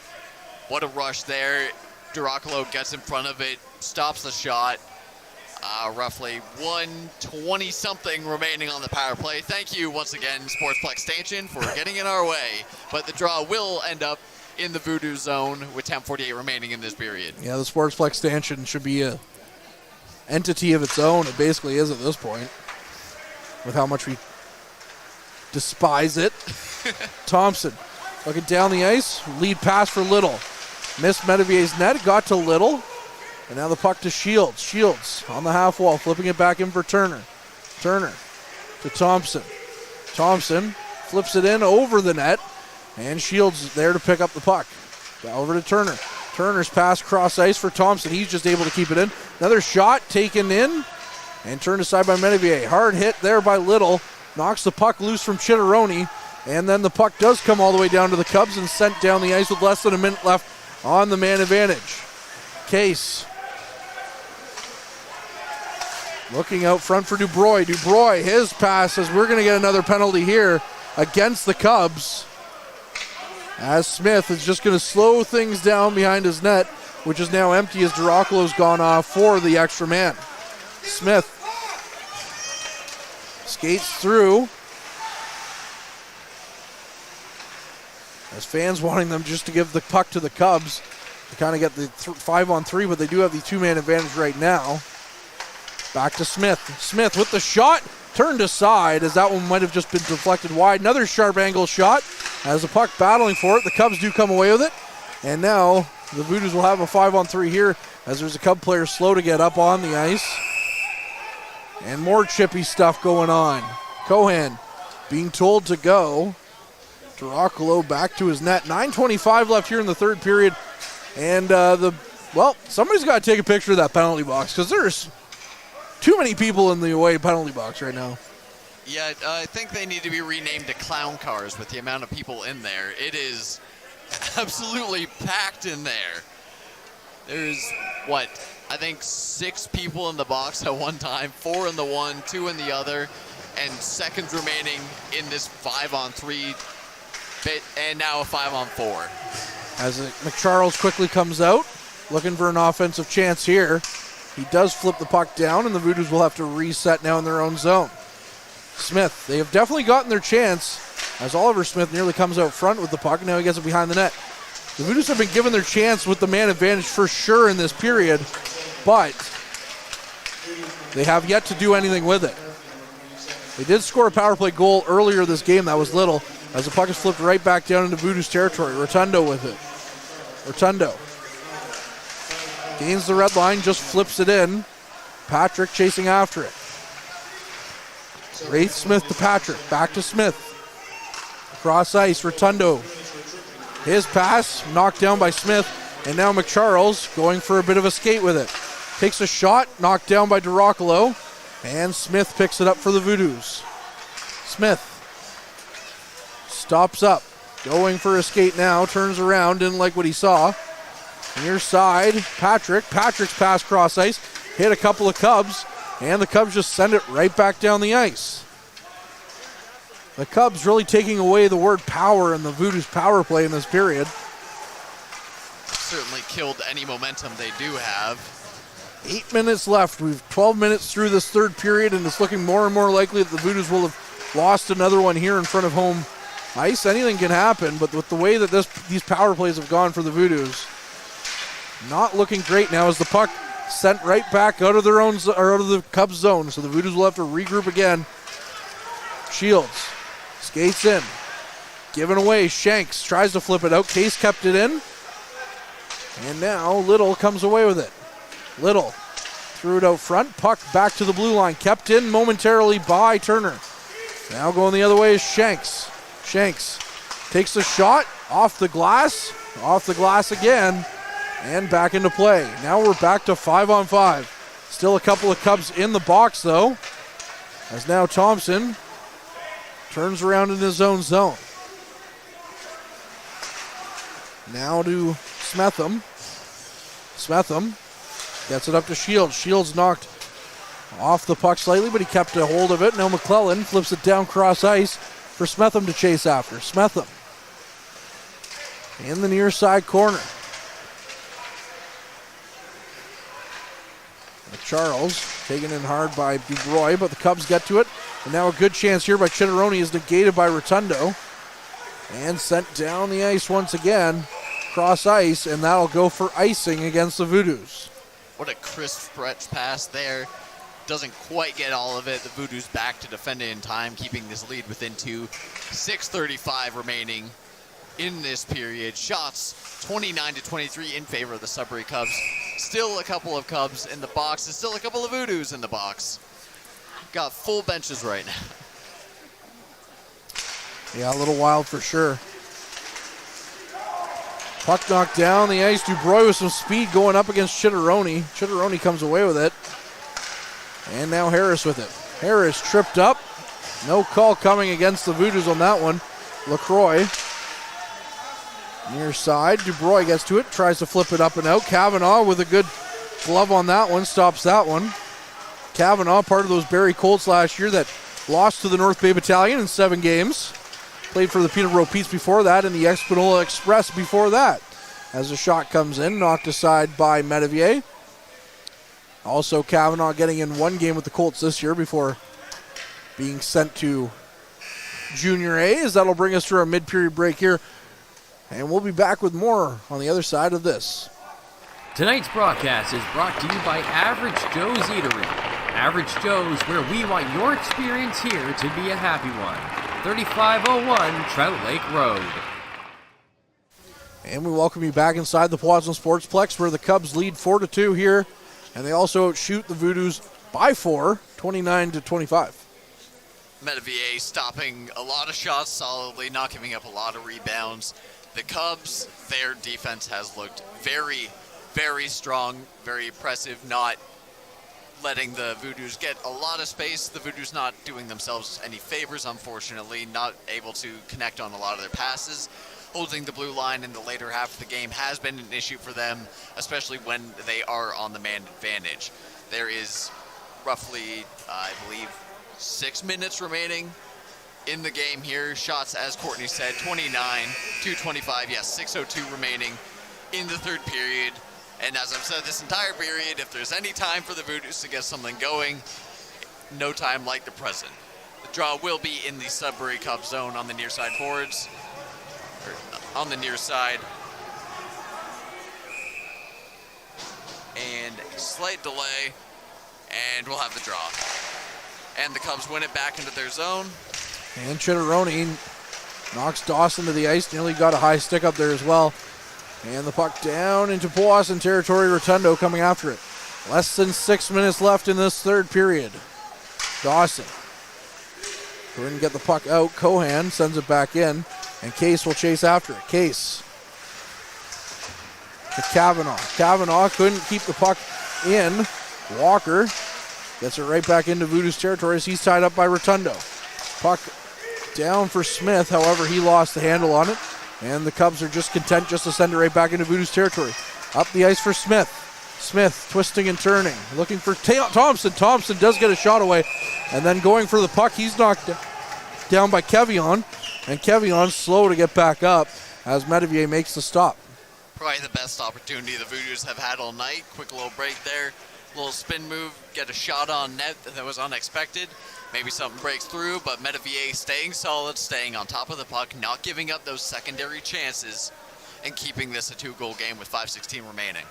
what a rush there. DeRockalo gets in front of it, stops the shot. Roughly 1:20-something remaining on the power play. Thank you once again, Sportsplex Stanchion, for getting in our way. But the draw will end up in the Voodoo zone with 10:48 remaining in this period. Yeah, the Sportsplex Stanchion should be a entity of its own. It basically is at this point, with how much we despise it. Thompson looking down the ice, lead pass for Little. Missed Metavier's net, got to Little, and now the puck to Shields. Shields on the half wall, flipping it back in for Turner. Turner to Thompson. Thompson flips it in over the net, and Shields there to pick up the puck. Over to Turner. Turner's pass cross ice for Thompson. He's just able to keep it in. Another shot taken in and turned aside by Metavier. Hard hit there by Little. Knocks the puck loose from Chitteroni. And then the puck does come all the way down to the Cubs and sent down the ice with less than a minute left on the man advantage. Case looking out front for Dubroy. Dubroy, his pass, as we're going to get another penalty here against the Cubs, as Smith is just going to slow things down behind his net, which is now empty as DeRockalo's gone off for the extra man. Smith skates through, as fans wanting them just to give the puck to the Cubs to kind of get the 5-on-3, but they do have the 2-man advantage right now. Back to Smith. Smith with the shot. turned aside as that one might have just been deflected wide. Another sharp angle shot as the puck battling for it. The Cubs do come away with it. And now the Voodoos will have a 5-on-3 here as there's a Cub player slow to get up on the ice. And more chippy stuff going on. Cohen being told to go. Dracula back to his net. 9:25 left here in the third period. And somebody's got to take a picture of that penalty box because there's too many people in the away penalty box right now. Yeah, I think they need to be renamed to clown cars with the amount of people in there. It is absolutely packed in there. There's, I think 6 people in the box at one time, 4 in the one, 2 in the other, and seconds remaining in this 5-on-3 bit, and now a 5-on-4. As McCharles quickly comes out, looking for an offensive chance here. He does flip the puck down, and the Voodoos will have to reset now in their own zone. Smith, they have definitely gotten their chance as Oliver Smith nearly comes out front with the puck, and now he gets it behind the net. The Voodoos have been given their chance with the man advantage for sure in this period, but they have yet to do anything with it. They did score a power play goal earlier this game. That was little, as the puck is flipped right back down into Voodoos territory. Rotundo with it. Rotundo gains the red line, just flips it in. Patrick chasing after it. Wraith Smith to Patrick, back to Smith. Cross ice, Rotundo. His pass knocked down by Smith, and now McCharles going for a bit of a skate with it. Takes a shot, knocked down by Dracula, and Smith picks it up for the Voodoos. Smith stops up, going for a skate now, turns around, didn't like what he saw. Near side, Patrick's pass cross ice, hit a couple of Cubs, and the Cubs just send it right back down the ice. The Cubs really taking away the word power in the Voodoos power play in this period. Certainly killed any momentum they do have. 8 minutes left. We've 12 minutes through this third period, and it's looking more and more likely that the Voodoos will have lost another one here in front of home ice. Anything can happen, but with the way that these power plays have gone for the Voodoos, not looking great now as the puck sent right back out of their own or out of the Cubs zone. So the Voodoos will have to regroup again. Shields skates in, given away. Shanks tries to flip it out. Case kept it in, and now Little comes away with it. Little threw it out front. Puck back to the blue line, kept in momentarily by Turner. Now going the other way is Shanks. Shanks takes the shot off the glass again. And back into play. Now we're back to 5-on-5. Still a couple of Cubs in the box, though, as now Thompson turns around in his own zone. Now to Smetham. Smetham gets it up to Shields. Shields knocked off the puck slightly, but he kept a hold of it. Now McClellan flips it down cross ice for Smetham to chase after. Smetham in the near side corner. Charles taken in hard by DuBroy, but the Cubs get to it. And now a good chance here by Chitteroni is negated by Rotundo. And sent down the ice once again, cross ice, and that'll go for icing against the Voodoos. What a crisp stretch pass there. Doesn't quite get all of it. The Voodoos back to defend it in time, keeping this lead within 2. 6:35 remaining in this period. Shots 29-23 in favor of the Sudbury Cubs. Still a couple of Cubs in the box. There's still a couple of Voodoos in the box. Got full benches right now. Yeah, a little wild for sure. Puck knocked down the ice. DuBroy with some speed going up against Chitteroni. Chitteroni comes away with it. And now Harris with it. Harris tripped up. No call coming against the Voodoos on that one. LaCroix near side. DuBroy gets to it. Tries to flip it up and out. Kavanaugh with a good glove on that one. Stops that one. Kavanaugh, part of those Barrie Colts last year that lost to the North Bay Battalion in 7 games. Played for the Peterborough Petes before that and the Espanola Express before that. As the shot comes in, knocked aside by Metivier. Also Kavanaugh getting in 1 game with the Colts this year before being sent to Junior A, as that'll bring us to our mid-period break here. And we'll be back with more on the other side of this. Tonight's broadcast is brought to you by Average Joe's Eatery. Average Joe's, where we want your experience here to be a happy one. 3501 Trout Lake Road. And we welcome you back inside the Powassan Sportsplex, where the Cubs lead 4-2 here, and they also outshoot the Voodoos by 4, 29-25. Metavier stopping a lot of shots solidly, not giving up a lot of rebounds. The Cubs, their defense has looked very, very strong, very impressive, not letting the Voodoos get a lot of space. The Voodoos not doing themselves any favors, unfortunately, not able to connect on a lot of their passes. Holding the blue line in the later half of the game has been an issue for them, especially when they are on the man advantage. There is roughly, I believe, 6 minutes remaining in the game here. Shots, as Courtney said, 29-25. Yes, 6:02 remaining in the third period. And as I've said this entire period, if there's any time for the Voodoos to get something going, no time like the present. The draw will be in the Sudbury Cubs zone on the near side boards. On the near side. And a slight delay, and we'll have the draw. And the Cubs win it back into their zone. And Chitteroni knocks Dawson to the ice, nearly got a high stick up there as well. And the puck down into Powassan territory, Rotundo coming after it. Less than 6 minutes left in this third period. Dawson couldn't get the puck out. Cohan sends it back in, and Case will chase after it. Case to Kavanaugh. Kavanaugh couldn't keep the puck in. Walker gets it right back into Voodoos territory as he's tied up by Rotundo. Puck down for Smith, however, he lost the handle on it. And the Cubs are just content just to send it right back into Voodoos territory. Up the ice for Smith. Smith twisting and turning, looking for Thompson. Thompson does get a shot away. And then going for the puck, he's knocked down by Kevion. And Kevion's slow to get back up as Metavier makes the stop. Probably the best opportunity the Voodoos have had all night. Quick little break there. Little spin move, get a shot on net that was unexpected. Maybe something breaks through, but Metavier staying solid, staying on top of the puck, not giving up those secondary chances, and keeping this a 2-goal game with 5:16 remaining.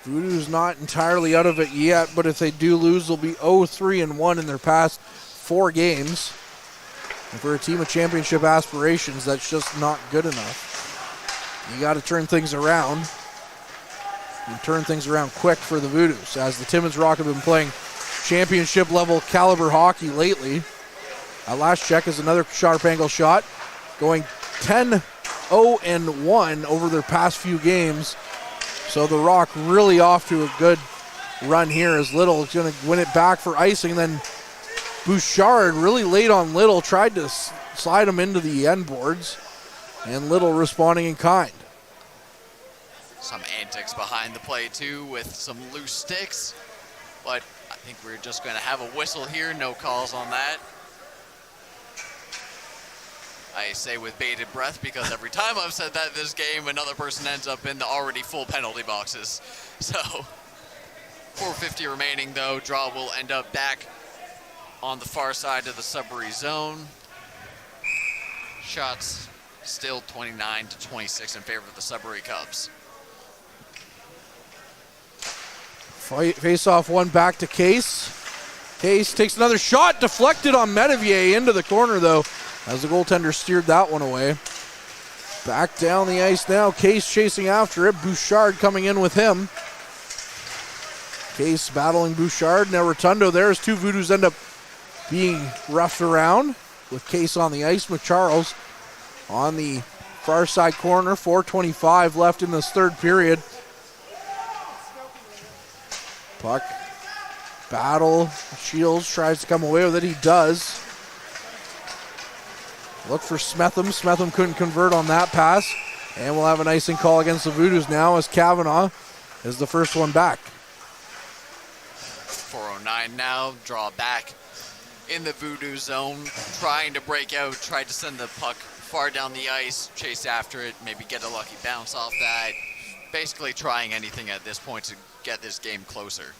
Voodoos not entirely out of it yet, but if they do lose, they'll be 0-3-1 in their past 4 games. And for a team with championship aspirations, that's just not good enough. You got to turn things around. And turn things around quick for the Voodoos, as the Timmins Rock have been playing championship level caliber hockey lately. Last check is another sharp angle shot, going 10-0-1 over their past few games. So the Rock really off to a good run here, as Little is going to win it back for icing. Then Bouchard really late on Little, tried to slide him into the end boards, and Little responding in kind. Some antics behind the play too, with some loose sticks, but I think we're just going to have a whistle here. No calls on that. I say with bated breath because every time I've said that this game, another person ends up in the already full penalty boxes. So 4:50 remaining though. Draw will end up back on the far side of the Sudbury zone. Shots still 29-26 in favor of the Sudbury Cubs. Face off one back to Case. Case takes another shot, deflected on Metavier into the corner though, as the goaltender steered that one away. Back down the ice now, Case chasing after it. Bouchard coming in with him. Case battling Bouchard. Now Rotundo there as two Voodoos end up being roughed around with Case on the ice. McCharles on the far side corner. 4:25 left in this third period. Puck, battle, Shields tries to come away with it, he does. Look for Smetham, Smetham couldn't convert on that pass, and we'll have an icing call against the Voodoos now as Kavanaugh is the first one back. 4:09 now, draw back in the Voodoo zone, trying to break out, tried to send the puck far down the ice, chase after it, maybe get a lucky bounce off that. Basically trying anything at this point to get this game closer.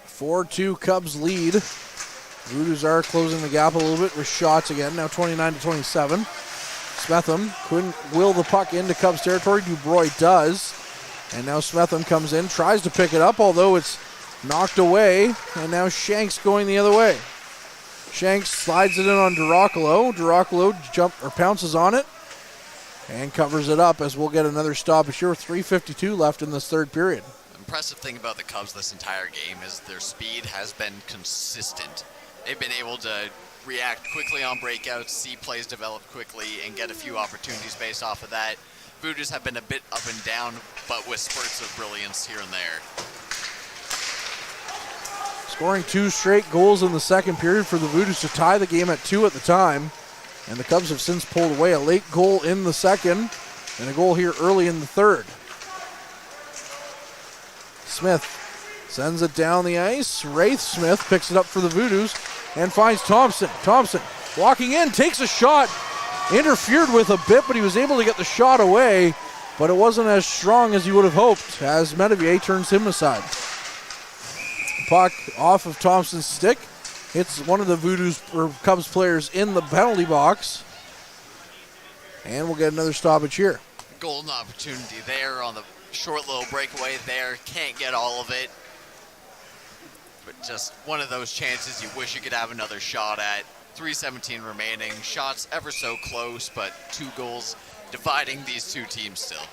4-2 Cubs lead. Voodoos are closing the gap a little bit with shots again, now 29-27. Smetham couldn't will the puck into Cubs territory. Dubroy does. And now Smetham comes in, tries to pick it up, although it's knocked away. And now Shanks going the other way. Shanks slides it in on Duracolo. Duracolo pounces on it and covers it up as we'll get another stoppage here. 3:52 left in this third period. Impressive thing about the Cubs this entire game is their speed has been consistent. They've been able to react quickly on breakouts, see plays develop quickly, and get a few opportunities based off of that. Voodoos have been a bit up and down, but with spurts of brilliance here and there. Scoring 2 straight goals in the second period for the Voodoos to tie the game at 2 at the time. And the Cubs have since pulled away a late goal in the second and a goal here early in the third. Smith sends it down the ice. Wraith Smith picks it up for the Voodoos and finds Thompson. Thompson walking in, takes a shot, interfered with a bit, but he was able to get the shot away, but it wasn't as strong as he would have hoped as Metivier turns him aside. Puck off of Thompson's stick, hits one of the Cubs players in the penalty box, and we'll get another stoppage here. Golden opportunity there on the short little breakaway there. Can't get all of it, but just one of those chances you wish you could have another shot at. 3:17 remaining. Shots ever so close, but 2 goals dividing these two teams still.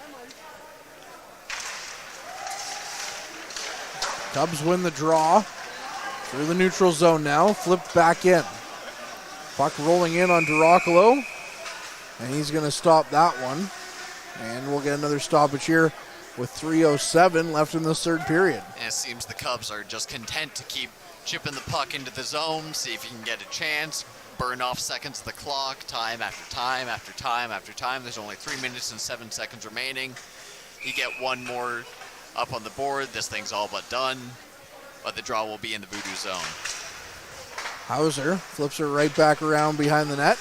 Cubs win the draw through the neutral zone now. Flipped back in. Puck rolling in on Duracolo, and he's going to stop that one. And we'll get another stoppage here with 3:07 left in this third period. And it seems the Cubs are just content to keep chipping the puck into the zone, see if you can get a chance, burn off seconds of the clock, time after time after time after time. There's only 3 minutes and 7 seconds remaining. You get one more up on the board, this thing's all but done, but the draw will be in the Voodoo zone. Hauser flips her right back around behind the net.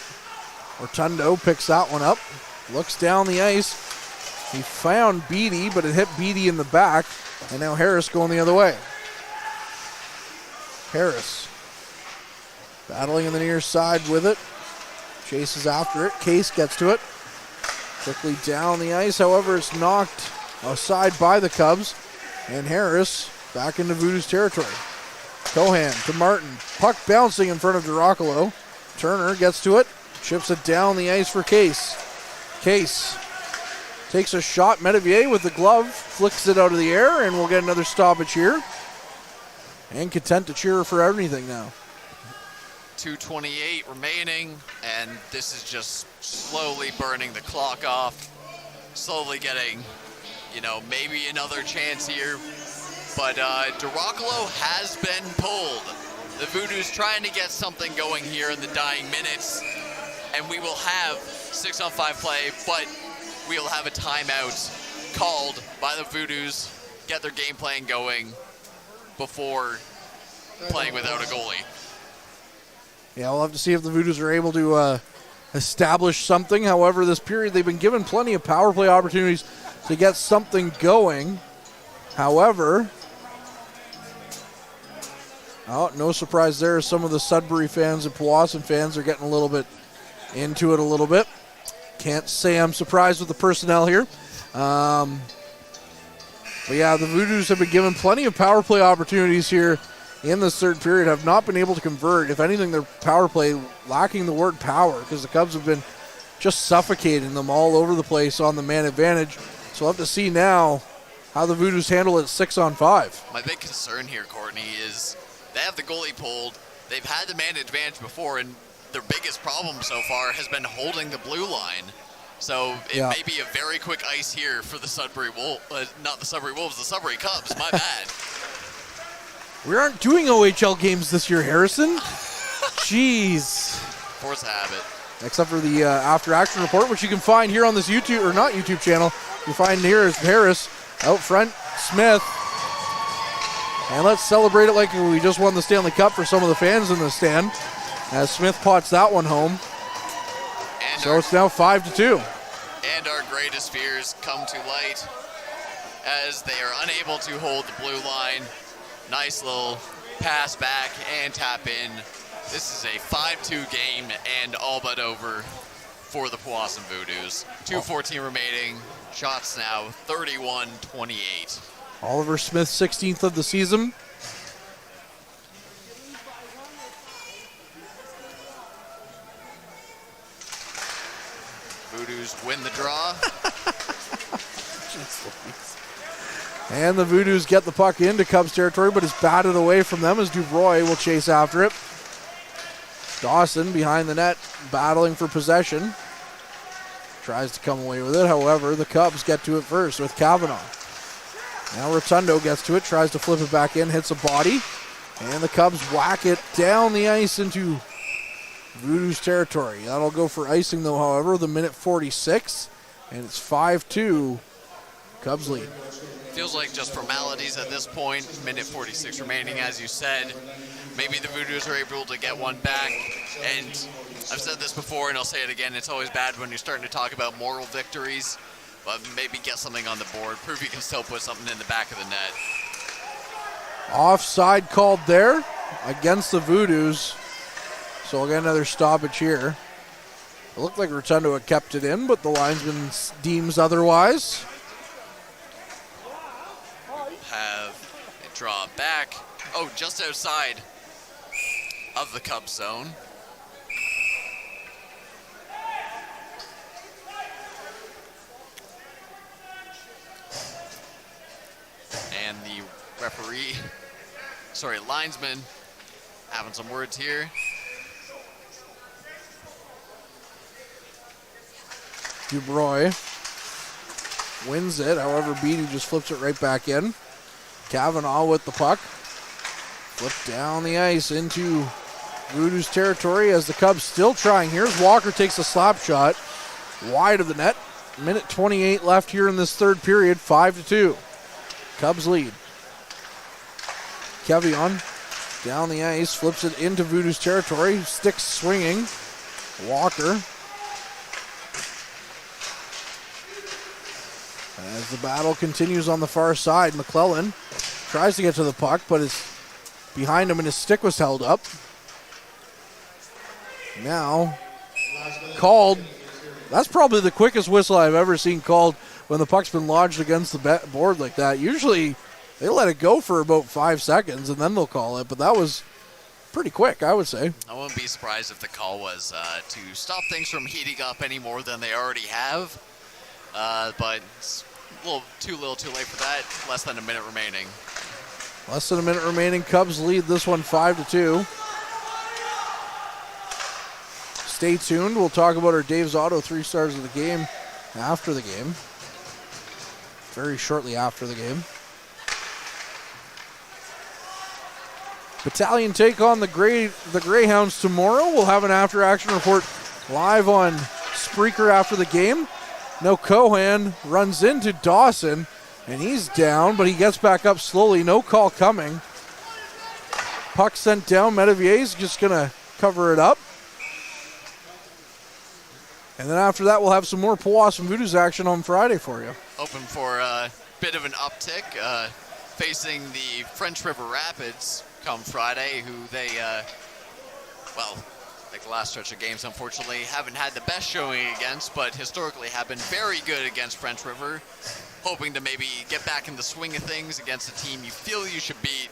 Rotundo picks that one up, looks down the ice. He found Beatty, but it hit Beatty in the back, and now Harris going the other way. Harris battling in the near side with it, chases after it. Case gets to it, quickly down the ice. However, it's knocked aside by the Cubs, and Harris back into Voodoo's territory. Cohan to Martin, puck bouncing in front of Duracolo. Turner gets to it, chips it down the ice for Case. Case takes a shot. Metivier with the glove flicks it out of the air, and we'll get another stoppage here. And content to cheer for anything now. 2:28 remaining, and this is just slowly burning the clock off. Slowly getting, maybe another chance here. But Duracolo has been pulled. The Voodoos trying to get something going here in the dying minutes. And we will have 6-on-5 play, but we'll have a timeout called by the Voodoos. Get their game plan going before playing without a goalie. Yeah, we'll have to see if the Voodoos are able to establish something. However, this period they've been given plenty of power play opportunities to get something going. However, no surprise there. Some of the Sudbury fans and Powassan fans are getting a little bit into it a little bit. Can't say I'm surprised with the personnel here. But yeah, the Voodoos have been given plenty of power play opportunities here in this third period, have not been able to convert. If anything, their power play lacking the word power, because the Cubs have been just suffocating them all over the place on the man advantage. So we'll have to see now how the Voodoos handle it 6-on-5. My big concern here, Courtney, is they have the goalie pulled. They've had the man advantage before, and their biggest problem so far has been holding the blue line. So it may be a very quick ice here for the Sudbury Wolves, not the Sudbury Wolves, the Sudbury Cubs. My bad. We aren't doing OHL games this year, Harrison. Jeez. Force habit. Except for the after action report, which you can find here on this YouTube, or not YouTube channel. You find here is Harris out front, Smith. And let's celebrate it like we just won the Stanley Cup for some of the fans in the stand, as Smith pots that one home. And so it's now 5-2. And our greatest fears come to light as they are unable to hold the blue line. Nice little pass back and tap in. This is a 5-2 game and all but over for the Powassan Voodoos. 2:14 remaining. Shots now 31-28. Oliver Smith, 16th of the season. Voodoos win the draw. And the Voodoos get the puck into Cubs territory, but it's batted away from them as Dubroy will chase after it. Dawson behind the net, battling for possession. Tries to come away with it. However, the Cubs get to it first with Kavanaugh. Now Rotundo gets to it, tries to flip it back in, hits a body. And the Cubs whack it down the ice into Voodoos territory. That'll go for icing, though, however, the minute 46. And it's 5-2. Cubs lead. Feels like just formalities at this point. Minute 46 remaining, as you said. Maybe the Voodoos are able to get one back. And I've said this before, and I'll say it again. It's always bad when you're starting to talk about moral victories. But maybe get something on the board. Prove you can still put something in the back of the net. Offside called there against the Voodoos. So we'll get another stoppage here. It looked like Rotundo had kept it in, but the linesman deems otherwise. Have it draw back. Oh, just outside of the Cubs zone. And the linesman having some words here. Dubroy wins it. However, Beatty just flips it right back in. Kavanaugh with the puck. Flip down the ice into Voodoos territory as the Cubs still trying. Here's Walker, takes a slap shot wide of the net. Minute 28 left here in this third period, 5-2. Cubs lead. Kevion down the ice, flips it into Voodoos territory. Sticks swinging. Walker. As the battle continues on the far side, McClellan tries to get to the puck, but is behind him and his stick was held up. Now, called. That's probably the quickest whistle I've ever seen called when the puck's been lodged against the board like that. Usually, they let it go for about 5 seconds and then they'll call it, but that was pretty quick, I would say. I wouldn't be surprised if the call was to stop things from heating up any more than they already have. But it's a little too late for that. Less than a minute remaining. Less than a minute remaining. Cubs lead this one 5-2. Stay tuned. We'll talk about our Dave's Auto 3 stars of the game after the game. Very shortly after the game. Battalion take on the Greyhounds tomorrow. We'll have an after-action report live on Spreaker after the game. No, Cohan runs into Dawson, and he's down, but he gets back up slowly. No call coming. Puck sent down. Medevier's just going to cover it up. And then after that, we'll have some more Powassan Voodoos action on Friday for you. Open for a bit of an uptick, facing the French River Rapids come Friday, who they, like the last stretch of games, unfortunately, haven't had the best showing against, but historically have been very good against French River. Hoping to maybe get back in the swing of things against a team you feel you should beat.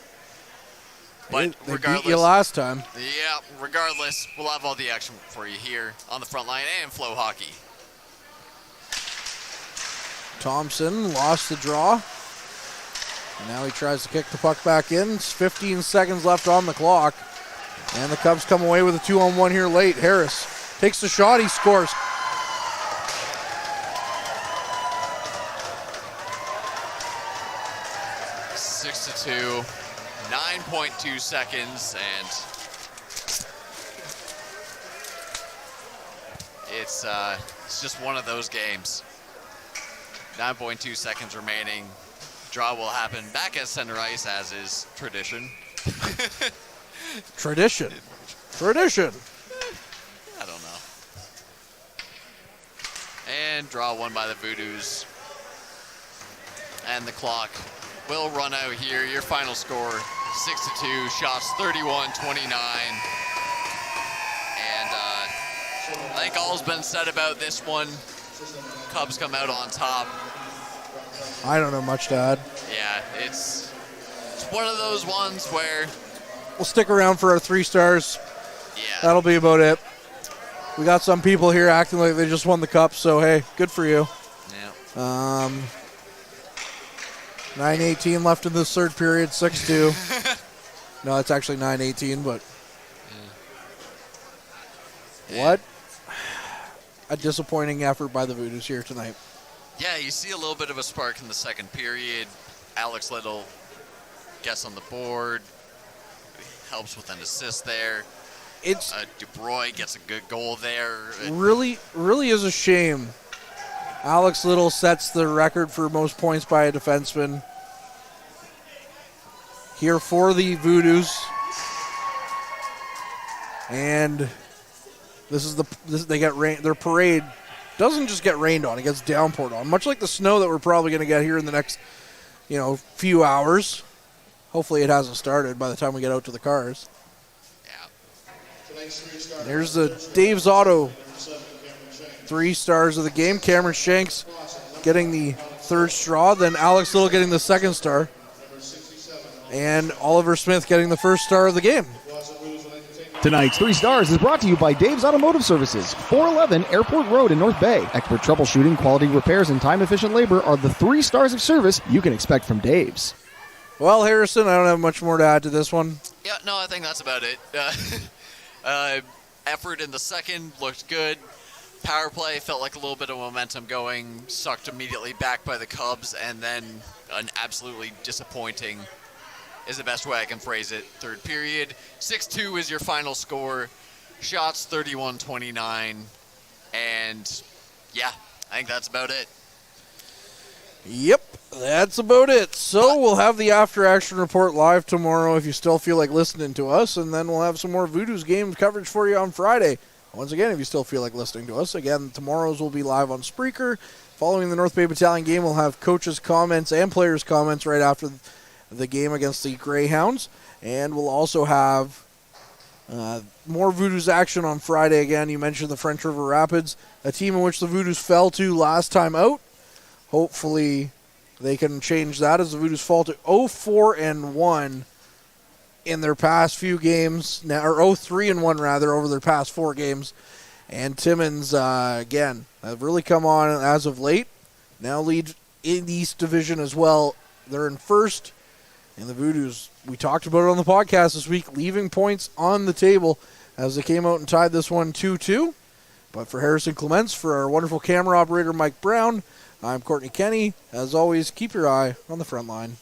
But they regardless, beat you last time. Yeah, regardless, we'll have all the action for you here on the Frontline and Flow Hockey. Thompson lost the draw. And now he tries to kick the puck back in. It's 15 seconds left on the clock. And the Cubs come away with a 2-on-1 here late. Harris takes the shot, he scores. To 9.2 seconds, and it's just one of those games. 9.2 seconds remaining. Draw will happen back at center ice, as is tradition. Tradition. I don't know. And draw won by the Voodoos. And the clock will run out here. Your final score, 6-2, shots 31-29. And I think all's been said about this one. Cubs come out on top. I don't know much to add. Yeah, it's one of those ones where we'll stick around for our 3 stars. Yeah. That'll be about it. We got some people here acting like they just won the cup, so hey, good for you. Yeah. 9:18 left in this third period, 6-2. No, it's actually 9:18, but what a disappointing effort by the Voodoos here tonight. Yeah, you see a little bit of a spark in the second period. Alex Little gets on the board, helps with an assist there. It's DeBroy gets a good goal there. Really is a shame. Alex Little sets the record for most points by a defenseman here for the Voodoos. And they get rain. Their parade doesn't just get rained on; it gets downpoured on, much like the snow that we're probably going to get here in the next, few hours. Hopefully, it hasn't started by the time we get out to the cars. There's the Dave's Auto 3 stars of the game. Cameron Shanks getting the 3rd straw, then Alex Little getting the 2nd star, and Oliver Smith getting the 1st star of the game. Tonight's 3 stars is brought to you by Dave's Automotive Services, 411 Airport Road in North Bay. Expert troubleshooting, quality repairs, and time-efficient labor are the 3 stars of service you can expect from Dave's. Well, Harrison, I don't have much more to add to this one. Yeah, no, I think that's about it. Effort in the second looked good. Power play felt like a little bit of momentum going, sucked immediately back by the Cubs, and then an absolutely disappointing, is the best way I can phrase it, third period. 6-2 is your final score. Shots 31-29. And yeah, I think that's about it. Yep, that's about it. So we'll have the After Action Report live tomorrow if you still feel like listening to us, and then we'll have some more Voodoos game coverage for you on Friday. Once again, if you still feel like listening to us, again, tomorrow's will be live on Spreaker. Following the North Bay Battalion game, we'll have coaches' comments and players' comments right after the game against the Greyhounds, and we'll also have more Voodoos action on Friday. Again, you mentioned the French River Rapids, a team in which the Voodoos fell to last time out. Hopefully they can change that as the Voodoos fall to 0-4-1 in their past few games, now, or 0-3-1 rather, over their past 4 games. And Timmins, again, have really come on as of late. Now lead in the East Division as well. They're in first. And the Voodoos, we talked about it on the podcast this week, leaving points on the table as they came out and tied this one 2-2. But for Harrison Clements, for our wonderful camera operator Mike Brown, I'm Courtney Kenny. As always, keep your eye on the front line.